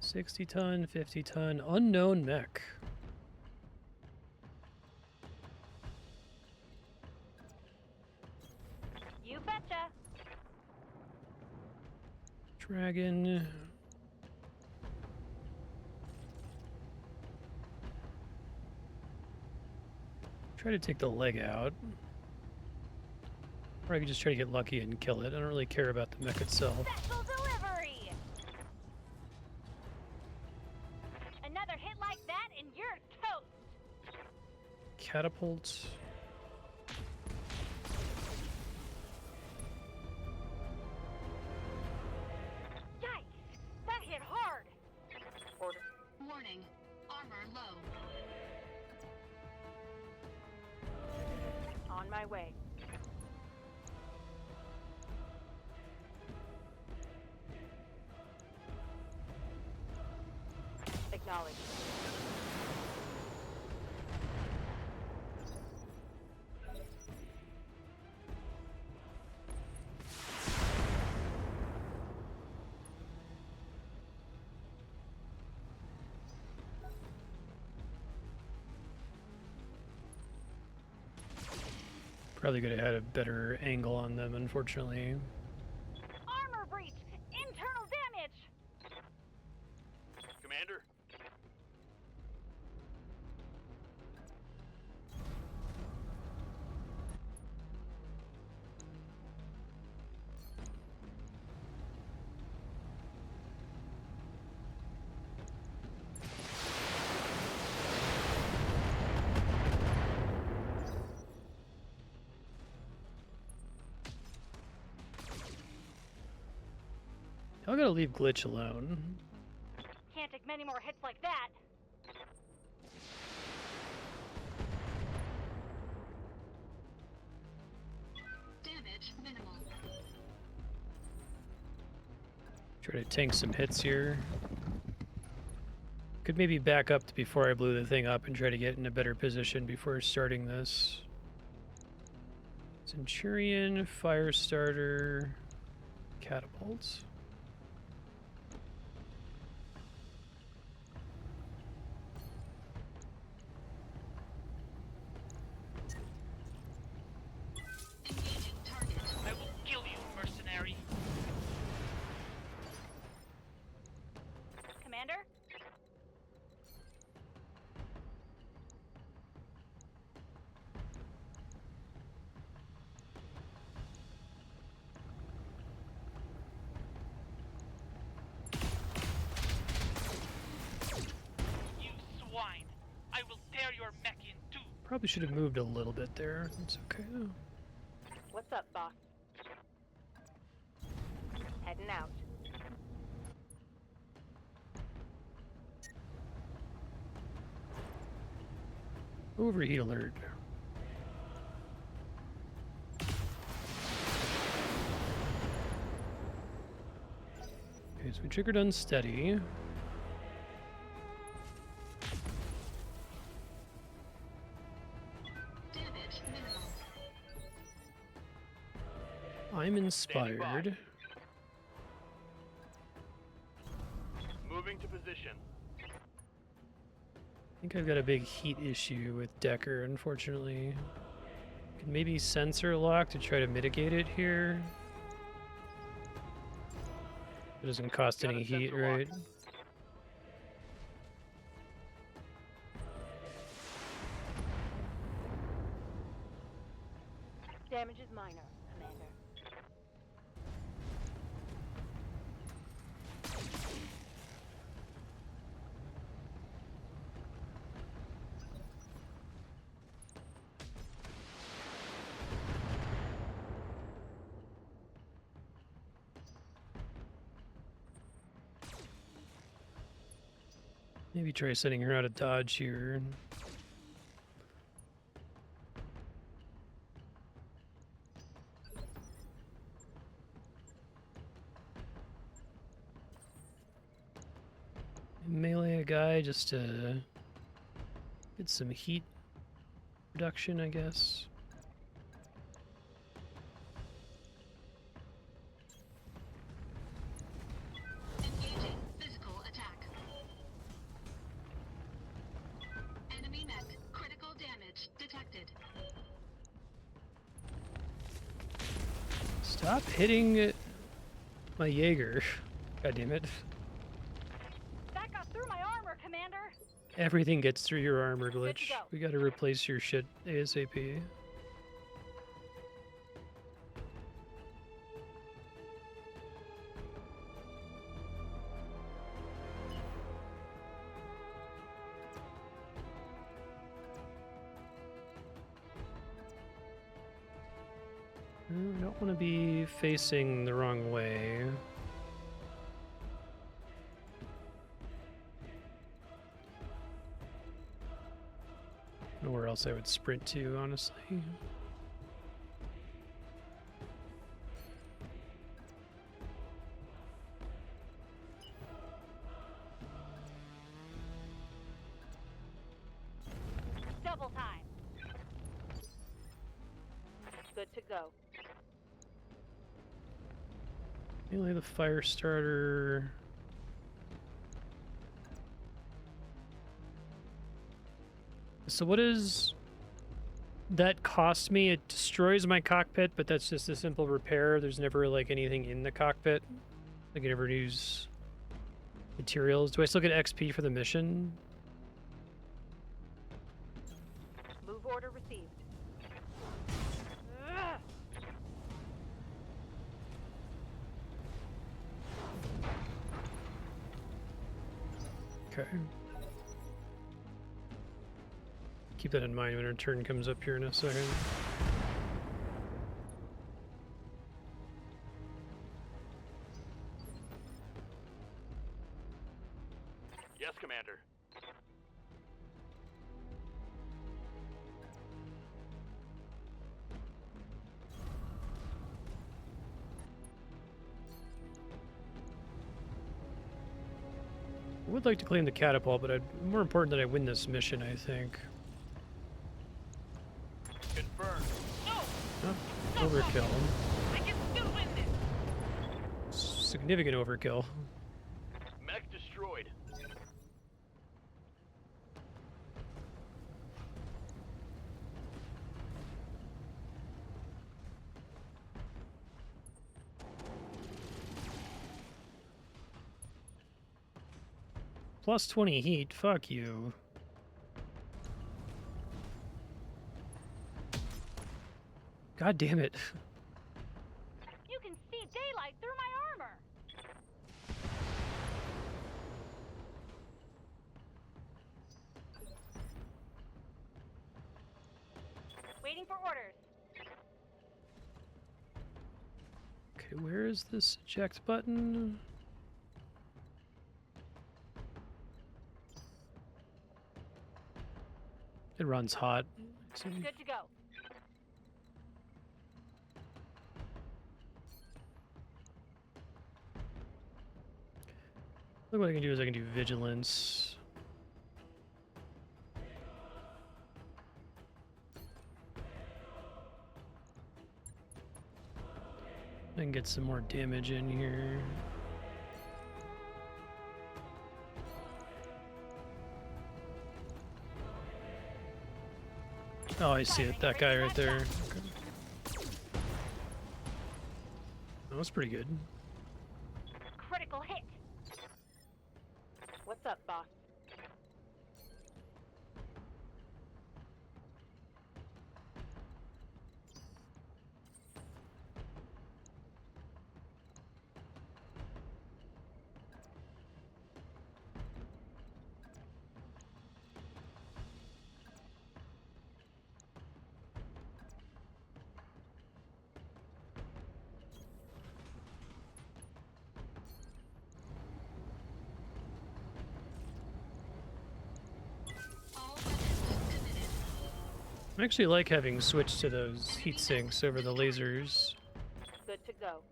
60 ton, 50 ton, unknown mech. You betcha. Dragon. Try to take the leg out. Or I could just try to get lucky and kill it. I don't really care about the mech itself. Special delivery. Another hit like that and you're toast. Catapult. Yikes! That hit hard. Order. Warning. Armor low. On my way. Acknowledged. Probably could have had a better angle on them, unfortunately. Armor breach! Internal damage! Commander? Y'all gotta leave Glitch alone. Can't take many more hits like that. Damage minimal. Try to tank some hits here. Could maybe back up to before I blew the thing up and try to get in a better position before starting this. Centurion, fire starter, catapults. Engaging target. I will kill you, mercenary. Commander? You swine. I will tear your mech in two. Probably should have moved a little bit there. It's okay though. What's up, boss? Heading out. Overheat alert. Okay, so we triggered unsteady. Damage minimal. I'm inspired. Moving to position. I think I've got a big heat issue with Decker, unfortunately. Can maybe sensor lock to try to mitigate it here. It doesn't cost Got a any heat, sensor lock. right? Damage is minor, Commander. Maybe try sending her out of dodge here. Melee a guy just to get some heat reduction, I guess. detected. Stop hitting my Jaeger. God damn it. That got through my armor, Commander. Everything gets through your armor to glitch. go. We gotta replace your shit ASAP. I don't want to be facing the wrong way. Know where else I would sprint to, honestly. Double time. Good to go. Mainly the fire starter. So what does that cost me? It destroys my cockpit, but that's just a simple repair. There's never like anything in the cockpit. I can never use materials. Do I still get XP for the mission? Move order received. Ugh. Okay. Keep that in mind when our turn comes up here in a second. Yes, Commander. I would like to claim the catapult, but more important that I win this mission, I think. Confirmed. Oh, overkill. I can still win this. Significant overkill. Mech destroyed. Plus 20 heat, fuck you. God damn it. You can see daylight through my armor. Waiting for orders. Okay, where is this eject button? It runs hot. See? Good to go. Look, what I can do is I can do vigilance. I can get some more damage in here. Oh, I see it. That guy right there. Okay. That was pretty good. Critical hit. What's up, boss? I actually like having switched to those heat sinks over the lasers. Good to go.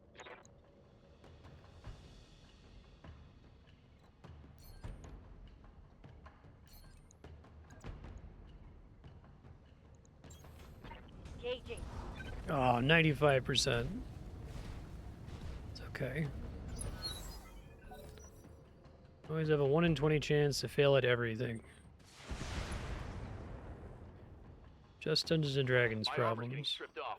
Engaging. Oh, 95%. It's okay. Always have a 1 in 20 chance to fail at everything. Just Dungeons and Dragons My armor's getting problems. stripped off.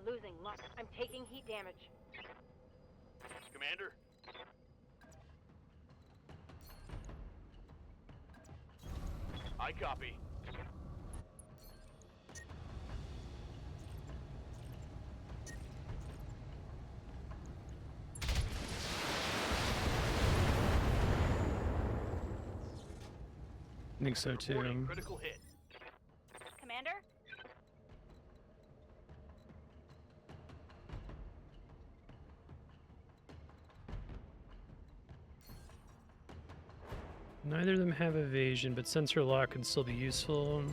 Losing luck. I'm taking heat damage. Commander? I copy. I think so too. Reporting critical hit. Commander? Neither of them have evasion, but sensor lock can still be useful.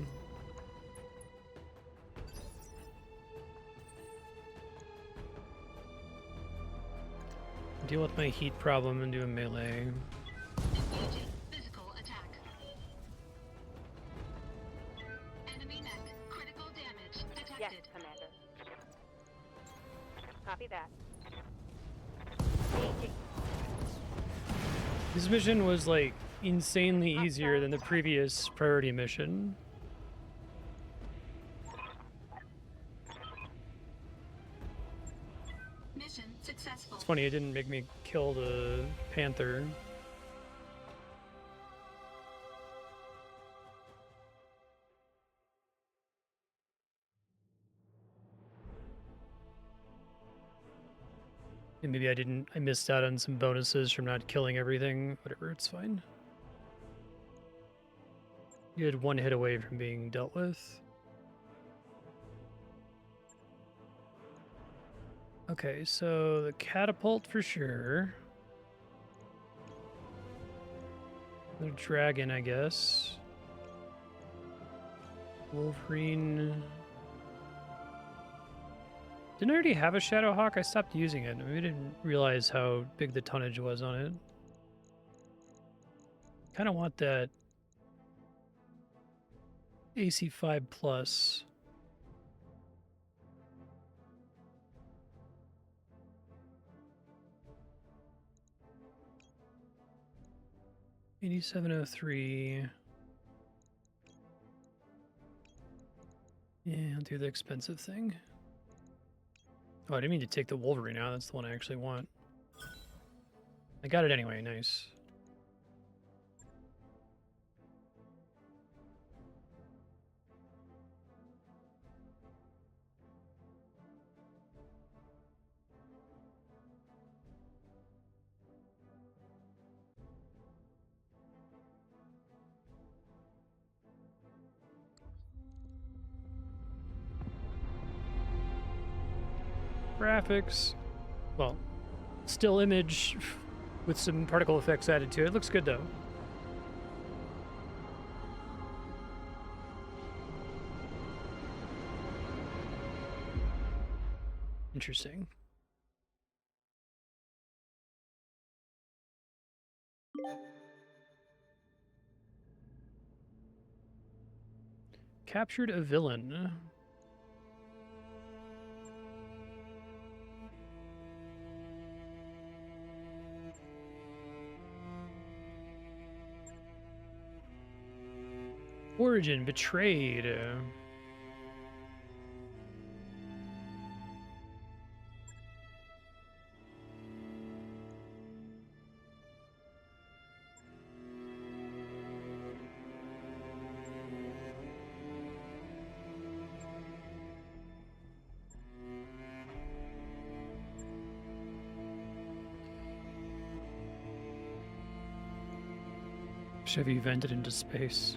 Deal with my heat problem and do a melee. Engaging physical attack. Enemy mech. Critical damage detected. Yes, Commander. Copy that. Engaging. This mission was like insanely easier than the previous priority mission. Mission successful. It's funny, it didn't make me kill the panther. And maybe I missed out on some bonuses from not killing everything. Whatever, it's fine. You had one hit away from being dealt with. Okay, so the catapult for sure. The dragon, I guess. Wolverine. Didn't I already have a Shadowhawk? I stopped using it. Maybe I didn't realize how big the tonnage was on it. Kind of want that AC 5 plus. $87.03. Yeah, I'll do the expensive thing. Oh, I didn't mean to take the Wolverine out. That's the one I actually want. I got it anyway. Nice. Graphics. Well, still image with some particle effects added to it. Looks good though. Interesting. Captured a villain. Origin betrayed. Chevy vented into space.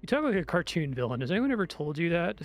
You talk like a cartoon villain. Has anyone ever told you that?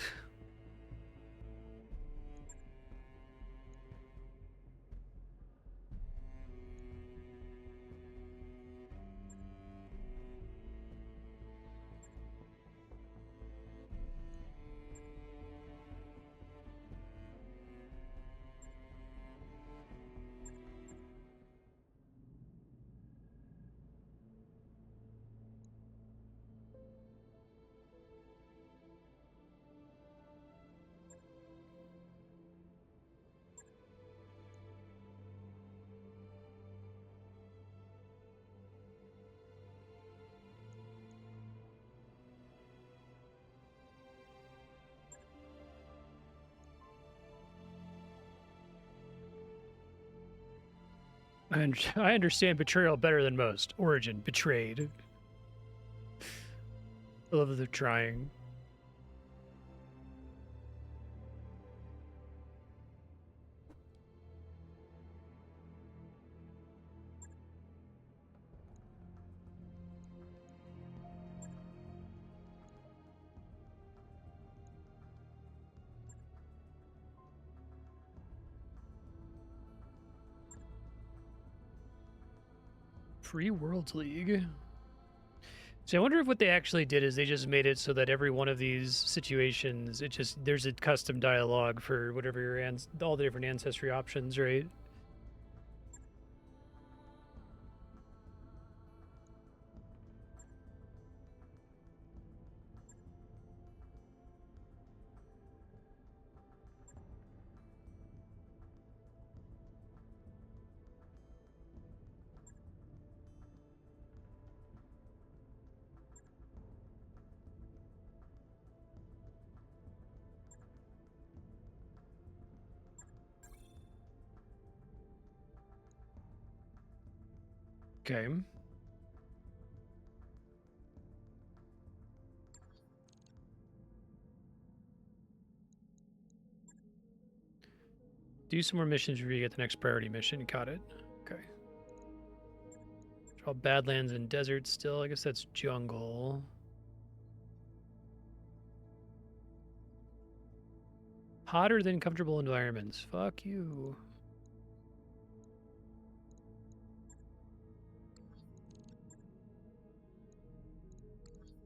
I understand betrayal better than most. Origin, betrayed. I love that they're trying. Free Worlds League. So I wonder if what they actually did is they just made it so that every one of these situations, there's a custom dialogue for whatever your all the different ancestry options, right? Okay. Do some more missions before you get the next priority mission. Got it. Okay. Draw Badlands and Desert still. I guess that's jungle. Hotter than comfortable environments. Fuck you.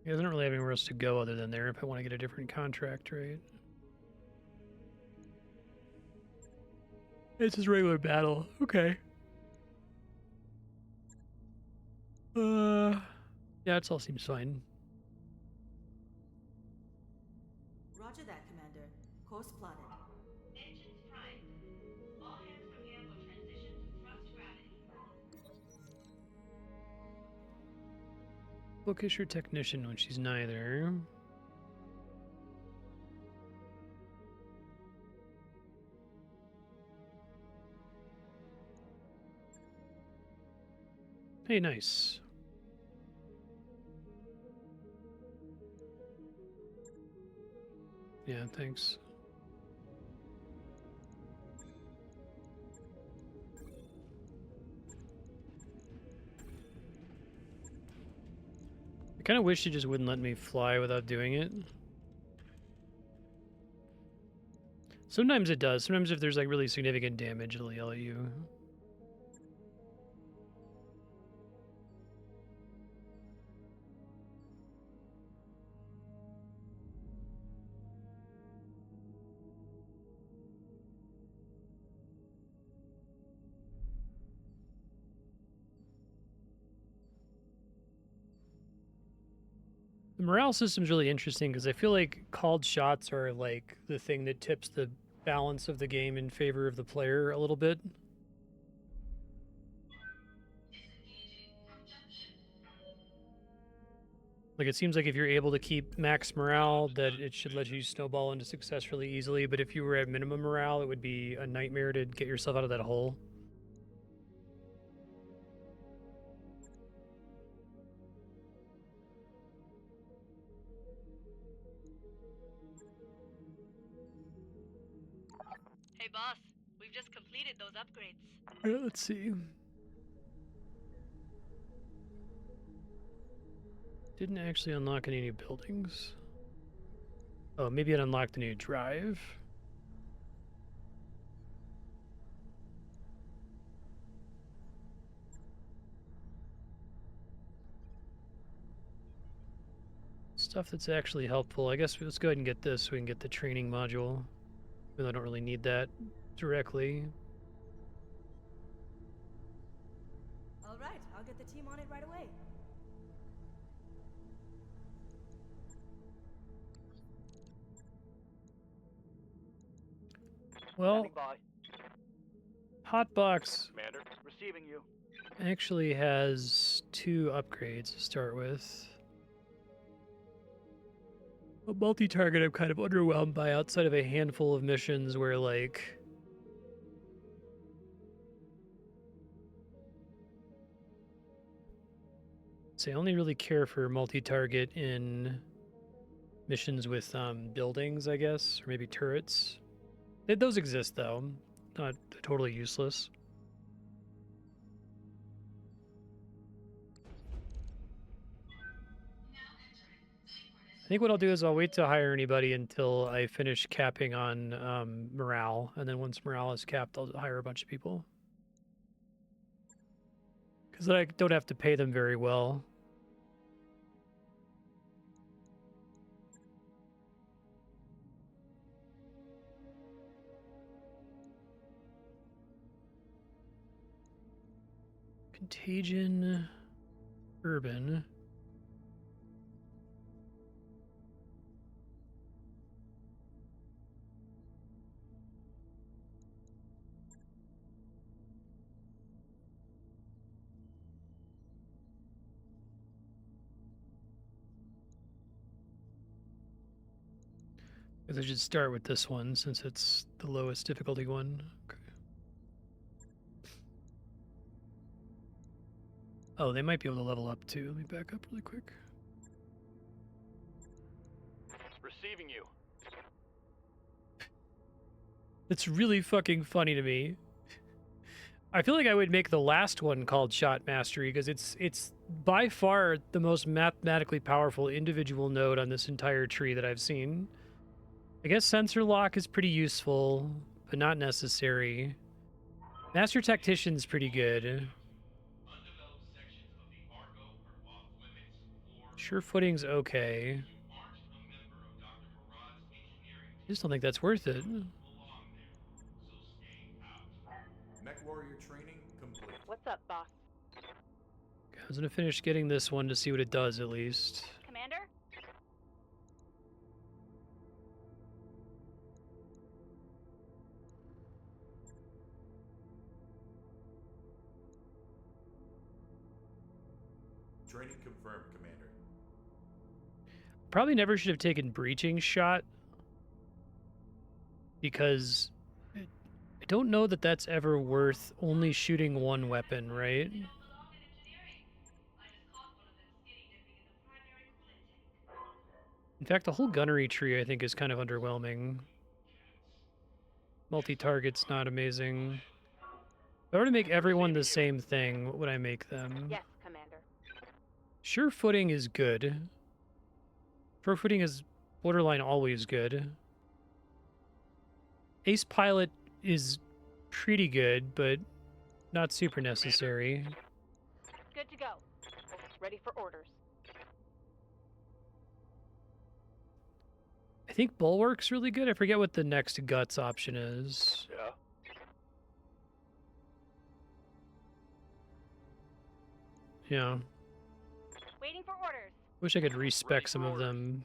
He doesn't really have anywhere else to go other than there if I want to get a different contract, right? It's just regular battle. Okay. Yeah, it all seems fine. Roger that, Commander. Course plotted. Engines primed. All hands from here will transition to thrust gravity. Bookish or technician when she's neither. Hey, nice. Yeah, thanks. I kind of wish you just wouldn't let me fly without doing it. Sometimes it does. Sometimes if there's like really significant damage, it'll yell at you. The morale system's really interesting because I feel like called shots are like the thing that tips the balance of the game in favor of the player a little bit. Like it seems like if you're able to keep max morale, that it should let you snowball into success really easily. But if you were at minimum morale, it would be a nightmare to get yourself out of that hole. Hey boss, we've just completed those upgrades. Yeah, let's see. Didn't actually unlock any new buildings. Oh, maybe it unlocked a new drive. Stuff that's actually helpful. I guess let's go ahead and get this so we can get the training module. Even though I don't really need that directly. All right, I'll get the team on it right away. Well, by. Hotbox Commander, receiving you. actually has 2 upgrades to start with. A multi-target I'm kind of underwhelmed by outside of a handful of missions where like So I only really care for multi-target in missions with buildings, I guess, or maybe turrets. Those exist though, not totally useless. I think what I'll do is I'll wait to hire anybody until I finish capping on morale, and then once morale is capped, I'll hire a bunch of people. Because then I don't have to pay them very well. Contagion, urban. I should start with this one since it's the lowest difficulty one. Okay. Oh, they might be able to level up too. Let me back up really quick. Receiving you. It's really fucking funny to me. I feel like I would make the last one called Shot Mastery because it's by far the most mathematically powerful individual node on this entire tree that I've seen. I guess sensor lock is pretty useful, but not necessary. Master Tactician's pretty good. Sure footing's okay. I just don't think that's worth it. Mech warrior training complete. What's up, boss? Okay, I was gonna finish getting this one to see what it does at least. Commander? Training confirmed, Commander. Probably never should have taken breaching shot because I don't know that that's ever worth only shooting one weapon, right? In fact, the whole gunnery tree I think is kind of underwhelming. Multi-target's not amazing. If I were to make everyone the same thing, what would I make them? Yes, Commander. Sure footing is good. Sure footing is borderline always good. Ace pilot is pretty good, but not super necessary. Good to go. Ready for orders. I think Bulwark's really good. I forget what the next guts option is. Yeah. Yeah. Waiting for orders. Wish I could respec some of them.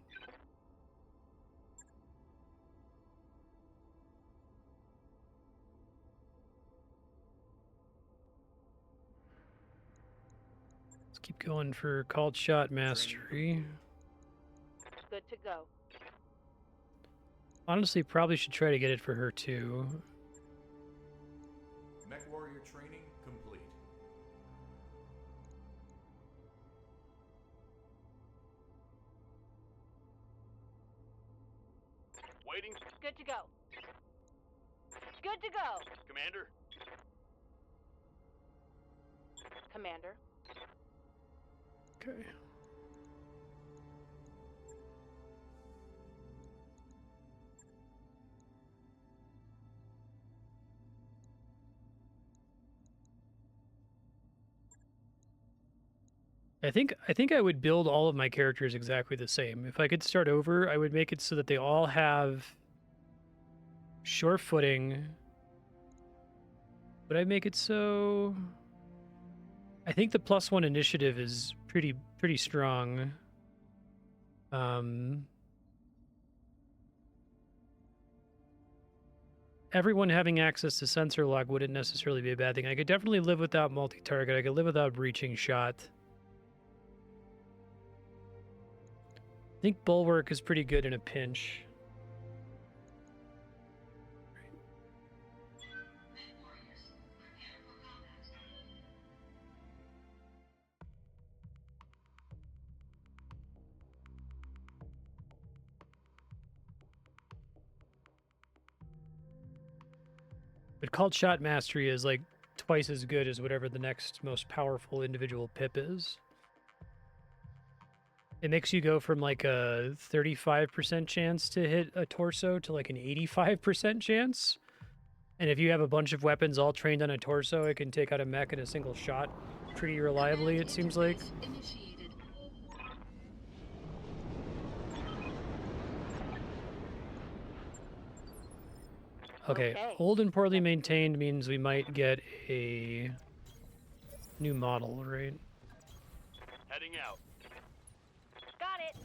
Let's keep going for called shot mastery. Good to go. Honestly, probably should try to get it for her too. Mech warrior training complete. Waiting. Good to go. Good to go. Commander. Commander. Okay. I think I would build all of my characters exactly the same. If I could start over, I would make it so that they all have sure footing. Would I make it so? I think the +1 initiative is pretty strong. Everyone having access to sensor lock wouldn't necessarily be a bad thing. I could definitely live without multi-target. I could live without breaching shot. I think Bulwark is pretty good in a pinch. But cult shot mastery is like twice as good as whatever the next most powerful individual pip is. It makes you go from like a 35% chance to hit a torso to like an 85% chance. And if you have a bunch of weapons all trained on a torso, it can take out a mech in a single shot pretty reliably, it seems like. Okay, old and poorly maintained means we might get a new model, right? Heading out. Got it.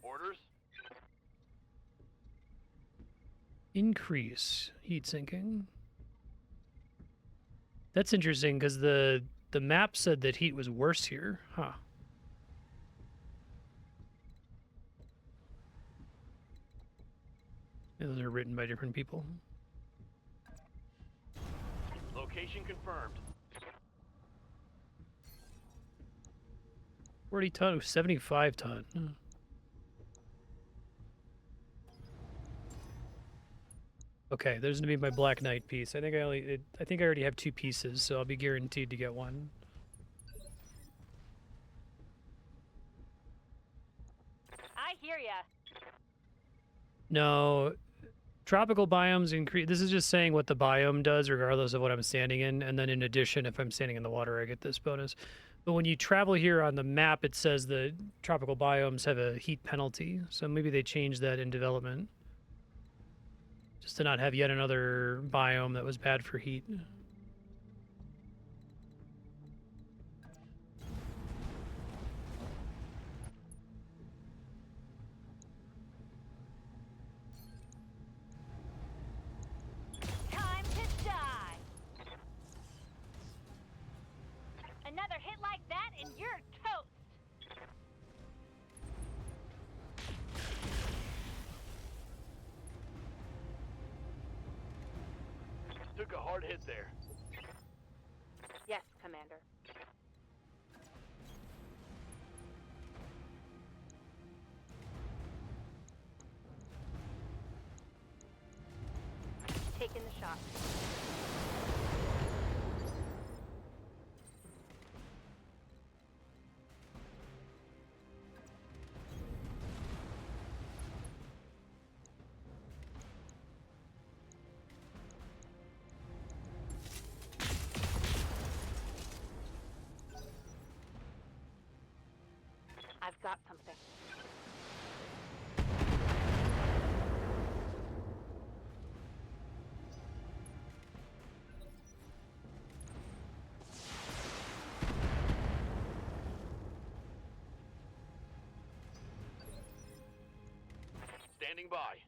Orders? Increase heat sinking. That's interesting because the map said that heat was worse here, huh? Yeah, those are written by different people. Location confirmed. 40 ton, 75 ton. Okay, there's gonna be my Black Knight piece. I think I think I already have 2 pieces, so I'll be guaranteed to get one. I hear ya. No, tropical biomes increase. This is just saying what the biome does, regardless of what I'm standing in. And then in addition, if I'm standing in the water, I get this bonus. But when you travel here on the map, it says the tropical biomes have a heat penalty. So maybe they changed that in development. Just to not have yet another biome that was bad for heat. Time to die. Another hit like that and you're toast. Took a hard hit there. Yes, Commander. Taking the shot. I've got something. Standing by.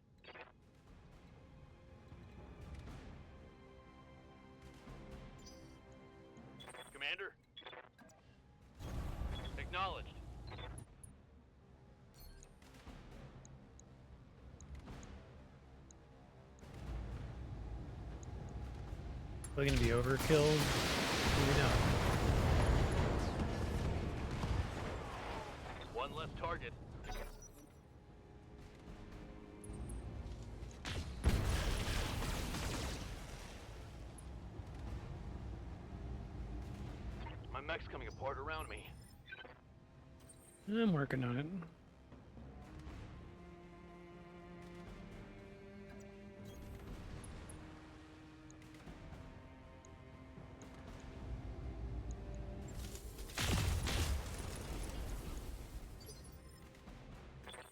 Commander? Acknowledged. Are they gonna be overkill? Maybe not. One less target. My mech's coming apart around me. I'm working on it.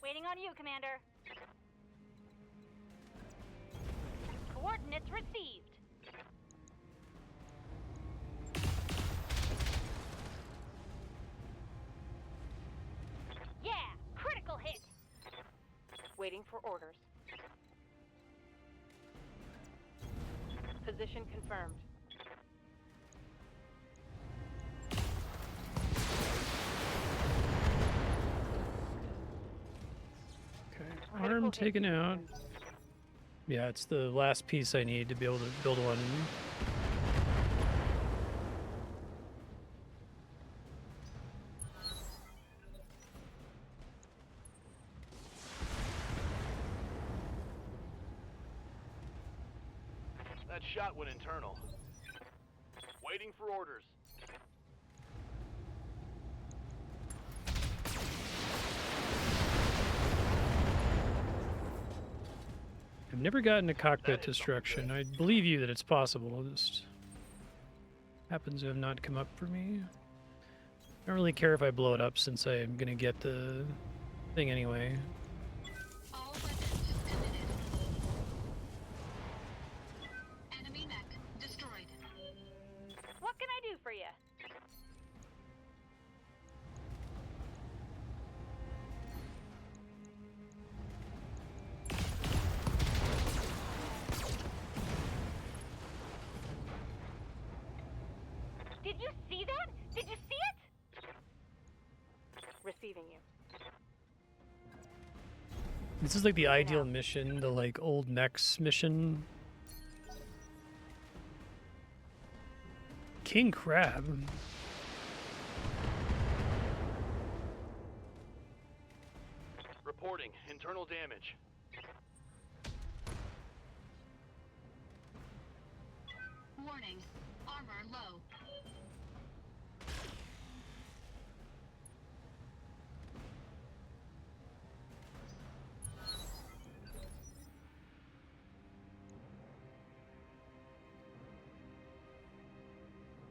Waiting on you, Commander. Coordinates received. Yeah, critical hit. Waiting for orders. Position confirmed. Okay, arm taken out. Yeah, it's the last piece I need to be able to build one. shot when internal. Waiting for orders. I've never gotten a cockpit destruction. I believe you that it's possible. It just happens to have not come up for me. I don't really care if I blow it up since I'm gonna get the thing anyway. All weapons committed. Enemy mech destroyed. What can I do for you? Did you see that? Did you see it? Receiving you. This is like the ideal mission, the like old mechs mission. King Crab. Reporting internal damage. Warning. Armor low.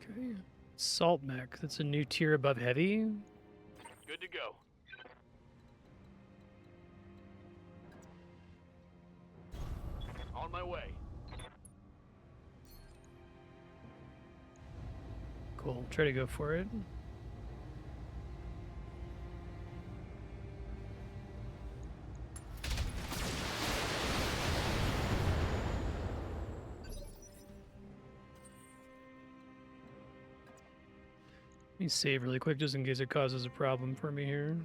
Okay. Salt mech. That's a new tier above heavy. Good to go. On my way. Cool. Try to go for it. Let me save really quick just in case it causes a problem for me here.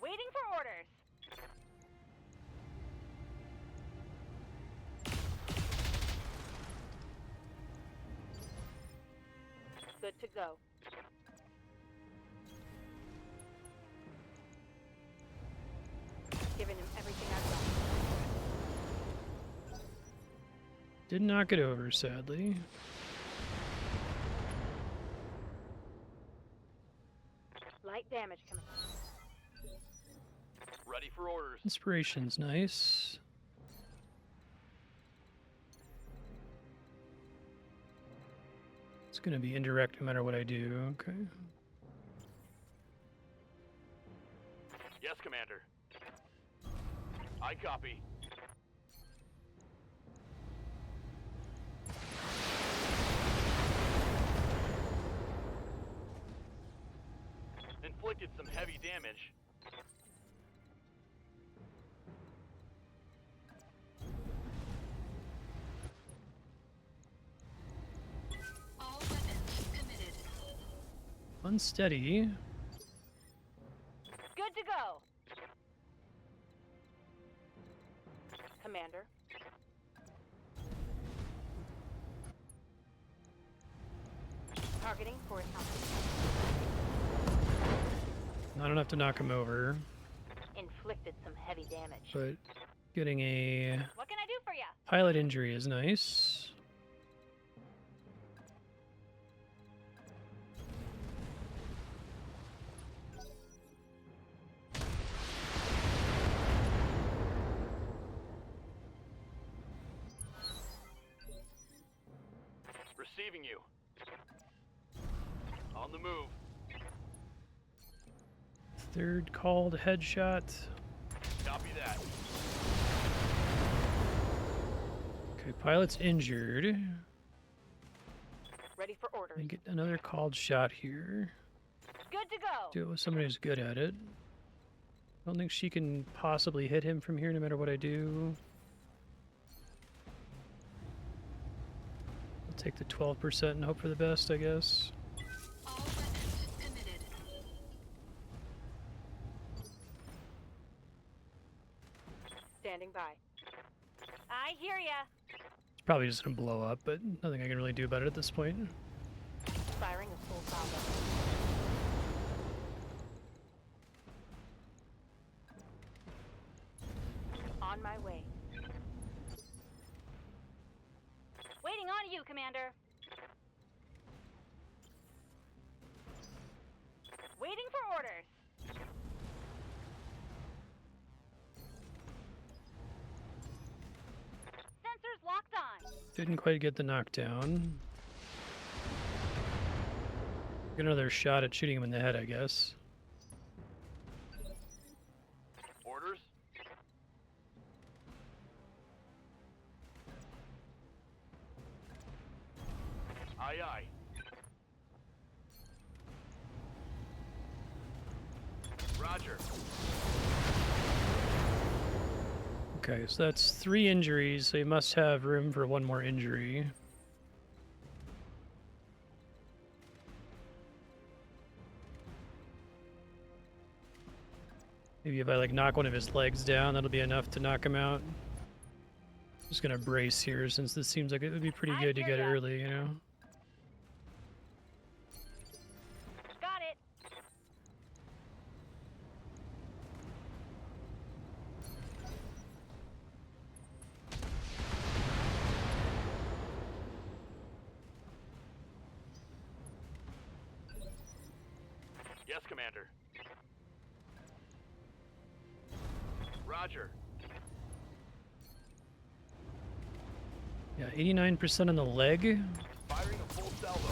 Waiting for orders. Good to go. Giving him everything I've got. Did knock it over, sadly. Light damage coming. Ready for orders. Inspiration's nice. It's gonna be indirect no matter what I do. Okay. Yes, Commander. I copy. Inflicted some heavy damage. All weapons committed. Unsteady. Good to go. Commander. Targeting for Not enough to knock him over, inflicted some heavy damage. but getting a What can I do for you? pilot injury is nice. Receiving you. On the move. Third called headshot. Copy that. Okay, pilot's injured. Ready for orders. I get another called shot here. Good to go. Do it with somebody who's good at it. I don't think she can possibly hit him from here no matter what I do. I'll take the 12% and hope for the best, I guess. All weapons committed. Standing by. I hear ya. It's probably just gonna blow up, but nothing I can really do about it at this point. Found it. On my way. Waiting on you, Commander. Waiting for orders. Sensors locked on. Didn't quite get the knockdown. Get another shot at shooting him in the head, I guess. Orders? Aye, aye. Roger. Okay, so that's 3 injuries, so you must have room for 1 more injury. Maybe if I like knock one of his legs down, that'll be enough to knock him out. Just gonna brace here since this seems like it would be pretty good to get early, you know? Got it. Yes, Commander. Roger. Yeah, 89% on the leg. Firing a full salvo.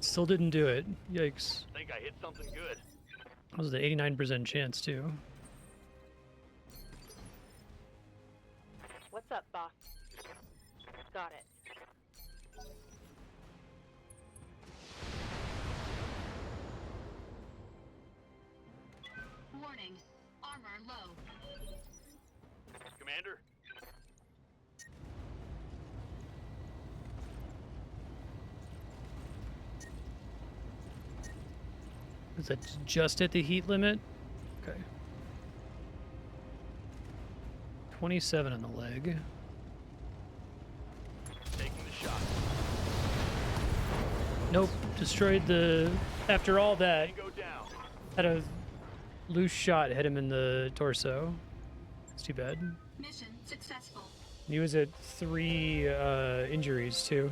Still didn't do it. Yikes. Think I hit something good. That was the 89% chance, too. What's up, boss? Got it. Warning. Armor low. Commander? Is that just at the heat limit? Okay. 27 on the leg. Taking the shot. Nope. Destroyed the... After all that, Tango down. had a loose shot hit him in the torso. It's too bad. Mission successful. He was at 3 injuries, too.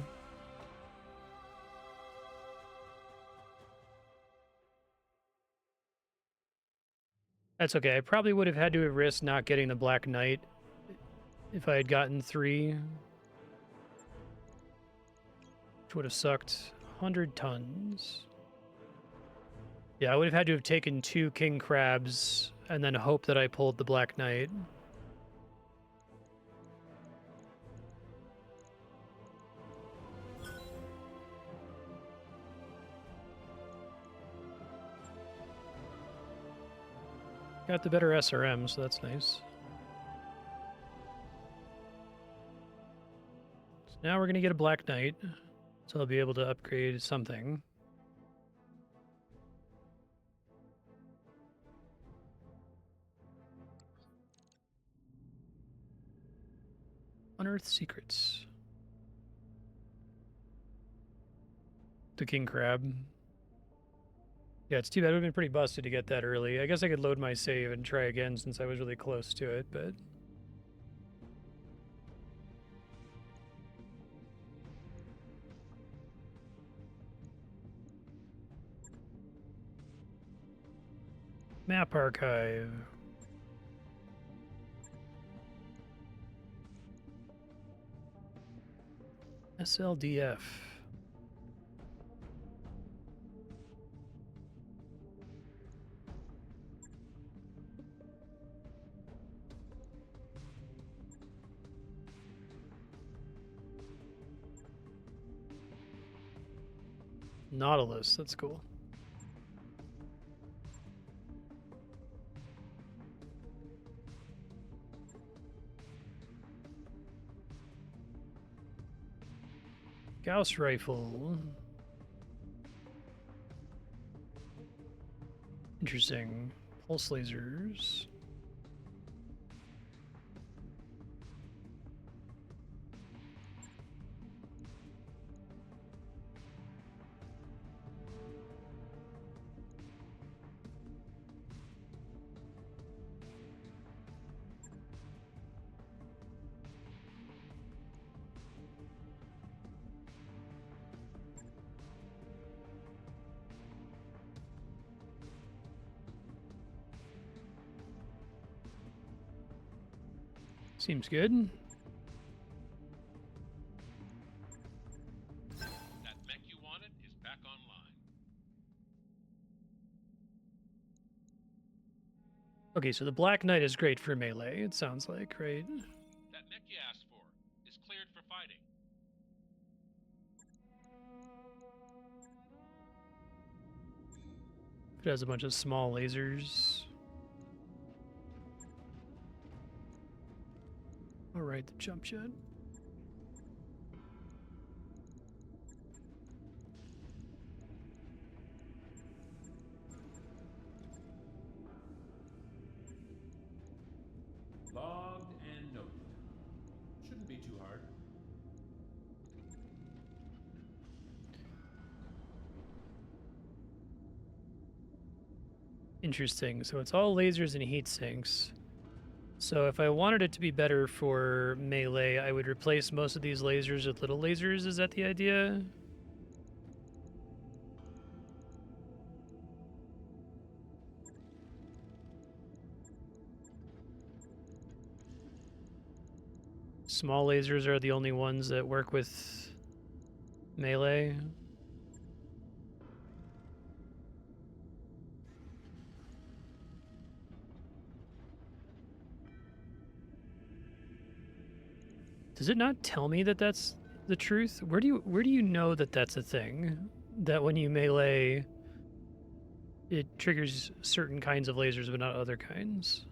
That's okay. I probably would have had to have risked not getting the Black Knight if I had gotten 3. Which would have sucked. 100 tons. Yeah, I would have had to have taken 2 king crabs and then hope that I pulled the Black Knight. Got the better SRM, so that's nice. So now we're going to get a Black Knight, so I'll be able to upgrade something. Unearthed secrets. The king crab. Yeah, it's too bad. It would have been pretty busted to get that early. I guess I could load my save and try again since I was really close to it, but... Map archive. SLDF. Nautilus, that's cool. Gauss rifle. Interesting. Pulse lasers. Seems good. That mech you wanted is back online. Okay, so the Black Knight is great for melee, it sounds like, right? That mech you asked for is cleared for fighting. It has a bunch of small lasers. Alright, the jump jet. Logged and noted. Shouldn't be too hard. Interesting. So it's all lasers and heat sinks. So if I wanted it to be better for melee, I would replace most of these lasers with little lasers. Is that the idea? Small lasers are the only ones that work with melee. Does it not tell me that that's the truth? Where do you know that that's a thing? That when you melee, it triggers certain kinds of lasers but not other kinds?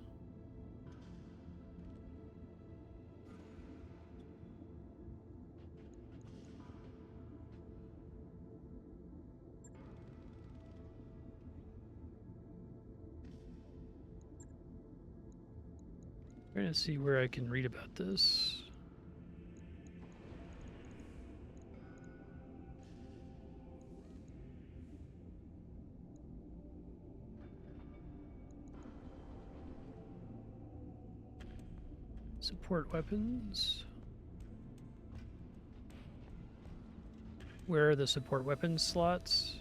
Trying to see where I can read about this. Support weapons. Where are the support weapons slots?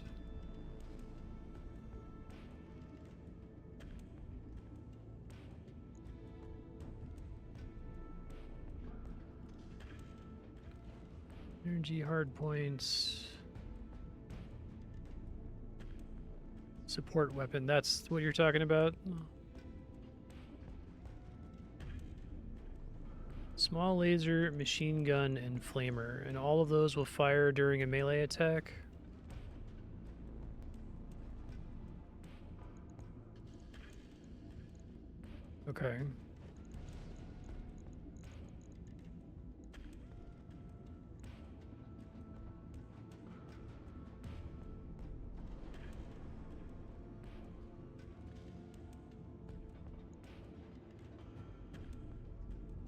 Energy hard points. Support weapon, that's what you're talking about? Small laser, machine gun, and flamer. And all of those will fire during a melee attack? Okay.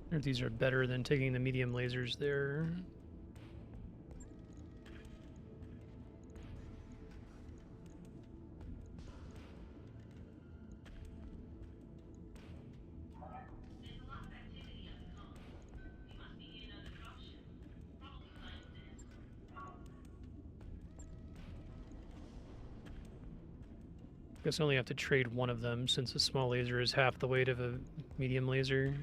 I wonder if these are better than taking the medium lasers there. There's a lot of activity on the comms. You must be in on the dropship. Probably scientists. Guess I only have to trade one of them since a small laser is half the weight of a medium laser.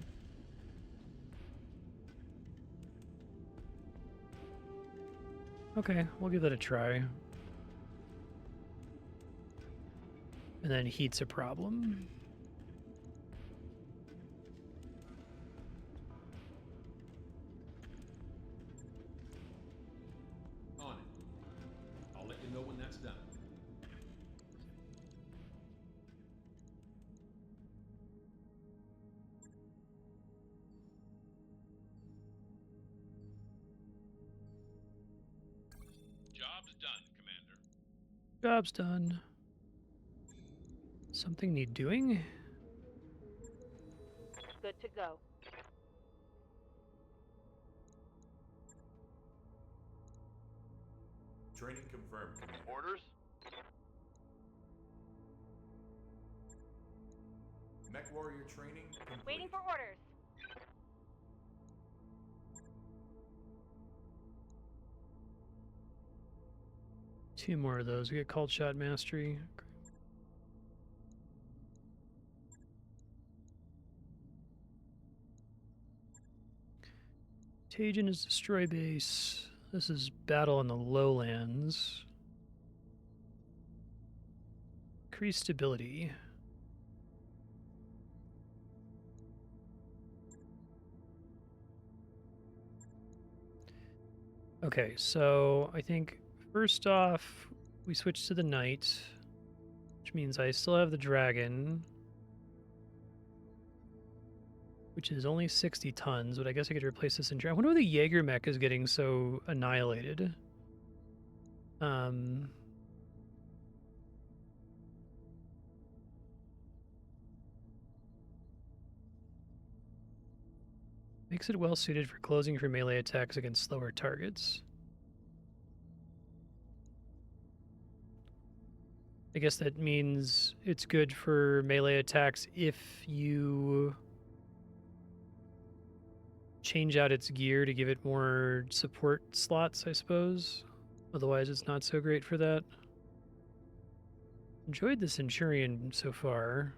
Okay, we'll give that a try. And then heat's a problem. On it. I'll let you know when that's done. Job's done, Commander. Job's done. Something need doing? Good to go. Training confirmed, Commander. Orders? Mech warrior training complete. Waiting for orders. Two more of those. We get called shot mastery. Tajan is destroy base. This is battle on the lowlands. Increase stability. Okay, so I think first off, we switch to the knight, which means I still have the dragon, which is only 60 tons, but I guess I could replace this in dragon. I wonder why the Jaeger mech is getting so annihilated. Makes it well suited for closing for melee attacks against slower targets. I guess that means it's good for melee attacks if you change out its gear to give it more support slots, I suppose. Otherwise, it's not so great for that. Enjoyed the Centurion so far.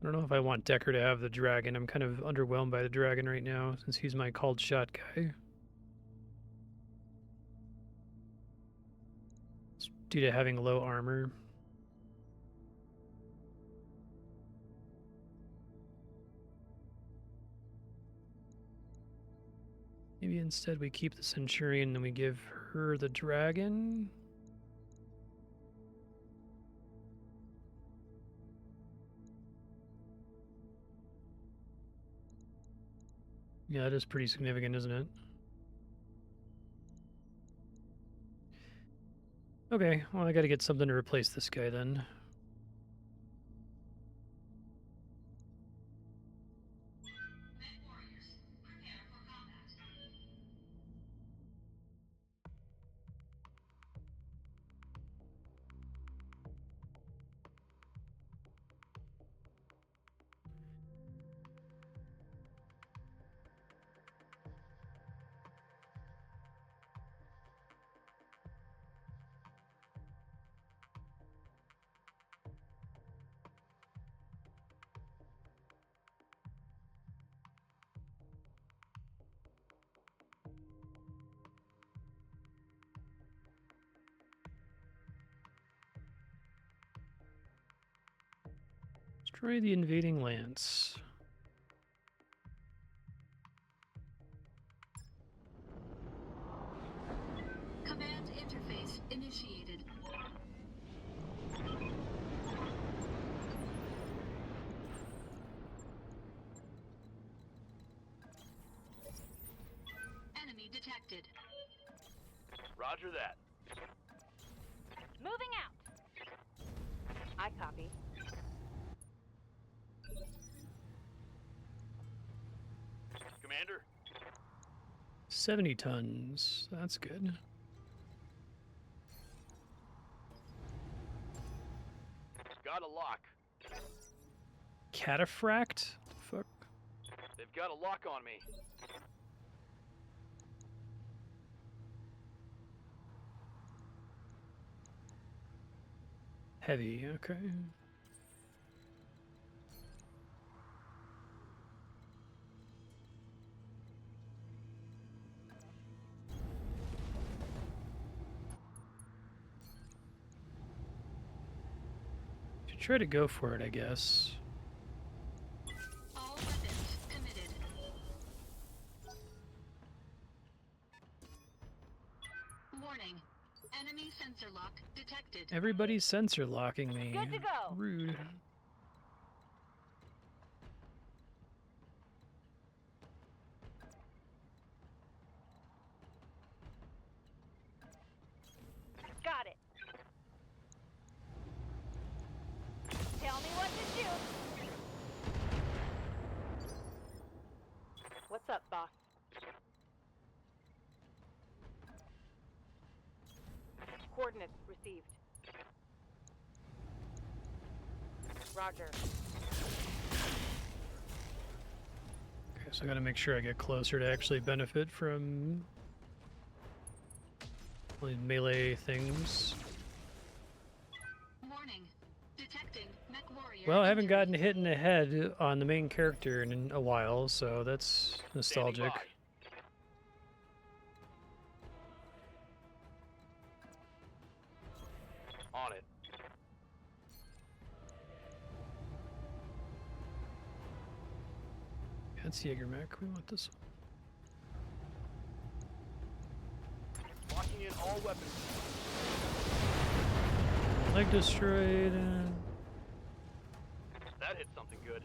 I don't know if I want Decker to have the dragon. I'm kind of underwhelmed by the dragon right now, since he's my called shot guy. It's due to having low armor. Maybe instead we keep the Centurion and we give her the dragon. Yeah, that is pretty significant, isn't it? Okay, well, I gotta get something to replace this guy then. Men warriors, prepare for combat. Destroy the invading lance. Command interface initiated. Enemy detected. Roger that. Moving out. I copy. Commander? 70 tons. That's good. Got a lock. Cataphract? The fuck? They've got a lock on me. Heavy, okay. Should try to go for it, I guess. All weapons committed. Warning. Enemy sensor lock detected. Everybody's sensor locking me. Good to go. Rude. Got it. Tell me what to shoot. What's up, boss? Coordinates received. Roger. Okay, so I gotta make sure I get closer to actually benefit from Only melee things. Warning. Detecting mech warrior. Well, I haven't injury. gotten hit in the head on the main character in a while, so that's Standing nostalgic. by. On it. That's Jaeger mech. We want this one. Locking in all weapons. Leg destroyed. That hit something good.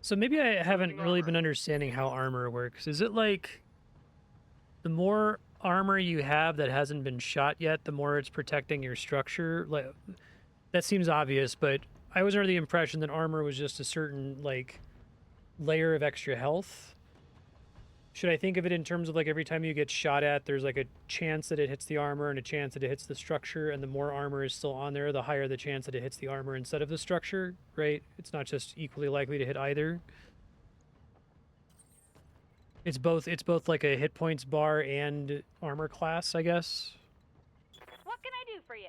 So maybe I haven't really been understanding how armor works. Is it like the more armor you have that hasn't been shot yet, the more it's protecting your structure? Like that seems obvious, but I was under the impression that armor was just a certain like layer of extra health. Should I think of it in terms of like every time you get shot at, there's like a chance that it hits the armor and a chance that it hits the structure, and the more armor is still on there, the higher the chance that it hits the armor instead of the structure, right? It's not just equally likely to hit either. It's both like a hit points bar and armor class, I guess. What can I do for you?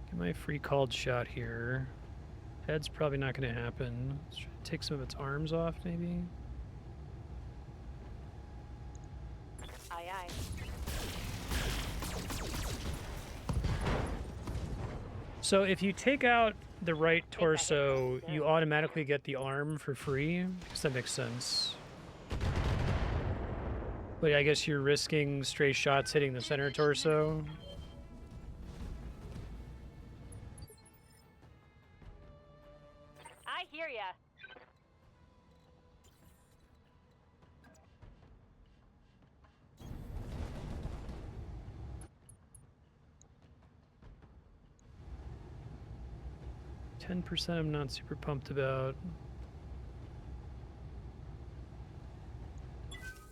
'Get my free called shot here. Head's probably not going to happen. Let's try to take some of its arms off, maybe. Aye, aye. So if you take out the right torso, you automatically get the arm for free. I guess that makes sense. But I guess you're risking stray shots hitting the center torso. I hear ya. %, I'm not super pumped about.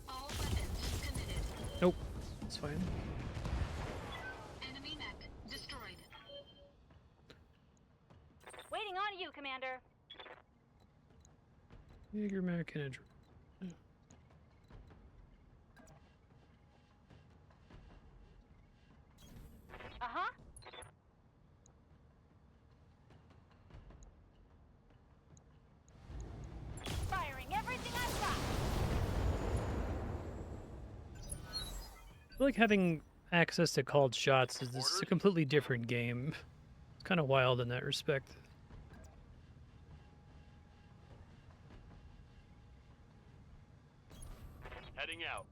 All weapons committed. Nope, it's fine. Enemy mech destroyed. Waiting on you, Commander. Jaeger mech and a Uh-huh. Firing everything I've got. I feel like having access to called shots is this is a completely different game. It's kind of wild in that respect. Heading out.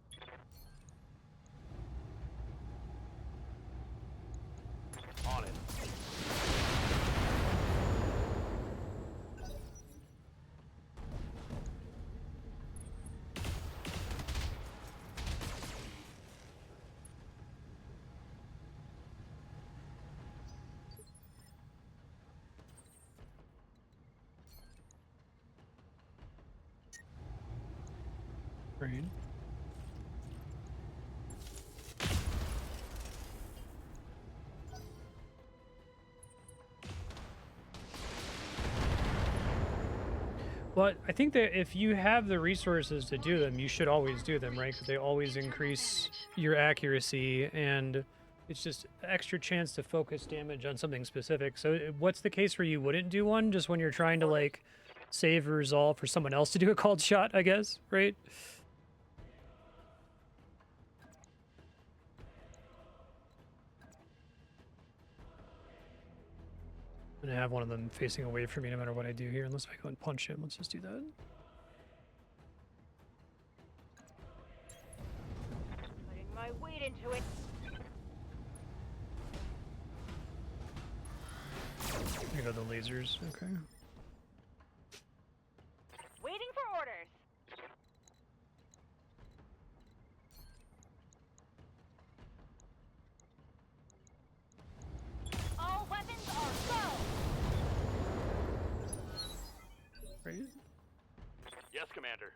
On it. Right. Well, I think that if you have the resources to do them, you should always do them, right? Because they always increase your accuracy, and it's just extra chance to focus damage on something specific. So what's the case where you wouldn't do one? Just when you're trying to, like, save or resolve for someone else to do a called shot, I guess, right? I'm gonna have one of them facing away from me no matter what I do here, unless I go and punch him. Let's just do that. Putting my weight into it. Here go the lasers. Okay. Waiting for orders. Yes, Commander.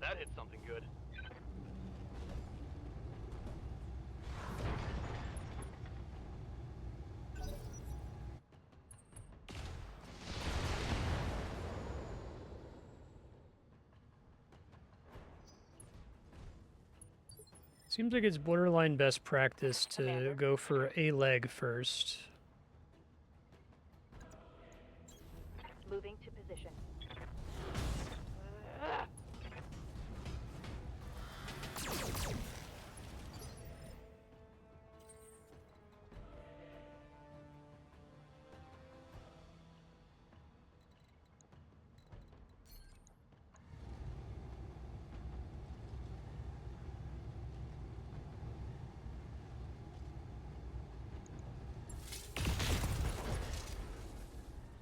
That hit something good. Seems like it's borderline best practice to go for a leg first. Moving to position.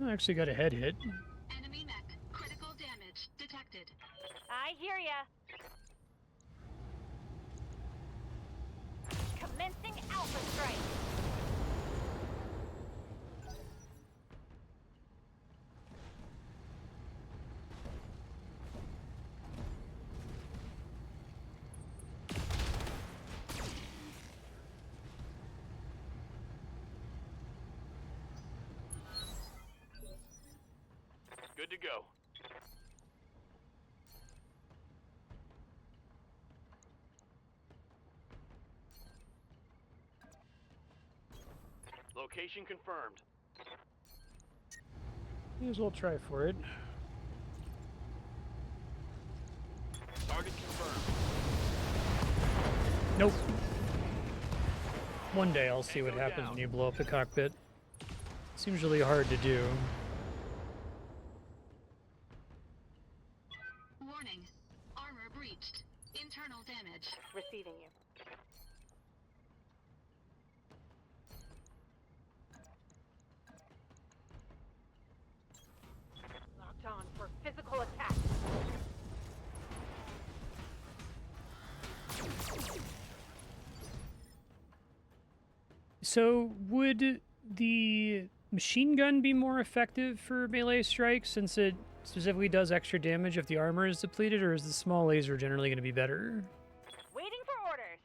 I actually got a head hit. Enemy mech. Critical damage detected. I hear ya. Commencing Alpha Strike. Good to go. Location confirmed. May as well try for it. Target confirmed. Nope. One day I'll see what Tango happens down. when you blow up the cockpit. Seems really hard to do. Warning. Armor breached. Internal damage. Receiving you. Locked on for physical attack. So, would the machine gun be more effective for melee strikes since it specifically does extra damage if the armor is depleted, or is the small laser generally going to be better? Waiting for orders.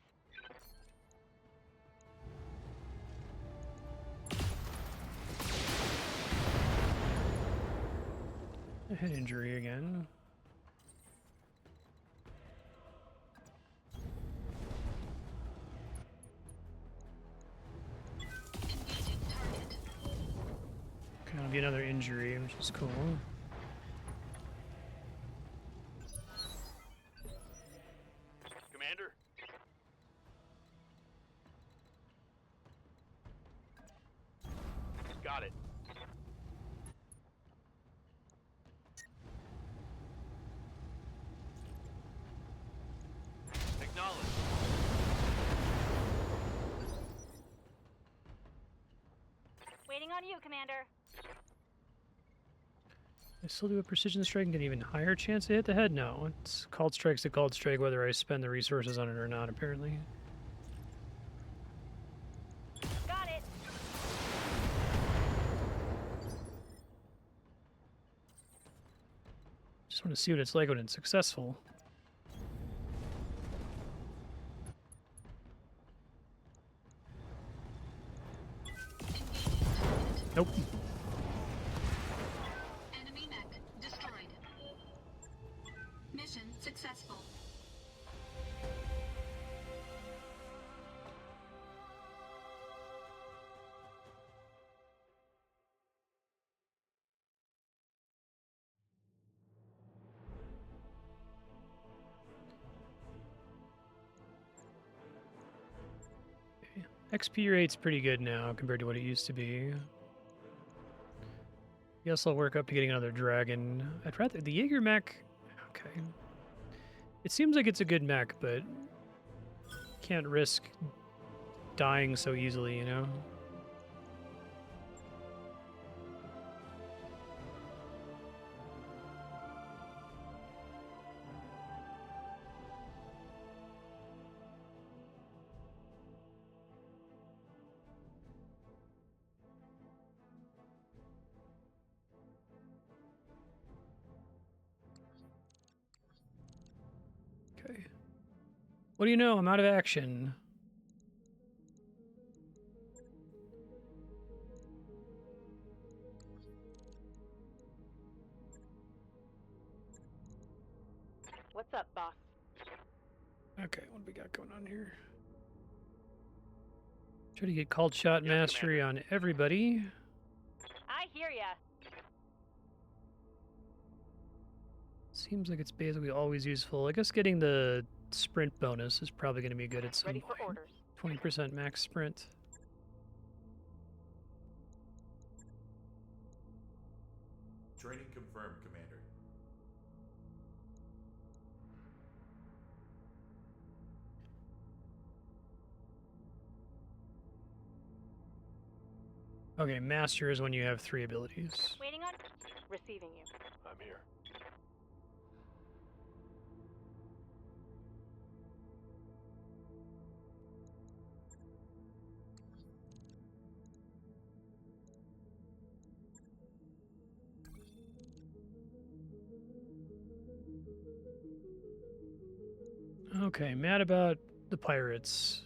A head injury again. Engaging target. Gonna be another injury, which is cool. Commander? Got it. Acknowledged. Waiting on you, Commander. I still do a precision strike and get an even higher chance to hit the head? No, it's called strike's a called strike whether I spend the resources on it or not, apparently. Got it. Just want to see what it's like when it's successful. Nope. Enemy mech destroyed. Mission successful. XP rate's pretty good now compared to what it used to be. Guess I'll work up to getting another dragon. I'd rather the Jaeger mech. Okay. It seems like it's a good mech, but can't risk dying so easily, you know? What do you know? I'm out of action. What's up, boss? Okay, what do we got going on here? Try to get called shot mastery on everybody. I hear ya. Seems like it's basically always useful. I guess getting the sprint bonus is probably going to be good at some Ready point. for orders. 20% max sprint. Training confirmed, Commander. Okay, master is when you have 3 abilities. Waiting on. Receiving you. I'm here. Okay, mad about the pirates.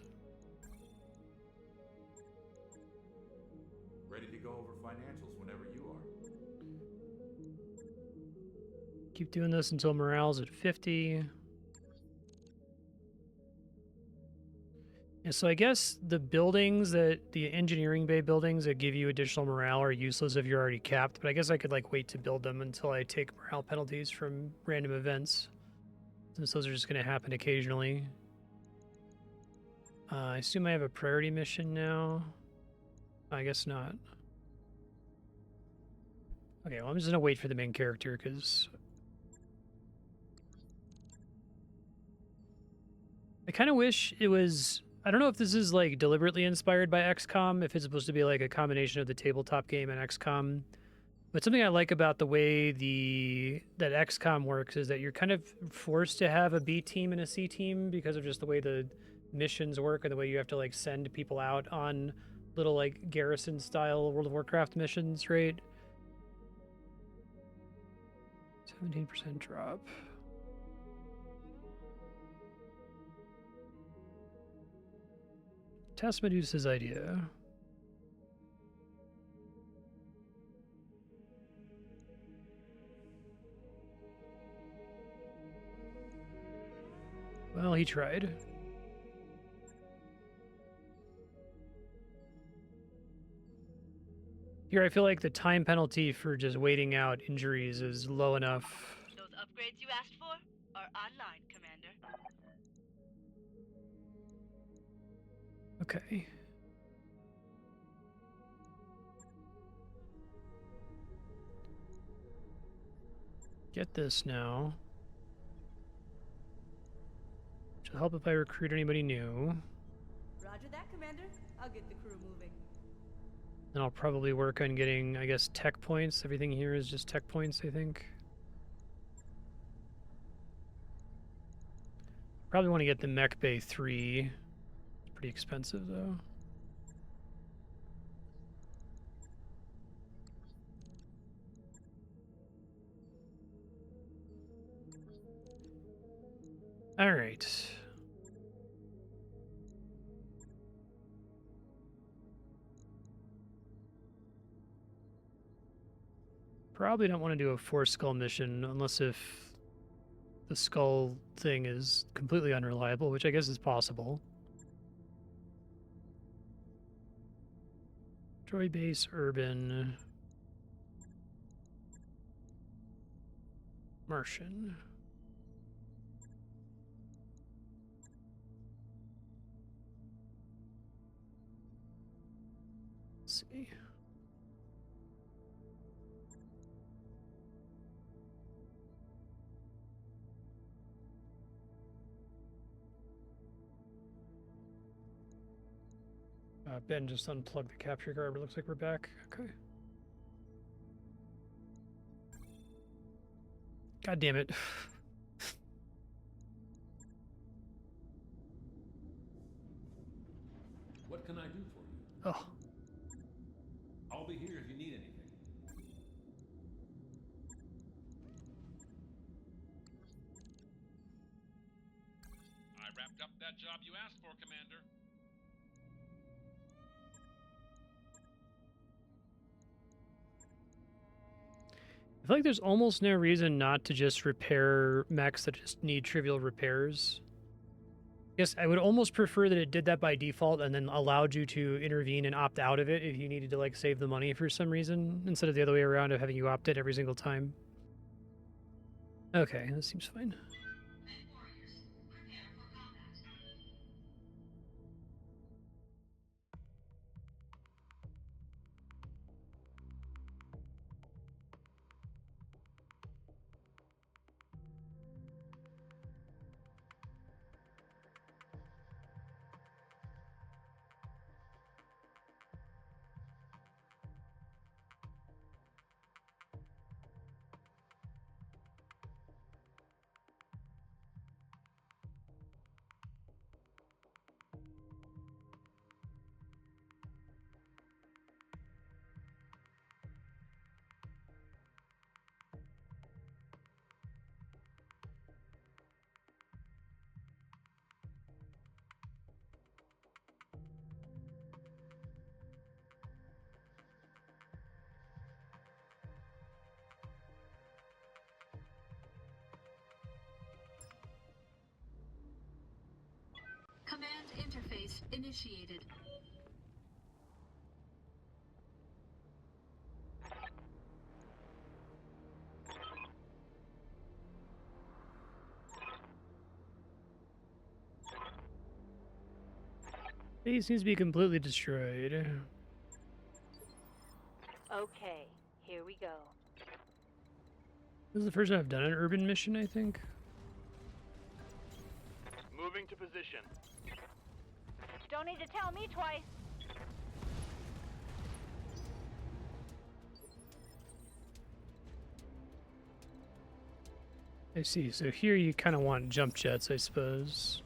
Ready to go over financials whenever you are. Keep doing this until morale's at 50. Yeah, so I guess the buildings the engineering bay buildings that give you additional morale are useless if you're already capped, but I guess I could like wait to build them until I take morale penalties from random events, since those are just going to happen occasionally. I assume I have a priority mission now. I guess not. Okay, well I'm just going to wait for the main character because I kind of wish it was... I don't know if this is like deliberately inspired by XCOM, if it's supposed to be like a combination of the tabletop game and XCOM. But something I like about the way that XCOM works is that you're kind of forced to have a B team and a C team because of just the way the missions work and the way you have to like send people out on little like garrison style World of Warcraft missions, right? 17% drop. Test Medusa's idea. Well, he tried. Here, I feel like the time penalty for just waiting out injuries is low enough. Those upgrades you asked for are online, Commander. Okay. Get this now. Which will help if I recruit anybody new. Roger that, Commander. I'll get the crew moving. Then I'll probably work on getting, I guess, tech points. Everything here is just tech points, I think. Probably want to get the Mech Bay 3. It's pretty expensive, though. All right. Probably don't want to do a 4-skull mission unless if the skull thing is completely unreliable, which I guess is possible. Troy base, urban. Martian. Let's see. Ben just unplugged the capture card, but it looks like we're back. Okay. God damn it. What can I do for you? Oh. I'll be here if you need anything. I wrapped up that job you asked for, Commander. I feel like there's almost no reason not to just repair mechs that just need trivial repairs. Yes, I would almost prefer that it did that by default and then allowed you to intervene and opt out of it if you needed to like save the money for some reason, instead of the other way around of having you opt in every single time. Okay, that seems fine. Men warriors, prepare for combat. Command interface initiated. He seems to be completely destroyed. Okay, here we go. This is the first time I've done an urban mission, I think. Moving to position. Don't need to tell me twice. I see. So here you kind of want jump jets, I suppose.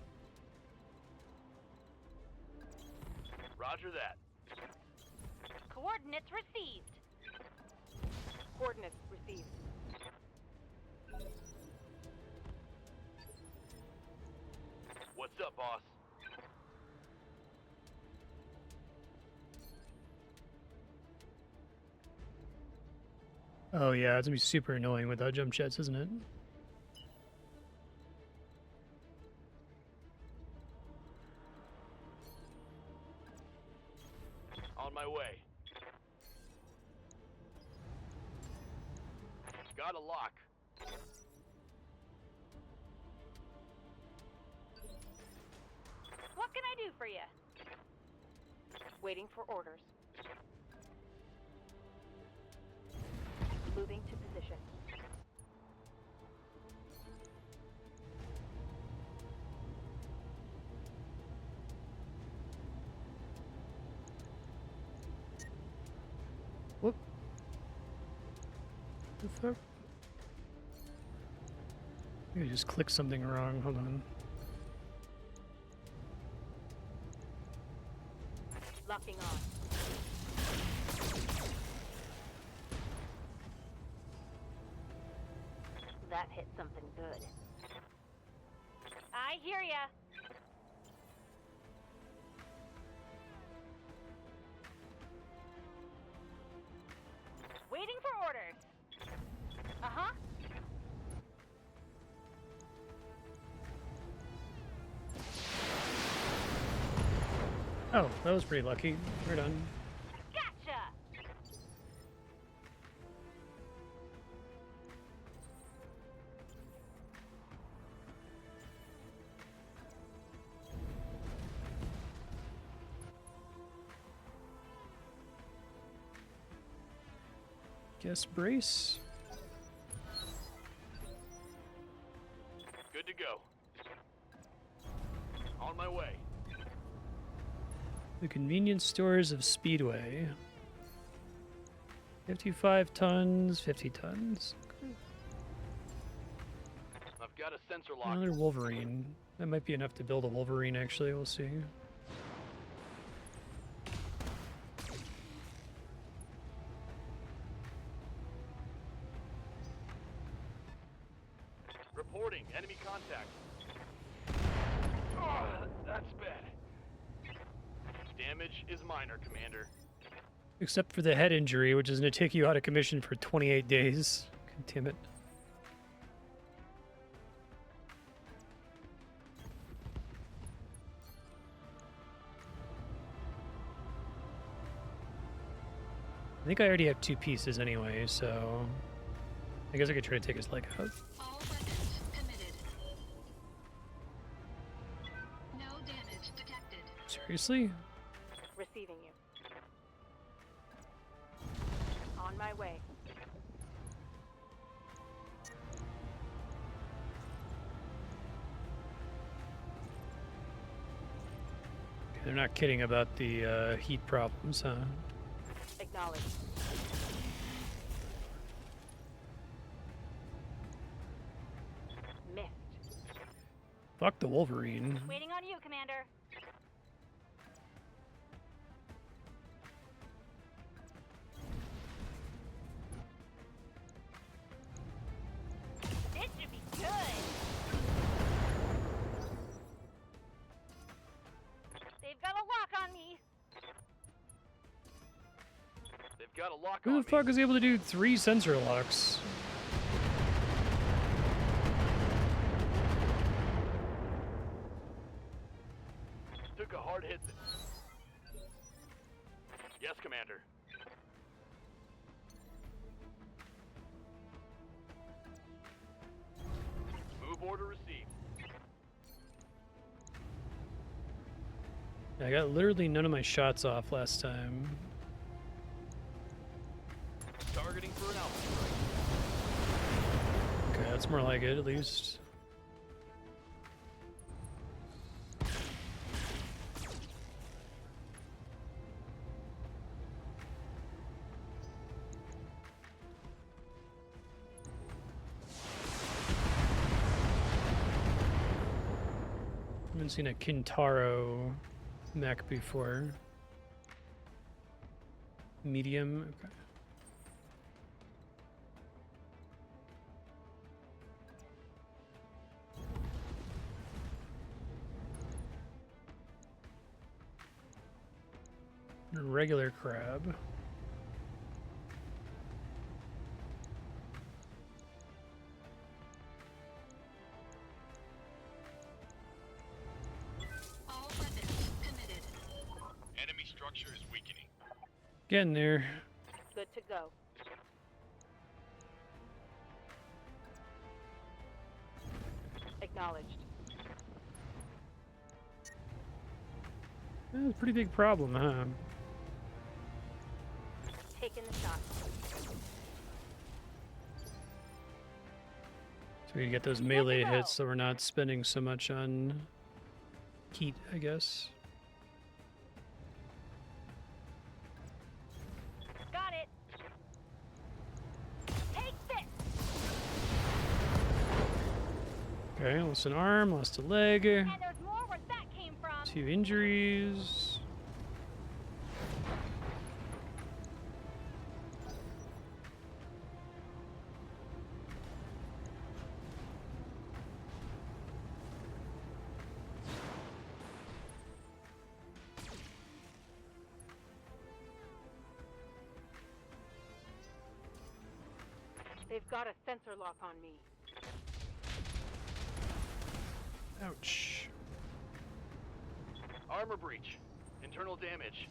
Roger that. Coordinates received. Coordinates received. What's up, boss? Oh yeah, it's gonna be super annoying without jump jets, isn't it? On my way. Got a lock. What can I do for you? Waiting for orders. Moving to position. Whoop. The fuck? I just clicked something wrong. Hold on. Locking on. That hit something good. I hear ya. Waiting for orders. Uh-huh. Oh, that was pretty lucky. We're done. Gotcha! Guess brace. Good to go. On my way. The convenience stores of Speedway. 55 tons, 50 tons. I've got a sensor lock. Another Wolverine. That might be enough to build a Wolverine, actually. We'll see. Reporting enemy contact. That's bad. Damage is minor, Commander. Except for the head injury, which is going to take you out of commission for 28 days. God damn it. I think I already have 2 pieces anyway, so I guess I could try to take his leg out. All weapons committed. No damage detected. Seriously? Receiving you. On my way. They're not kidding about the heat problems, huh? Acknowledged. Missed. Fuck the Wolverine. Waiting on you, Commander. This should be good. They've got a lock on me. They've got a lock Who on the fuck is able to do 3 sensor locks? Took a hard hit. Yes, Commander. Move order received. I got literally none of my shots off last time. Targeting for an alpha strike. Okay, that's more like it, at least. I haven't seen a Kintaro mech before. Medium, okay. A regular crab. All weapons committed. Enemy structure is weakening. Getting there. Good to go. Acknowledged. That's a pretty big problem, huh? Taking the shot. So we get those melee hits so we're not spending so much on heat, I guess. Got it. Take this. Okay, lost an arm, lost a leg, And there's more where that came from. 2 injuries. They've got a sensor lock on me. Ouch. Armor breach. Internal damage.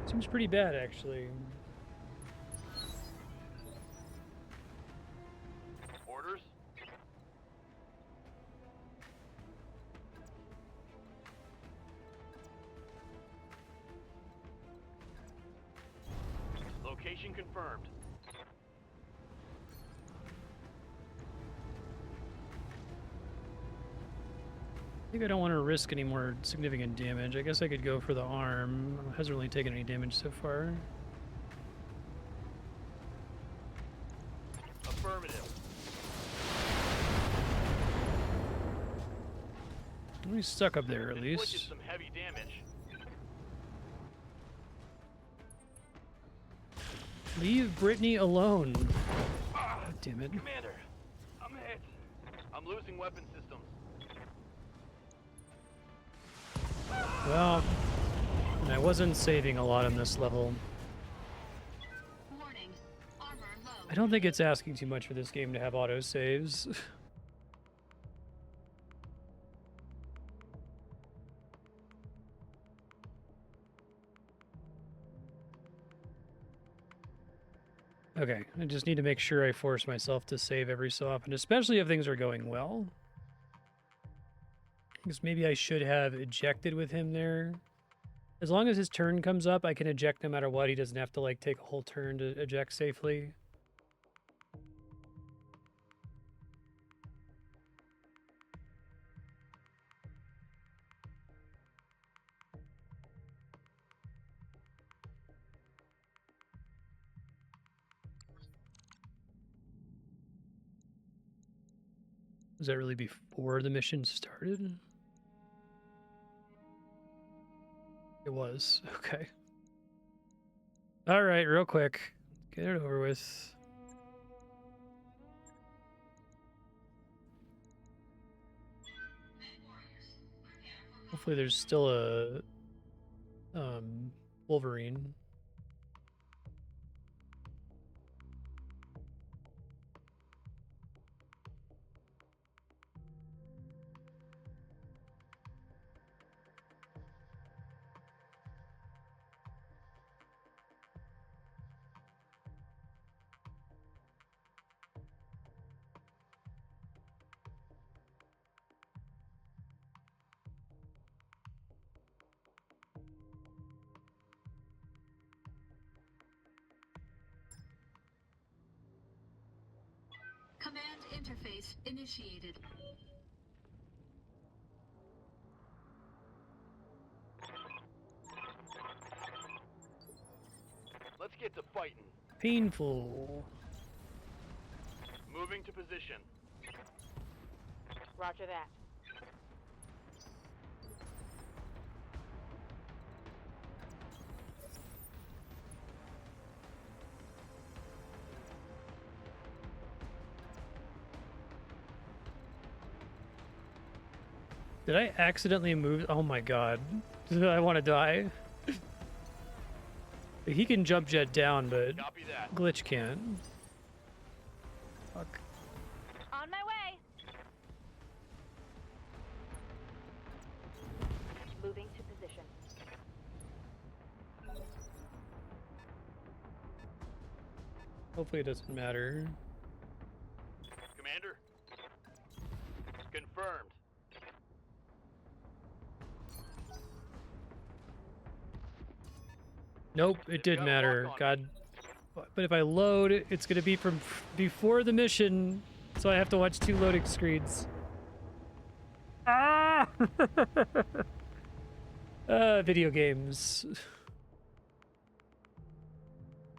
Seems pretty bad, actually. Orders. Location confirmed. I think I don't want to risk any more significant damage. I guess I could go for the arm. It hasn't really taken any damage so far. Affirmative. He's stuck up there, at Inflicted least. some heavy damage. Leave Brittany alone. God damn it. Commander, I'm losing weapon systems. Well, and I wasn't saving a lot on this level. Warning. Armor low. I don't think it's asking too much for this game to have auto saves. Okay, I just need to make sure I force myself to save every so often, especially if things are going well. Because maybe I should have ejected with him there. As long as his turn comes up, I can eject no matter what. He doesn't have to, like, take a whole turn to eject safely. Was that really before the mission started? It was. Okay. All right, real quick. Get it over with. Hopefully there's still a Wolverine. Command interface initiated. Let's get to fighting. Painful. Moving to position. Roger that. Did I accidentally move? Oh my god. I want to die. He can jump jet down, but Copy that. Glitch can't. Fuck. On my way. Moving to position. Hopefully it doesn't matter. Commander. Confirmed. Nope, it did matter. God. But if I load, it's going to be from before the mission, so I have to watch 2 loading screens. Ah! Video games.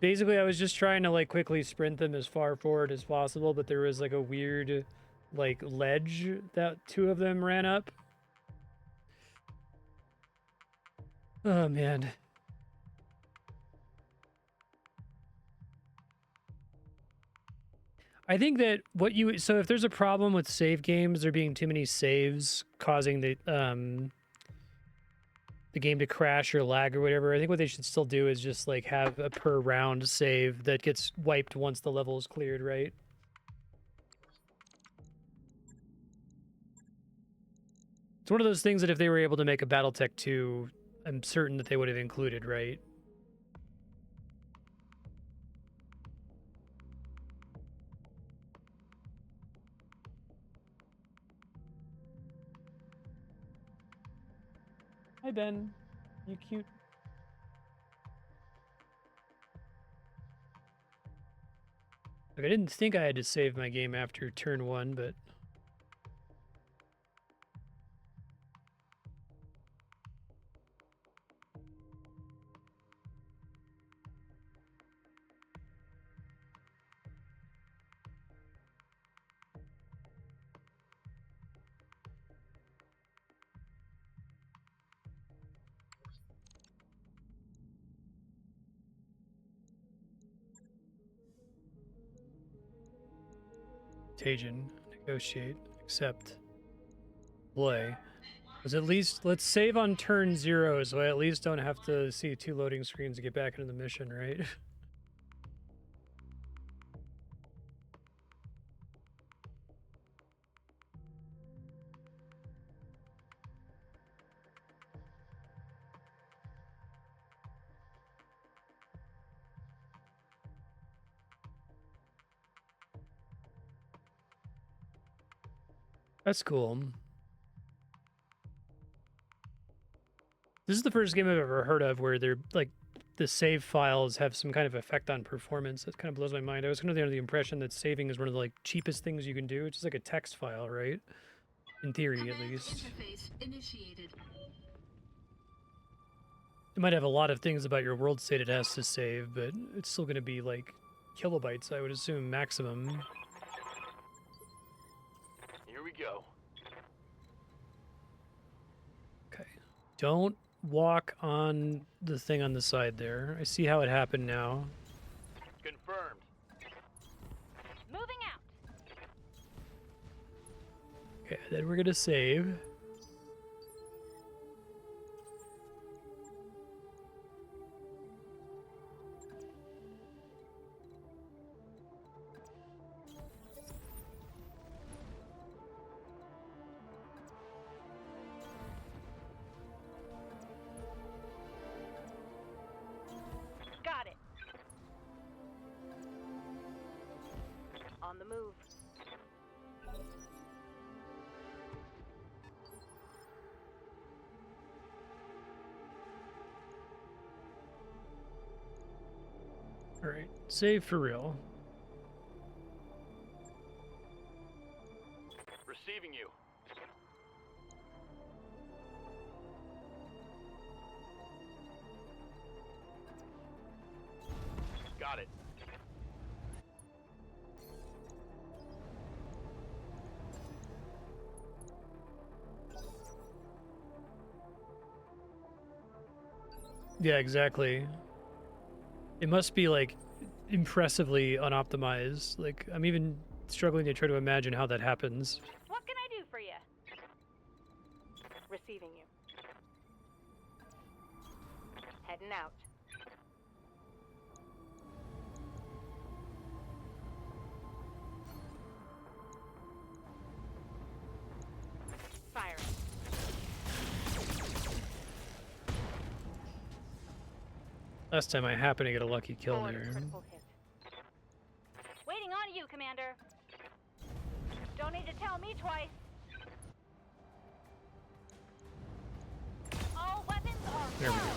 Basically, I was just trying to, like, quickly sprint them as far forward as possible, but there was, like, a weird, like, ledge that 2 of them ran up. Oh, man. I think that so if there's a problem with save games, there being too many saves causing the game to crash or lag or whatever, I think what they should still do is just like have a per round save that gets wiped once the level is cleared, right? It's one of those things that if they were able to make a BattleTech 2, I'm certain that they would have included, right? Hi, Ben. You cute. Like, I didn't think I had to save my game after turn 1, but... Tajin, negotiate, Except play. Because at least let's save on turn 0 so I at least don't have to see 2 loading screens to get back into the mission, right? That's cool. This is the first game I've ever heard of where they're like the save files have some kind of effect on performance. That kind of blows my mind. I was kind of under the impression that saving is one of the like cheapest things you can do. It's just like a text file, right? In theory, at least. Interface initiated. It might have a lot of things about your world state it has to save, but it's still going to be like kilobytes, I would assume, maximum. Here we go. Okay. Don't walk on the thing on the side there. I see how it happened now. Confirmed. Moving out. Okay, then we're going to save. Got it. On the move. All right, save for real. Receiving you. Got it. Yeah, exactly. It must be like impressively unoptimized. Like I'm even struggling to try to imagine how that happens. What can I do for you? Receiving you. Heading out. Firing. Last time I happened to get a lucky kill Forward there. critical hit. Waiting on you, Commander. Don't need to tell me twice. All weapons are There we go. down.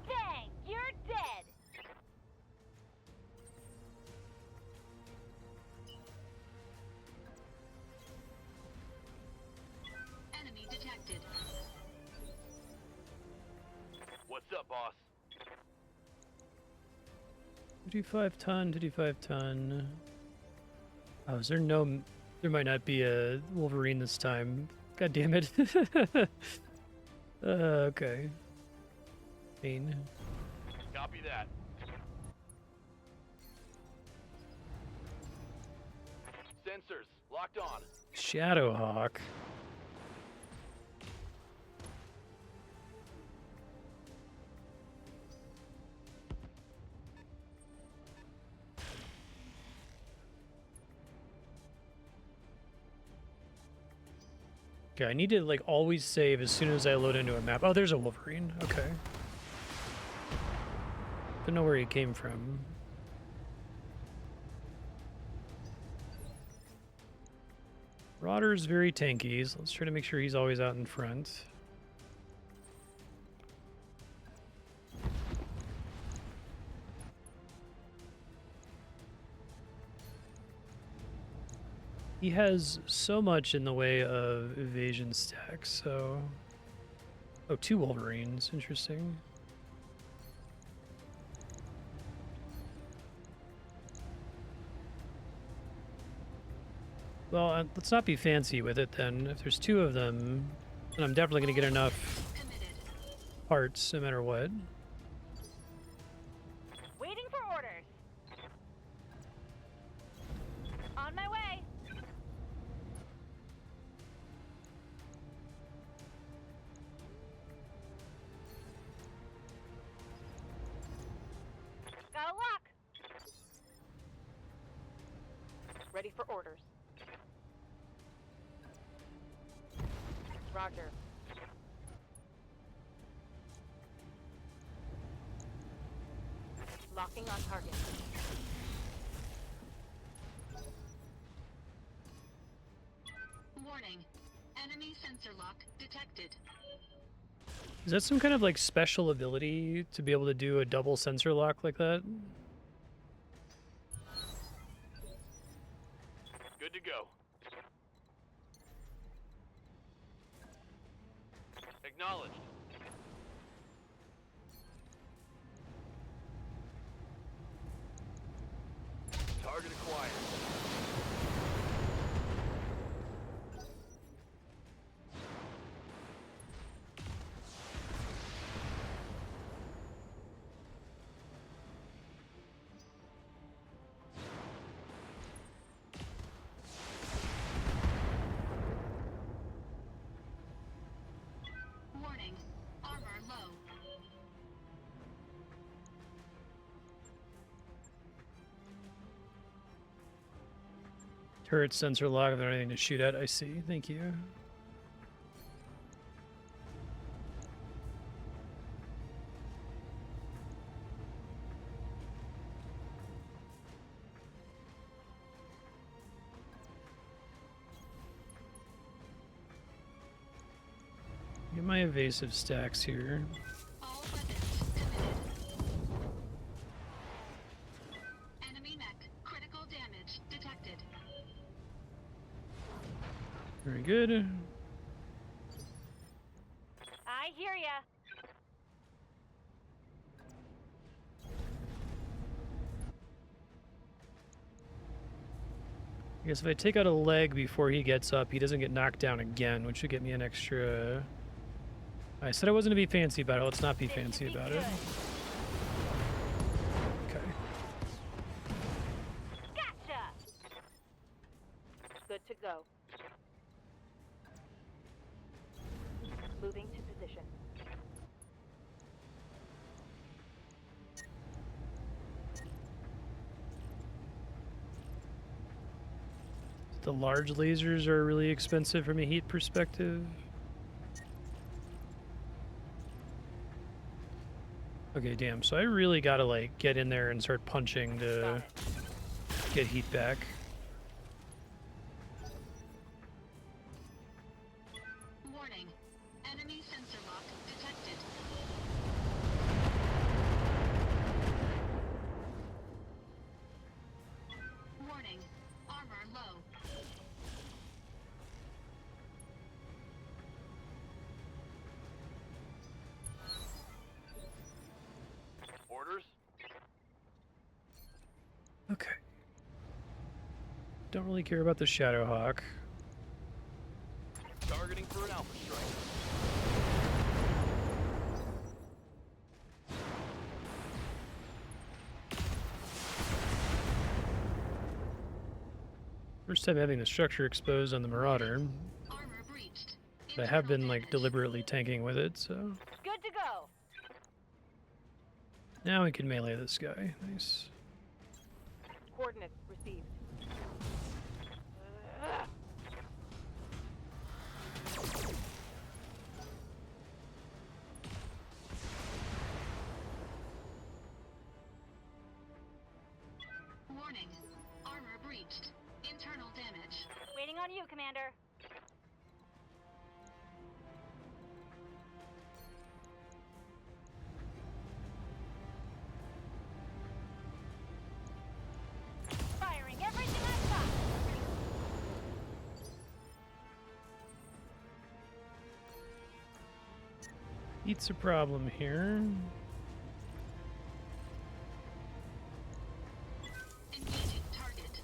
Dang, you're dead. Enemy detected. What's up, boss? 55 ton, 55 ton. Oh, is there no... There might not be a Wolverine this time. God damn it. Okay. Pain. Copy that. Sensors locked on. Shadowhawk. Okay, I need to like always save as soon as I load into a map. Oh, there's a Wolverine. Okay. Don't know where he came from. Rodder's very tanky, so let's try to make sure he's always out in front. He has so much in the way of evasion stacks, so... Oh, 2 Wolverines. Interesting. Well, let's not be fancy with it then. If there's 2 of them, then I'm definitely going to get enough parts no matter what. Waiting for orders. Ready for orders. Roger. Locking on target. Warning. Enemy sensor lock detected. Is that some kind of like special ability to be able to do a double sensor lock like that? Good to go. Acknowledged. Target acquired. Warning. Armor low. Turret sensor lock, if there's anything to shoot at, I see. Thank you. Get my evasive stacks here. All weapons committed. Enemy mech. Critical damage detected. Very good. I hear ya. I guess if I take out a leg before he gets up, he doesn't get knocked down again, which should get me an extra... I said I wasn't going to be fancy about it. Let's not be This fancy should be about it. good. Okay. Gotcha. Good to go. Moving to position. The large lasers are really expensive from a heat perspective. Okay, damn. So I really gotta like get in there and start punching Got to it. get heat back. Warning. Enemy sensor lock detected. Warning. Armor low. Orders? Okay. Don't really care about the Shadowhawk. Targeting for an alpha strike. First time having the structure exposed on the Marauder. Armor breached. But I have been Internal like damage. deliberately tanking with it, so Good to go. now we can melee this guy. Nice. Coordinates received. Warning. Armor breached. Internal damage. Waiting on you, Commander. Firing everything I've got. Heat's a problem here. Engaging target.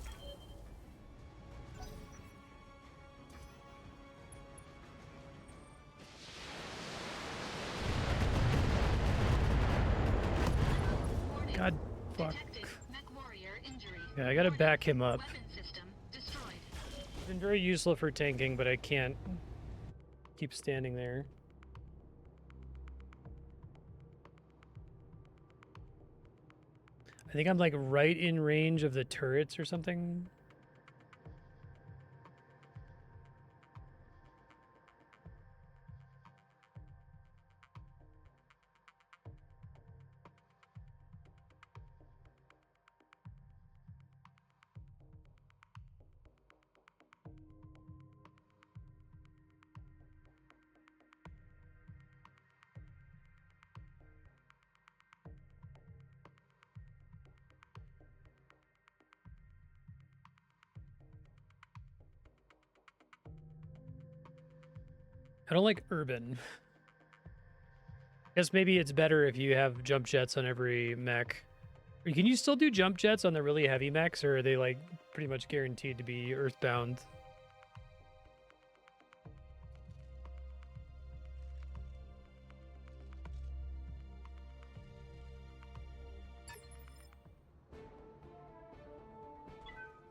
Warning. God, fuck. Detected. Mech warrior injury. Yeah, I gotta Warning. back him up. Weapon system destroyed. Been very useful for tanking, but I can't keep standing there. I think I'm like right in range of the turrets or something. I don't like urban. Guess maybe it's better if you have jump jets on every mech. Or can you still do jump jets on the really heavy mechs, or are they like pretty much guaranteed to be earthbound?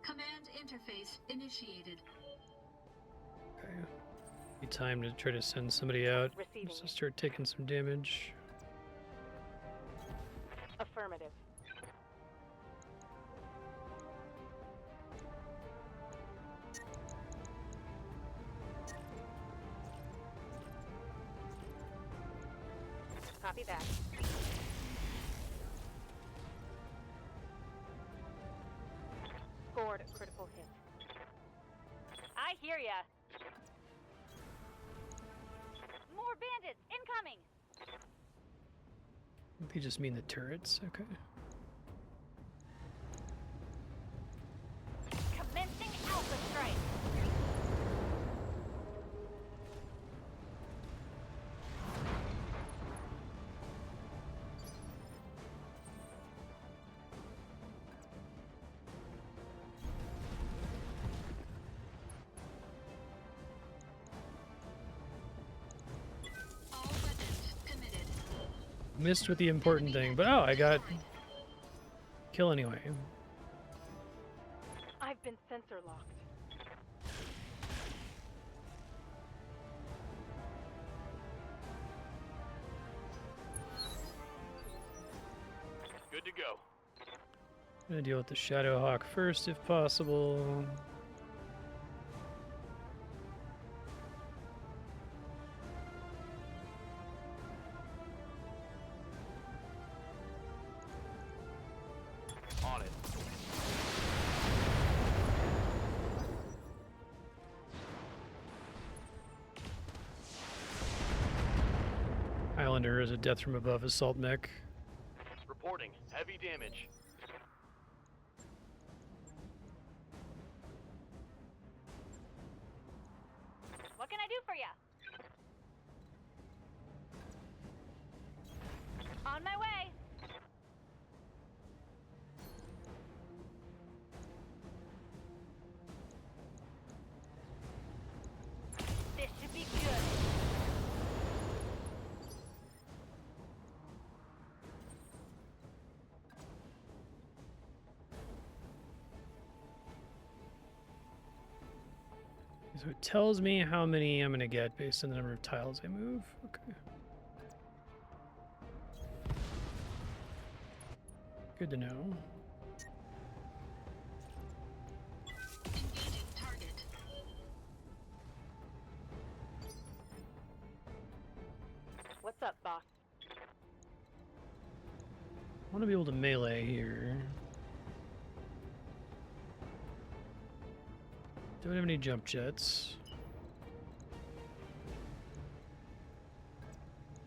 Command interface initiated. Okay. Be time to try to send somebody out. Receiving. So start taking some damage. Affirmative. Copy that. Scored a critical hit. I hear ya. More bandits incoming. They just mean the turrets. Okay. Commencing Alpha Strike. All weapons committed. Missed with the important thing, but oh, I got kill anyway. I've been sensor locked. Good to go. Gonna deal with the Shadow Hawk first if possible. On it. Highlander is a death from above assault mech. Reporting heavy damage. What can I do for ya? On my way. This should be good. So it tells me how many I'm gonna get based on the number of tiles I move. Okay. Good to know. Engaging target. What's up, boss? I want to be able to melee here. Don't have any jump jets.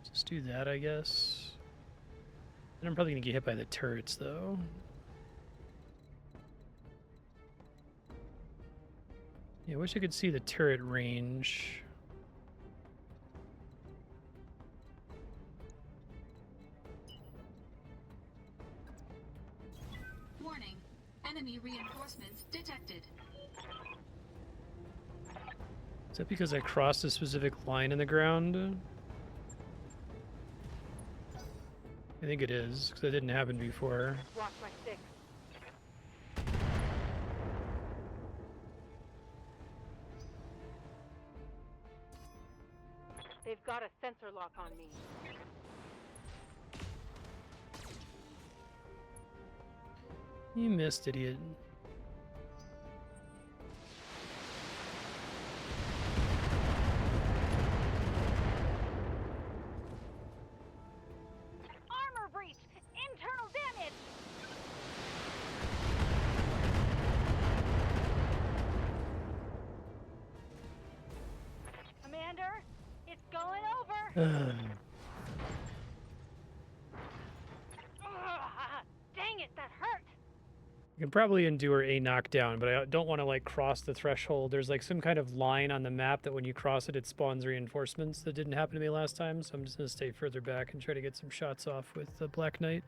Just do that, I guess. And I'm probably gonna get hit by the turrets, though. Yeah, I wish I could see the turret range. Warning. Enemy reinforcements detected. Is that because I crossed a specific line in the ground? I think it is, because that didn't happen before. Watch my six. They've got a sensor lock on me. You missed, idiot. Armor breach! Internal damage! Commander, it's going over! Ugh, dang it, that hurt! You can probably endure a knockdown, but I don't want to like cross the threshold. There's like some kind of line on the map that when you cross it, it spawns reinforcements. That didn't happen to me last time, so I'm just gonna stay further back and try to get some shots off with the Black Knight.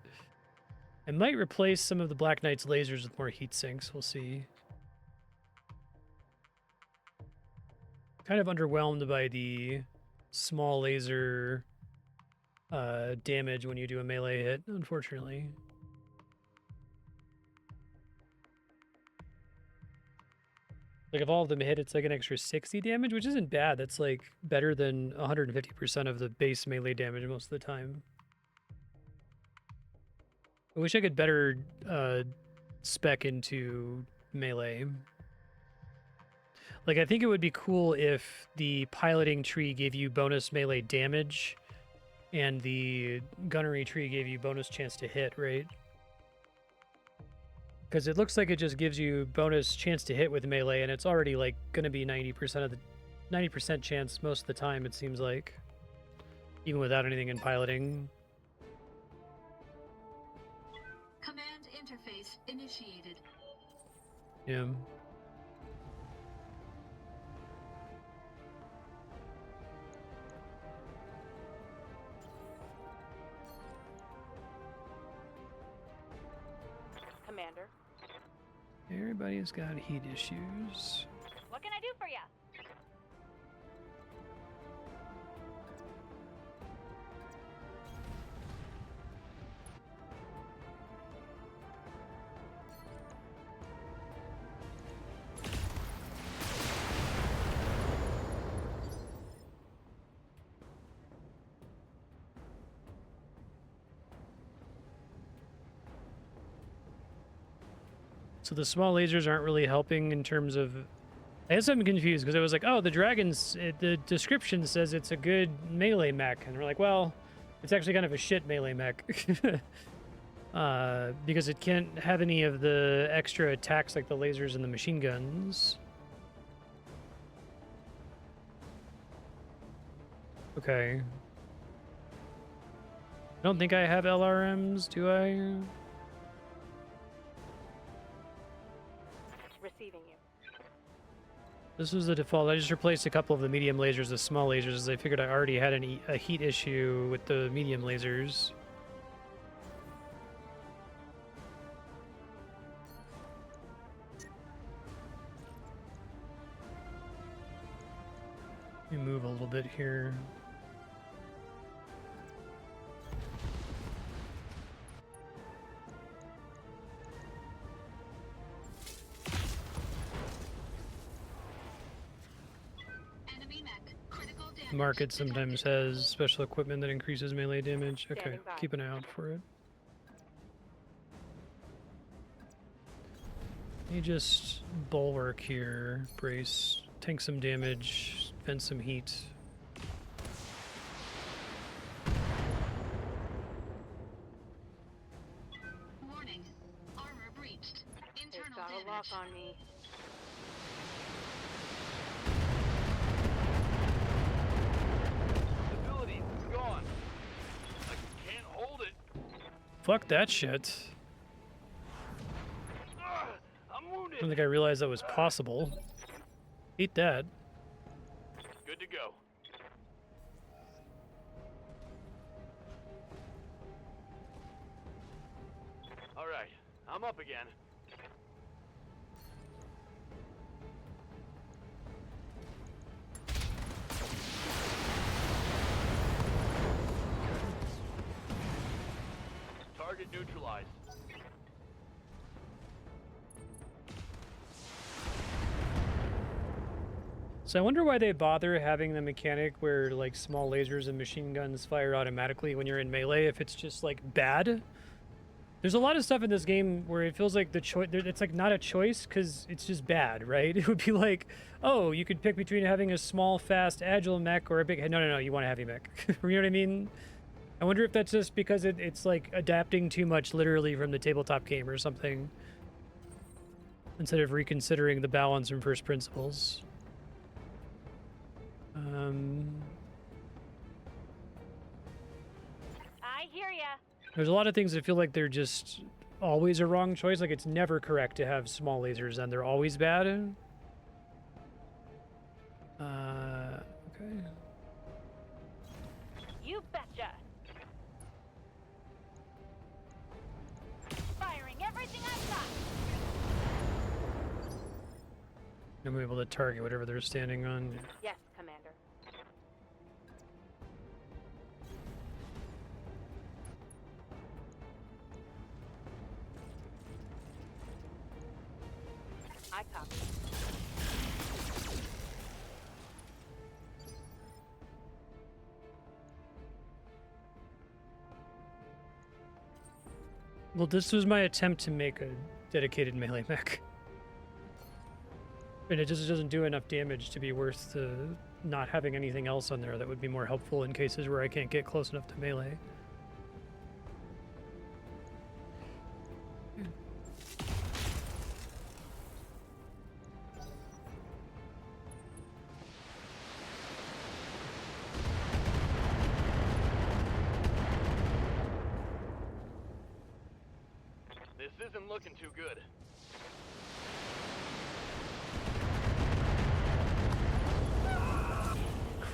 I might replace some of the Black Knight's lasers with more heat sinks. We'll see. Kind of underwhelmed by the small laser damage when you do a melee hit, unfortunately. Like if all of them hit, it's like an extra 60 damage, which isn't bad. That's like better than 150% of the base melee damage most of the time. I wish I could better spec into melee. Like I think it would be cool if the piloting tree gave you bonus melee damage and the gunnery tree gave you bonus chance to hit, right? Because it looks like it just gives you bonus chance to hit with melee, and it's already like going to be 90% chance most of the time, it seems like, even without anything in piloting. Command interface initiated. Yeah. Commander. Everybody's got heat issues. What can I do for you? So the small lasers aren't really helping in terms of... I guess I'm confused because I was like, oh, the dragons, the description says it's a good melee mech. And we're like, well, it's actually kind of a shit melee mech. Because it can't have any of the extra attacks like the lasers and the machine guns. Okay. I don't think I have LRMs, do I? Receiving you. This was the default. I just replaced a couple of the medium lasers with small lasers as I figured I already had a heat issue with the medium lasers. Let me move a little bit here. Market sometimes has special equipment that increases melee damage. Okay, keep an eye out for it. Let me just bulwark here, brace, tank some damage, vent some heat. Warning. Armor breached. Internal It's got damage. a lock on me. Gone. I can't hold it. Fuck that shit. I'm wounded. I don't think I realized that was possible. Eat that. Good to go. All right, I'm up again. Target neutralized. So I wonder why they bother having the mechanic where like small lasers and machine guns fire automatically when you're in melee if it's just like bad. There's a lot of stuff in this game where it feels like the choice, it's like not a choice because it's just bad, right? It would be like, oh, you could pick between having a small, fast, agile mech or a big, no, you want a heavy mech. You know what I mean? I wonder if that's just because it's like adapting too much literally from the tabletop game or something instead of reconsidering the balance from first principles. I hear ya. There's a lot of things that feel like they're just always a wrong choice. Like, it's never correct to have small lasers, and they're always bad. Okay. You betcha. Firing everything I've got. I'm able to target whatever they're standing on. Yes, Commander. I copy. Well, this was my attempt to make a dedicated melee mech. And it just doesn't do enough damage to be worth not having anything else on there that would be more helpful in cases where I can't get close enough to melee. This isn't looking too good.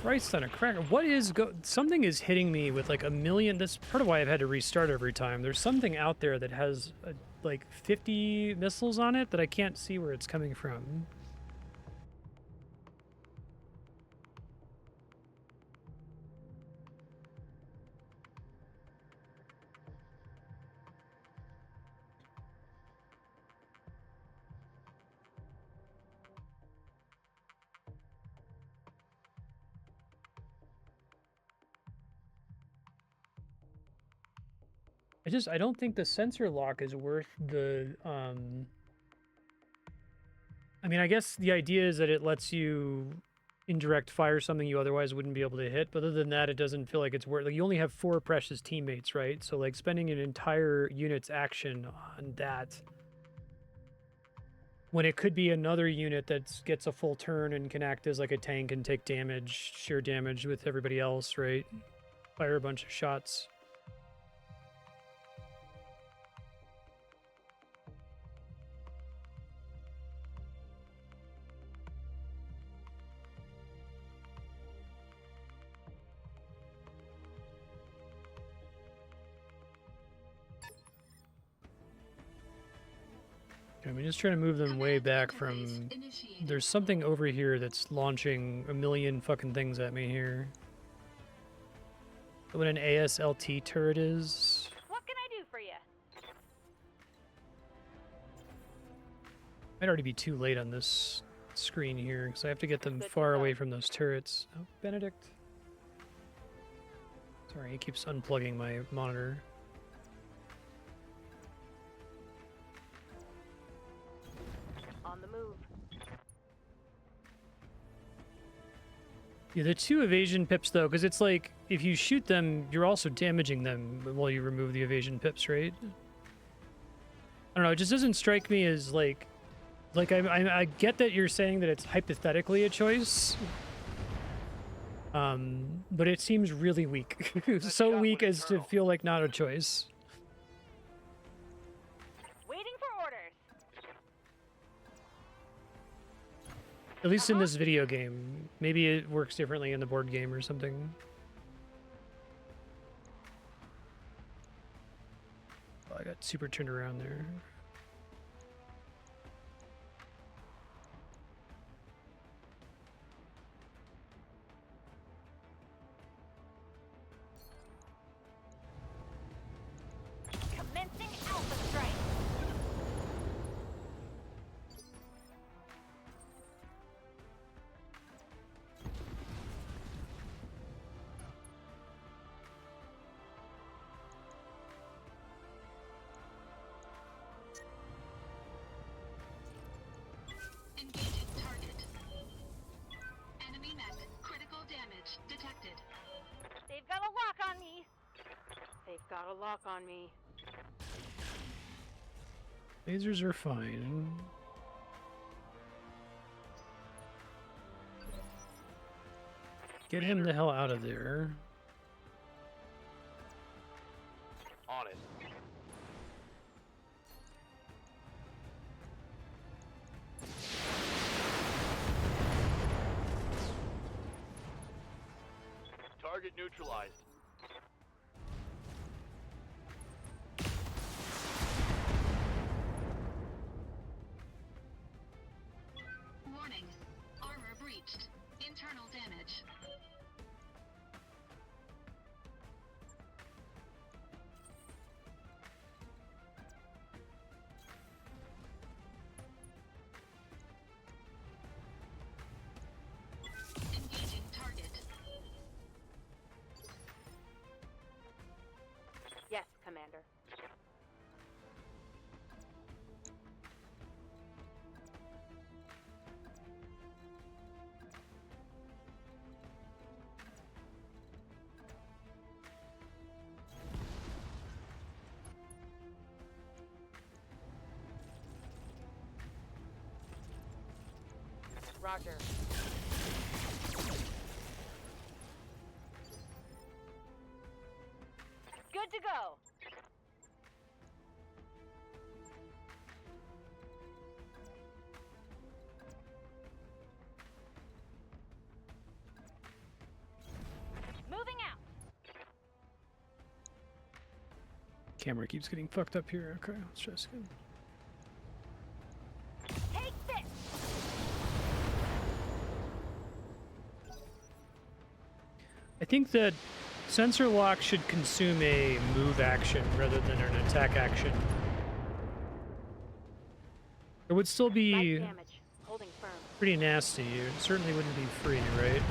Christ on a cracker. What is something is hitting me with like a million. That's part of why I've had to restart every time. There's something out there that has like 50 missiles on it that I can't see where it's coming from. I don't think the sensor lock is worth the, I mean, I guess the idea is that it lets you indirect fire something you otherwise wouldn't be able to hit, but other than that, it doesn't feel like it's worth, like, you only have 4 precious teammates, right? So, like, spending an entire unit's action on that, when it could be another unit that gets a full turn and can act as, like, a tank and take damage, sheer damage with everybody else, right? Fire a bunch of shots. I'm just trying to move them way back from... There's something over here that's launching a million fucking things at me here. What an ASLT turret is. What can I do for you? Might already be too late on this screen here, because I have to get them Good far to away know. from those turrets. Oh, Benedict. Sorry, he keeps unplugging my monitor. On the move. Yeah, the 2 evasion pips, though, because it's like, if you shoot them, you're also damaging them while you remove the evasion pips, right? I don't know, it just doesn't strike me as, like I get that you're saying that it's hypothetically a choice, but it seems really weak. So weak as to feel like not a choice. Waiting for orders. At least in this video game. Maybe it works differently in the board game or something. Oh, I got super turned around there. Commencing Alpha Strike. Engaging target. Enemy mech. Critical damage detected. They've got a lock on me. They've got a lock on me. Lasers are fine. Get him the hell out of there. On it. neutralized. Warning. Armor breached. Internal damage. Engaging target. Yes, Commander. Roger. Good to go. Moving out. Camera keeps getting fucked up here. Okay, let's try this again. Take this. I think that sensor lock should consume a move action rather than an attack action. It would still be Light damage. Holding firm. pretty nasty. It certainly wouldn't be free, right?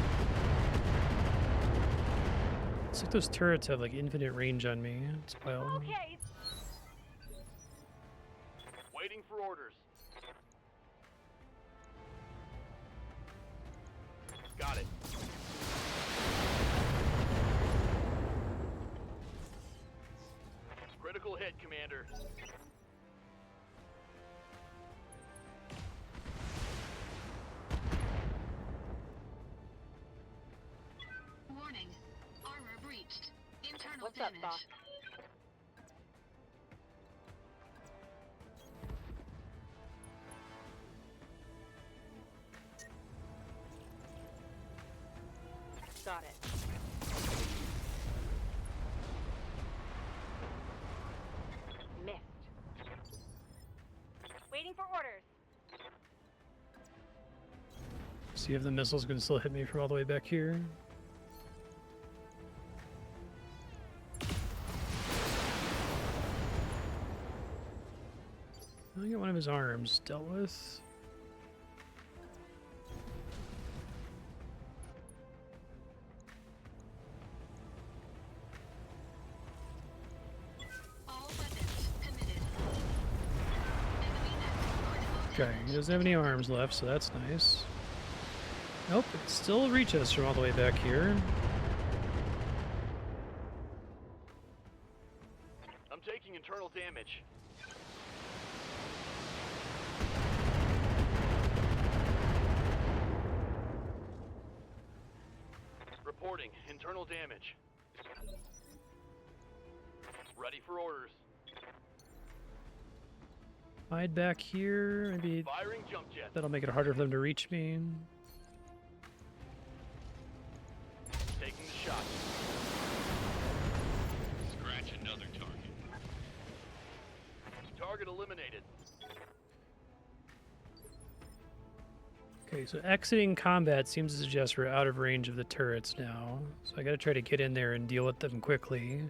It's like those turrets have like infinite range on me. It's wild. Okay. Waiting for orders. Got it. Critical hit, Commander. Warning. Armor breached. Internal What's up, damage. boss? Got it. Missed. Waiting for orders. See if the missiles can still hit me from all the way back here. I get one of his arms dealt with. All weapons committed. Enemy net critical Okay, he doesn't have any arms left, so that's nice. Nope, it still reaches us from all the way back here. I'm taking internal damage. Reporting internal damage. Ready for orders. Hide back here. Maybe Firing jump jet. that'll make it harder for them to reach me. Taking the shot. Scratch another target. Target eliminated. Okay, so exiting combat seems to suggest we're out of range of the turrets now. So I gotta try to get in there and deal with them quickly.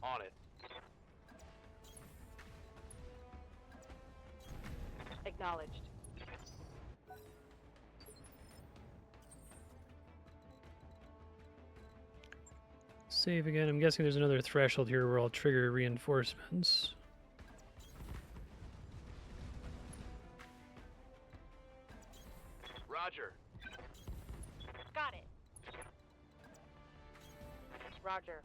On it. Acknowledged. Save again. I'm guessing there's another threshold here where I'll trigger reinforcements. Roger. Got it. Roger.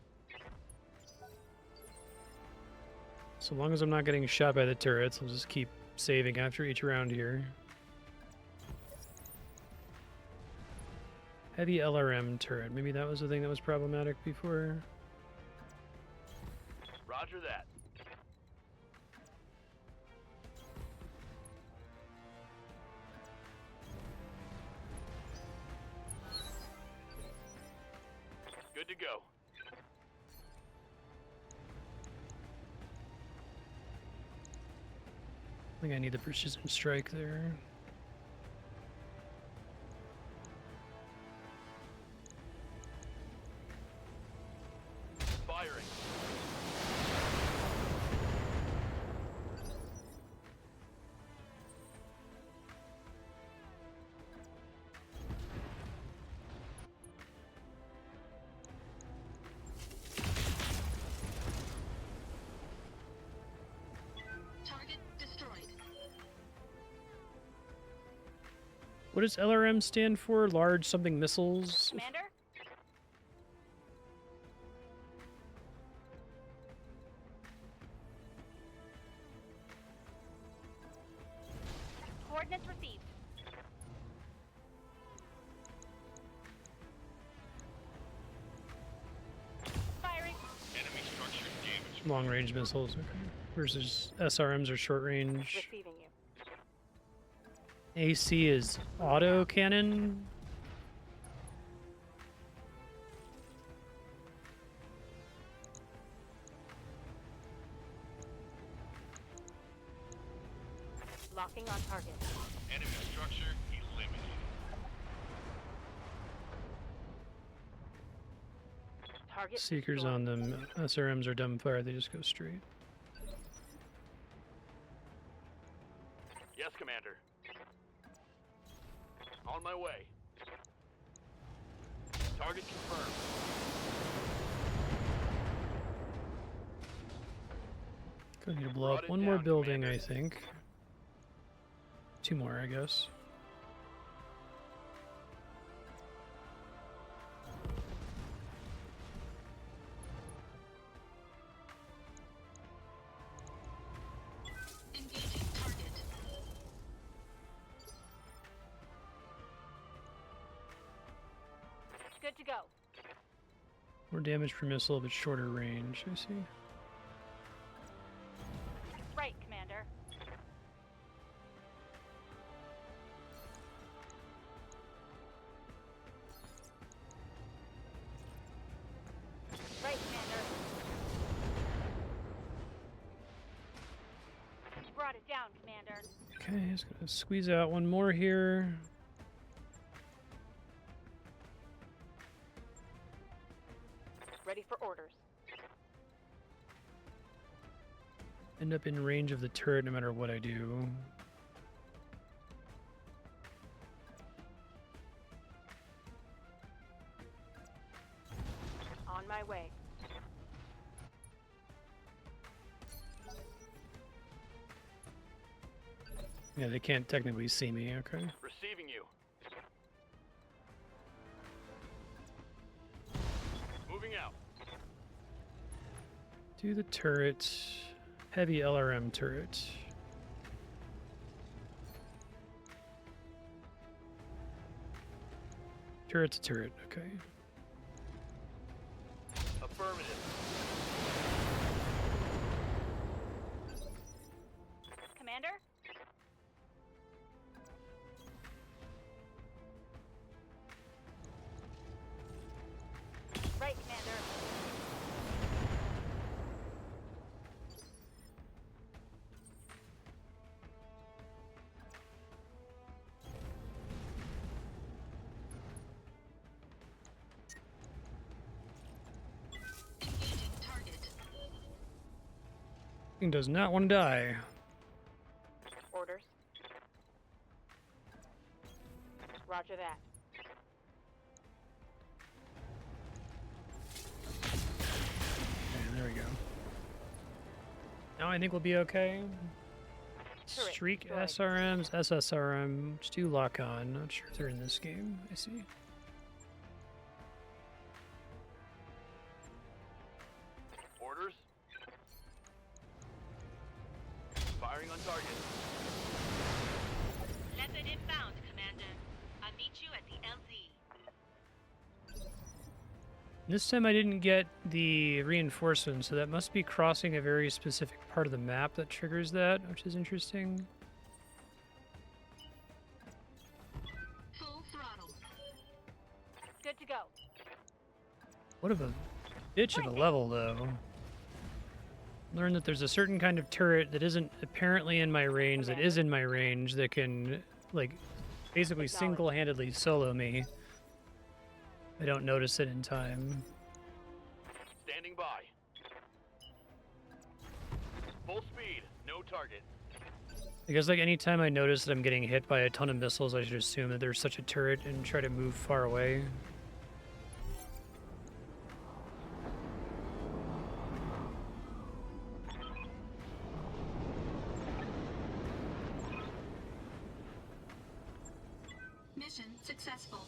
So long as I'm not getting shot by the turrets, I'll just keep saving after each round here. Heavy LRM turret. Maybe that was the thing that was problematic before. Roger that. Good to go. I think I need the precision strike there. Firing. Target destroyed. What does LRM stand for? Large something missiles? Commander? Coordinates received. Firing. Enemy structure damaged. Long range missiles, okay. Versus SRMs or short range. Receiving you. AC is auto cannon. Locking on target. Enemy structure eliminated. Target Seekers destroyed. on them. SRMs are dumbfire, they just go straight. Yes, Commander. On my way. Target confirmed. Gonna need to blow Brought up it one more down, building, Commander. I think. 2 more, I guess. Engaging target. Good to go. More damage per missile, but shorter range, I see. Right, Commander. Right, Commander. You brought it down, Commander. Okay, just gonna squeeze out one more here. Ready for orders. End up in range of the turret no matter what I do. On my way. Yeah, they can't technically see me, okay. Receiving you. Moving out. Do the turret. Heavy LRM turret. Turret's a turret, okay. Affirmative. Commander? Right, Commander. Engaging target. Thing does not want to die. Orders. Roger that. Okay, there we go. Now I think we'll be okay. Turret Streak destroyed. SRMs, SSRM, which do lock on. Not sure if they're in this game. I see. Orders. Firing on target. Leopard inbound, Commander. I'll meet you at the LZ. This time I didn't get the reinforcement, so that must be crossing a very specific part of the map that triggers that, which is interesting. Full throttle. Good to go. What of a bitch of a level, though. Learn that there's a certain kind of turret that isn't apparently in my range, that is in my range, that can, like, basically single-handedly solo me. I don't notice it in time. Standing by. Full speed, no target. I guess, like, anytime I notice that I'm getting hit by a ton of missiles, I should assume that there's such a turret and try to move far away. Mission successful.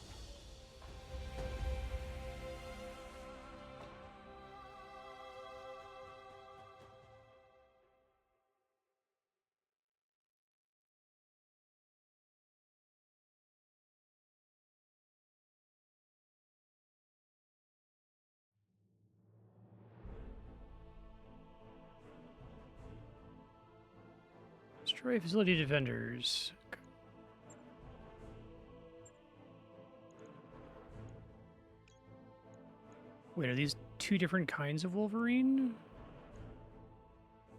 Destroy facility defenders. Wait, are these two different kinds of Wolverine?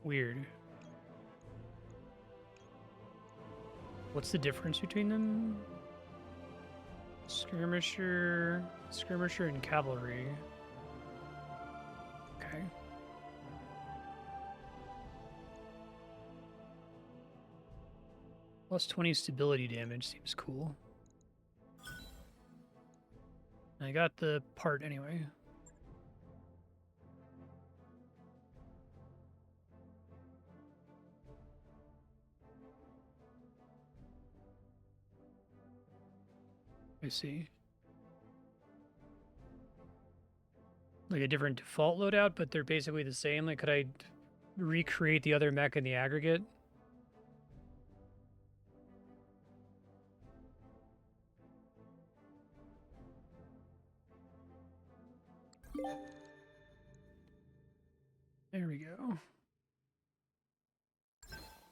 Weird. What's the difference between them? Skirmisher, and cavalry. Okay. Plus 20 stability damage seems cool. I got the part anyway. I see. Like a different default loadout, but they're basically the same. Like, could I recreate the other mech in the aggregate? There we go.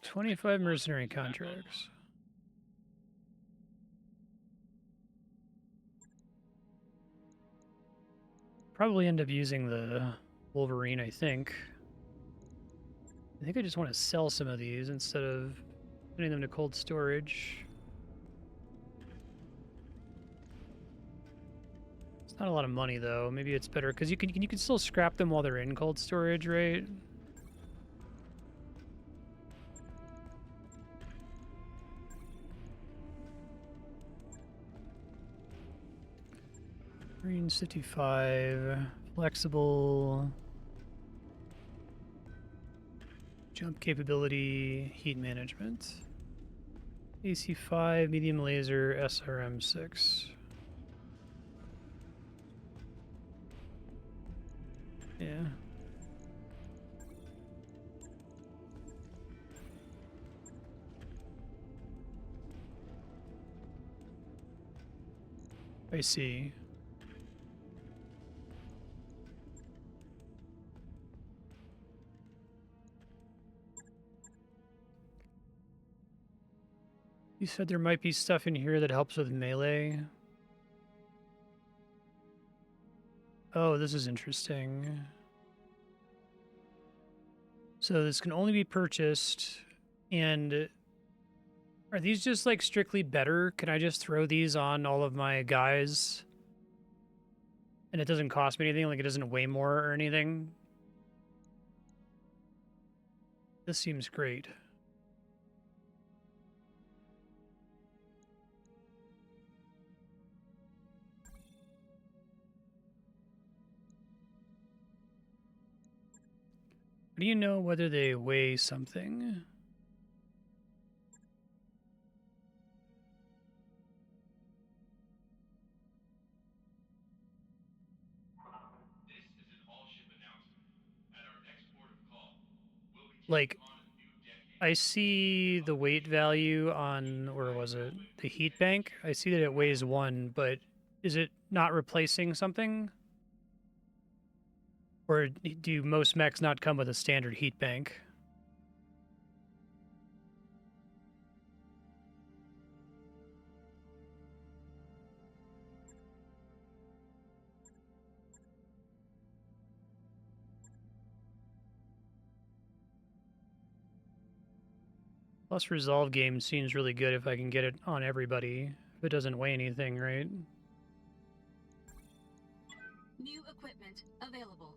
25 mercenary contracts. Probably end up using the Wolverine, I think. I think I just want to sell some of these instead of putting them to cold storage. It's not a lot of money though. Maybe it's better because you can still scrap them while they're in cold storage, right? Green 55, flexible, jump capability, heat management. AC5, medium laser, SRM6. Yeah. I see. You said there might be stuff in here that helps with melee. Oh, this is interesting. So this can only be purchased, and are these just like strictly better? Can I just throw these on all of my guys? And it doesn't cost me anything, like it doesn't weigh more or anything? This seems great. How do you know whether they weigh something? This is an all-ship announcement. At our next port of call, we'll be taking Like, on a new decade. I see the weight value on, or was it the heat bank? I see that it weighs 1, but is it not replacing something? Or do most mechs not come with a standard heat bank? Plus resolve game seems really good if I can get it on everybody. If it doesn't weigh anything, right? New equipment available.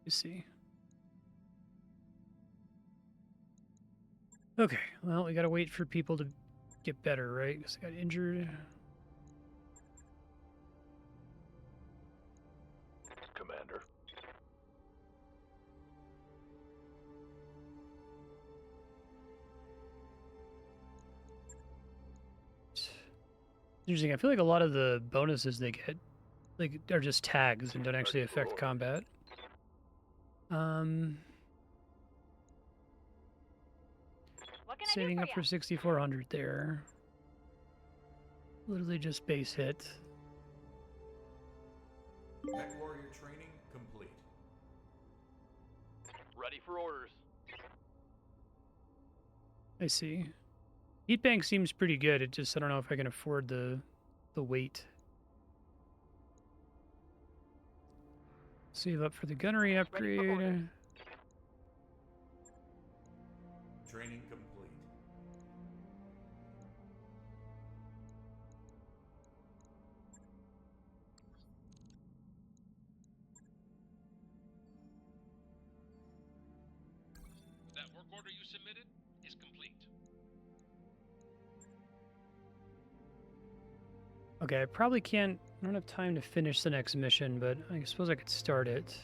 You see. Okay, well, we gotta wait for people to get better, right? Because I got injured. Commander. Interesting. I feel like a lot of the bonuses they get, like, are just tags and don't actually affect combat. What can Saving I up do for for 6,400 there. Literally just base hit. Mech warrior training complete. Ready for orders. I see. Heat bank seems pretty good. It just, I don't know if I can afford the weight. Save up for the gunnery upgrade. Training complete. That work order you submitted is complete. Okay, I probably can't, I don't have time to finish the next mission, but I suppose I could start it.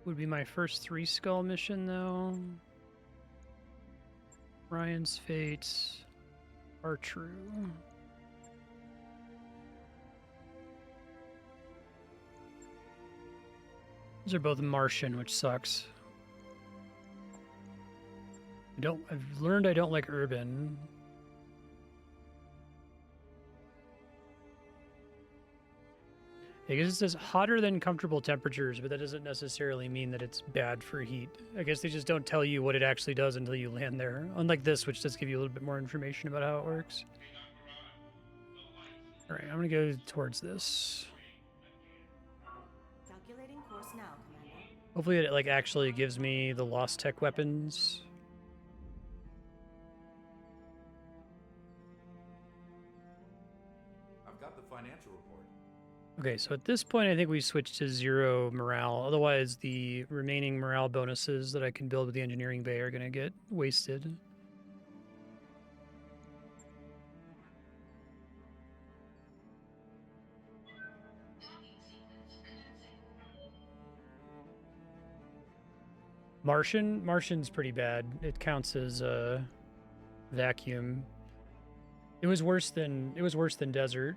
Would be my first 3 skull mission, though. Ryan's Fates. Are true. These are both Martian, which sucks. I've learned I don't like urban. I guess it says hotter than comfortable temperatures, but that doesn't necessarily mean that it's bad for heat. I guess they just don't tell you what it actually does until you land there. Unlike this, which does give you a little bit more information about how it works. All right, I'm gonna go towards this. Calculating course now, Commander. Hopefully it like actually gives me the Lost Tech weapons. I've got the financial report. Okay, so at this point, I think we switch to 0 morale. Otherwise, the remaining morale bonuses that I can build with the engineering bay are going to get wasted. Martian's pretty bad. It counts as vacuum. It was worse than desert.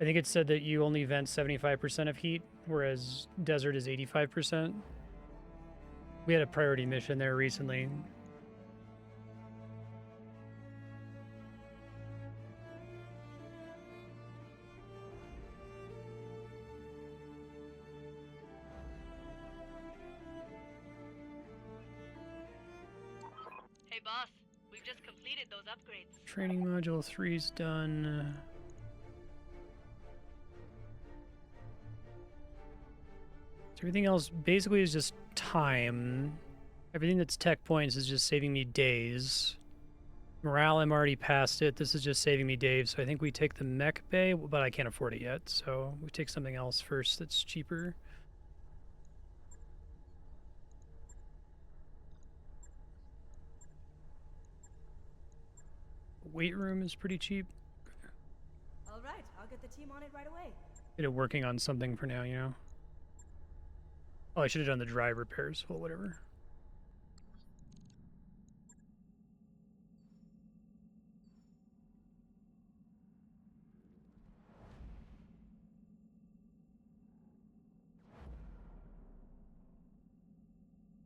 I think it said that you only vent 75% of heat, whereas desert is 85%. We had a priority mission there recently. Hey boss, we've just completed those upgrades. Training module 3's done. So everything else basically is just time. Everything that's tech points is just saving me days. Morale, I'm already past it. This is just saving me days. So I think we take the mech bay, but I can't afford it yet. So we take something else first that's cheaper. Weight room is pretty cheap. All right, I'll get the team on it right away. Get it working on something for now, you know. Oh, I should have done the drive repairs. Well, whatever.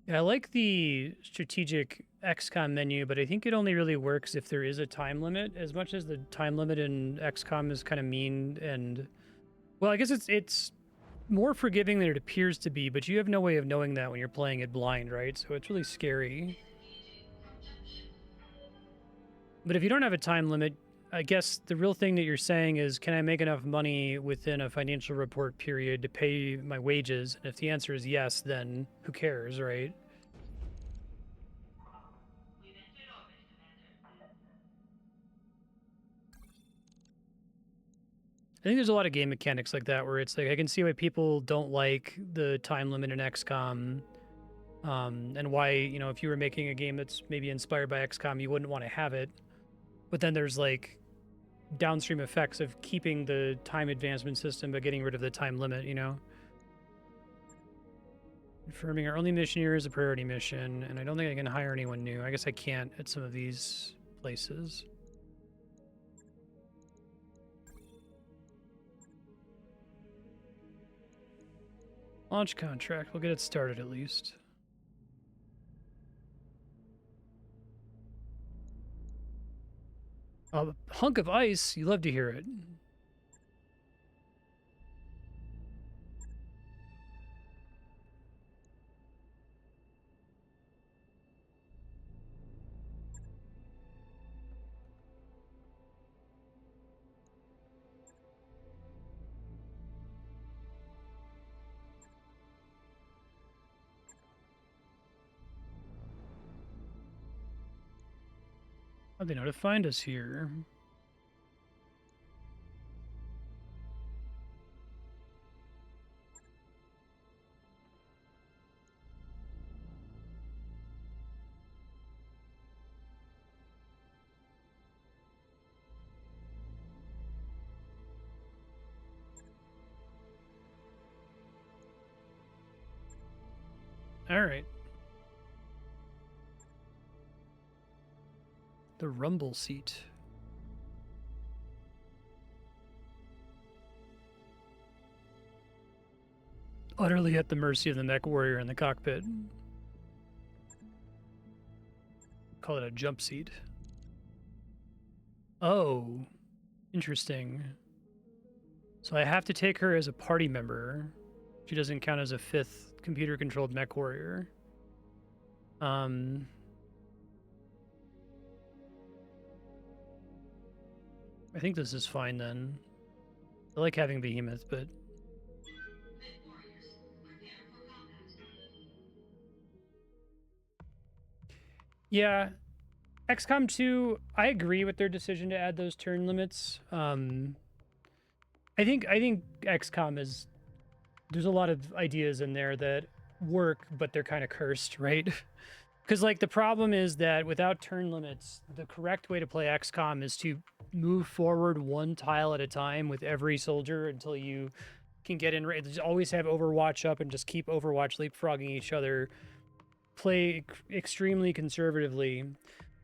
Yeah, I like the strategic XCOM menu, but I think it only really works if there is a time limit. As much as the time limit in XCOM is kind of mean and, well, I guess it's more forgiving than it appears to be, but you have no way of knowing that when you're playing it blind, right? So it's really scary. But if you don't have a time limit, I guess the real thing that you're saying is, can I make enough money within a financial report period to pay my wages? And if the answer is yes, then who cares, right? We've entered orbit, Commander. I think there's a lot of game mechanics like that where it's like, I can see why people don't like the time limit in XCOM, and why, you know, if you were making a game that's maybe inspired by XCOM, you wouldn't want to have it. But then there's like downstream effects of keeping the time advancement system but getting rid of the time limit, you know? Confirming our only mission here is a priority mission, and I don't think I can hire anyone new. I guess I can't at some of these places. Launch contract. We'll get it started at least. A hunk of ice. You love to hear it. How'd they know to find us here? All right. The rumble seat. Utterly at the mercy of the mech warrior in the cockpit. Call it a jump seat. Oh, interesting. So I have to take her as a party member. She doesn't count as a 5th computer-controlled mech warrior. I think this is fine then. I like having Behemoth, but... Yeah, XCOM 2, I agree with their decision to add those turn limits. I think XCOM is... There's a lot of ideas in there that work, but they're kind of cursed, right? Because, like, the problem is that without turn limits, the correct way to play XCOM is to move forward one tile at a time with every soldier until you can get in. Just always have Overwatch up and just keep Overwatch leapfrogging each other. Play extremely conservatively.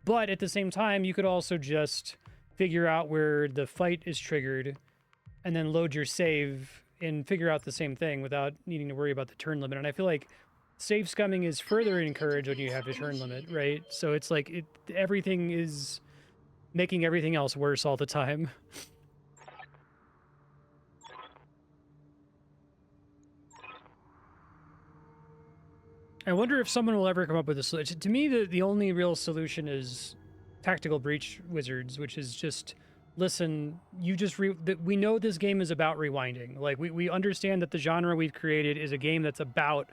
But at the same time, you could also just figure out where the fight is triggered and then load your save and figure out the same thing without needing to worry about the turn limit. And I feel like save scumming is further encouraged when you have the turn limit, right? So it's like everything is making everything else worse all the time. I wonder if someone will ever come up with a solution. To me, the only real solution is tactical breach wizards, which is just... Listen, you just we know this game is about rewinding. Like, we understand that the genre we've created is a game that's about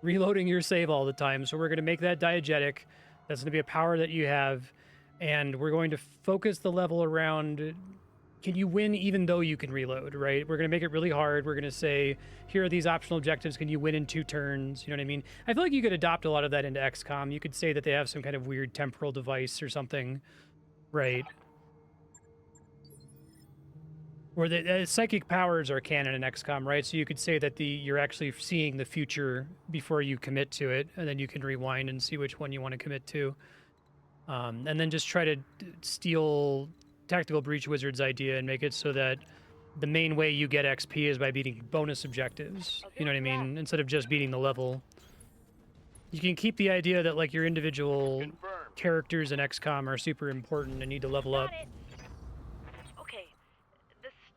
reloading your save all the time. So we're going to make that diegetic. That's going to be a power that you have. And we're going to focus the level around, can you win even though you can reload, right? We're going to make it really hard. We're going to say, here are these optional objectives. Can you win in 2 turns? You know what I mean? I feel like you could adopt a lot of that into XCOM. You could say that they have some kind of weird temporal device or something, right? Or the psychic powers are canon in XCOM, right? So you could say that you're actually seeing the future before you commit to it, and then you can rewind and see which one you want to commit to. And then just try to steal Tactical Breach Wizard's idea and make it so that the main way you get XP is by beating bonus objectives. You know what I mean? Instead of just beating the level. You can keep the idea that, like, your individual characters in XCOM are super important and need to level up.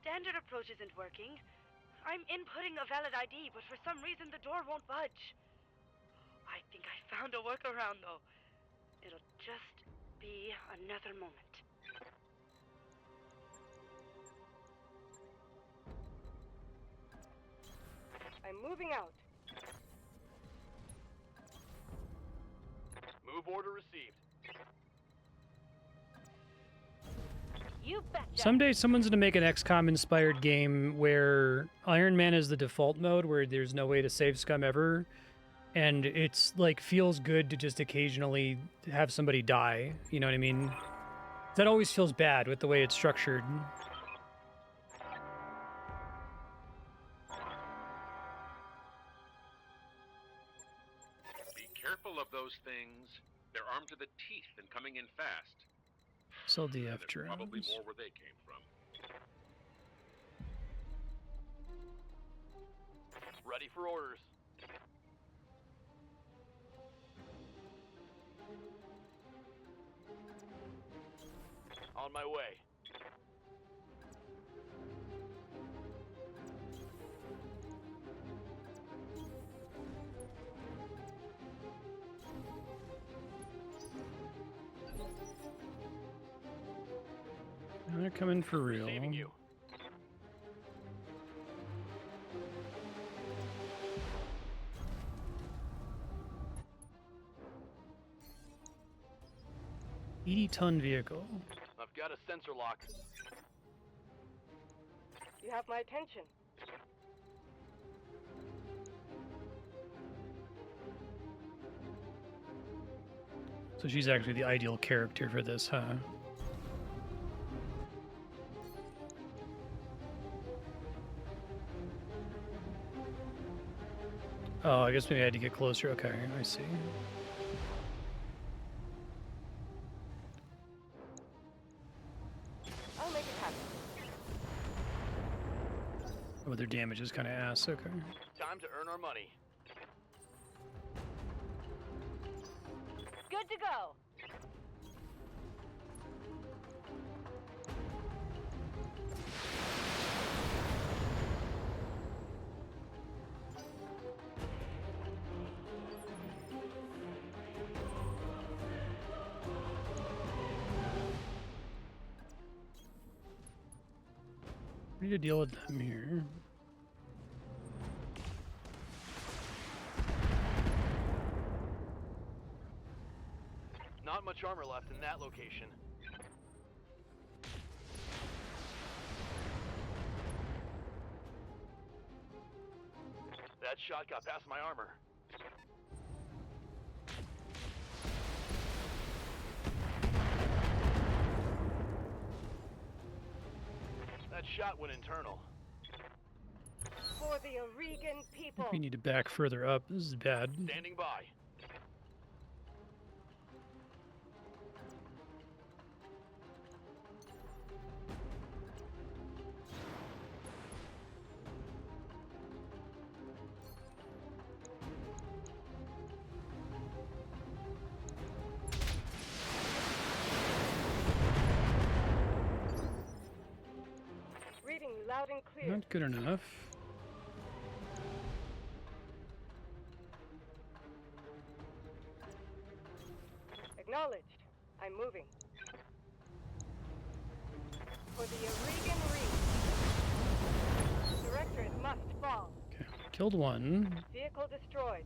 Standard approach isn't working. I'm inputting a valid ID, but for some reason the door won't budge. I think I found a workaround, though. It'll just be another moment. I'm moving out. Move order received. You betcha. Someday someone's gonna make an XCOM inspired game where Iron Man is the default mode, where there's no way to save scum ever, and it's like feels good to just occasionally have somebody die. You know what I mean? That always feels bad with the way it's structured. Be careful of those things. They're armed to the teeth and coming in fast. Sell And DF there's probably drones. more where they came from. Ready for orders. On my way. They're coming for real. Receiving you. $80-ton vehicle. I've got a sensor lock. You have my attention. So she's actually the ideal character for this, huh? Oh, I guess maybe I had to get closer. Okay, I see. I'll make it happen. Oh, their damage is kind of ass. Okay. Time to earn our money. Good to go. We need to deal with them here. Not much armor left in that location. That shot got past my armor. That shot went internal. For the Oregon I people. think we need to back further up. This is bad. Standing by. Reading you loud and clear. Not good enough. Acknowledged. I'm moving. For the Oregon Reef. Directorate must fall. Okay, killed one. Vehicle destroyed.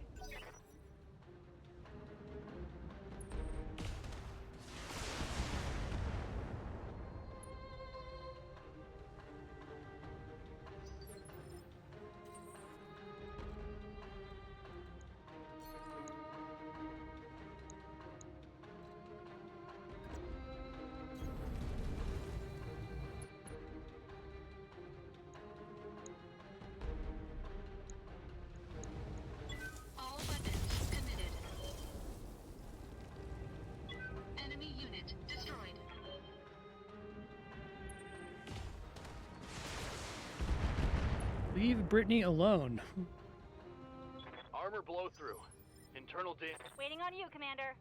All weapons committed. Enemy unit destroyed. Leave Brittany alone. Armor blow through. Internal damage. Waiting on you, Commander.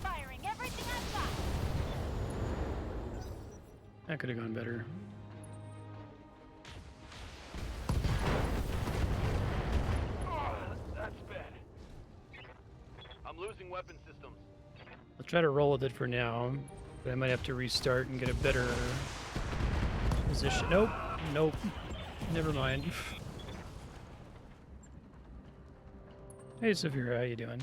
Firing everything I've got. That could have gone better. Oh, that's bad. Switching weapon systems. I'll try to roll with it for now, but I might have to restart and get a better position. Nope, nope. Never mind. Hey, Saphira, how you doing?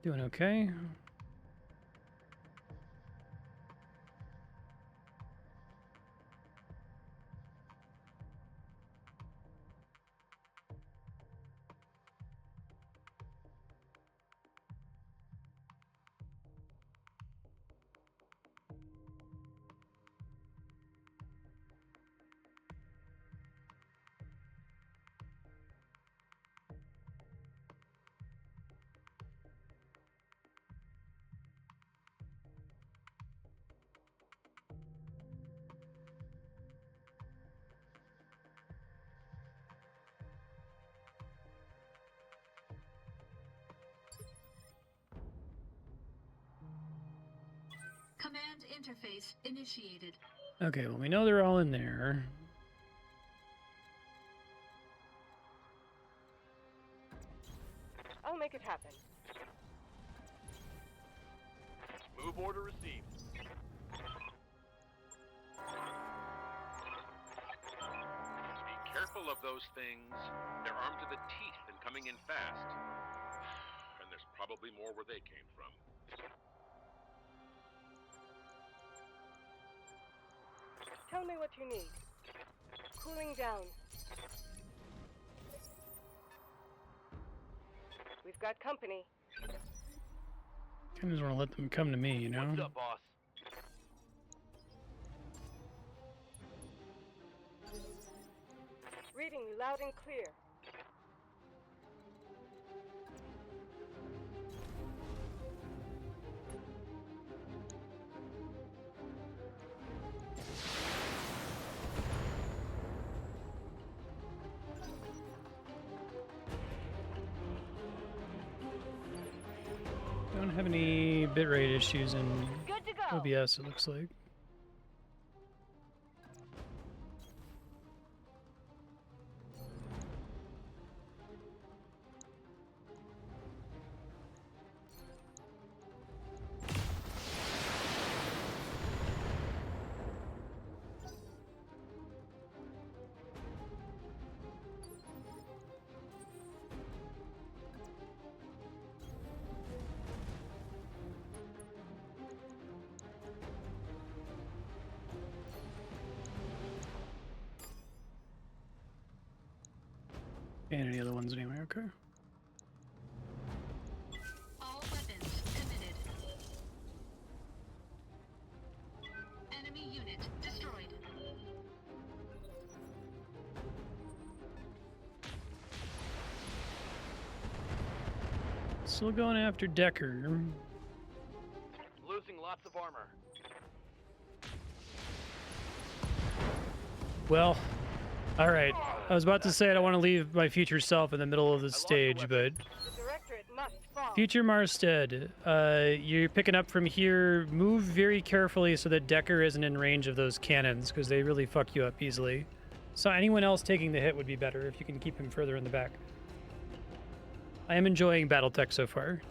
Doing okay. Command interface initiated. Okay, well, we know they're all in there. I'll make it happen. Move order received. Be careful of those things. They're armed to the teeth and coming in fast. And there's probably more where they came from. Tell me what you need. Cooling down. We've got company. Kind of just want to let them come to me, you know? What's up, boss? Reading you loud and clear. Don't have any bitrate issues in Good to go. OBS, it looks like. And any other ones anyway, okay. All weapons committed. Enemy unit destroyed. Still going after Decker. Losing lots of armor. Well, all right. I was about to say I don't want to leave my future self in the middle of the stage, but The directorate must fall. future Marstead, you're picking up from here. Move very carefully so that Decker isn't in range of those cannons, because they really fuck you up easily. So anyone else taking the hit would be better if you can keep him further in the back. I am enjoying BattleTech so far.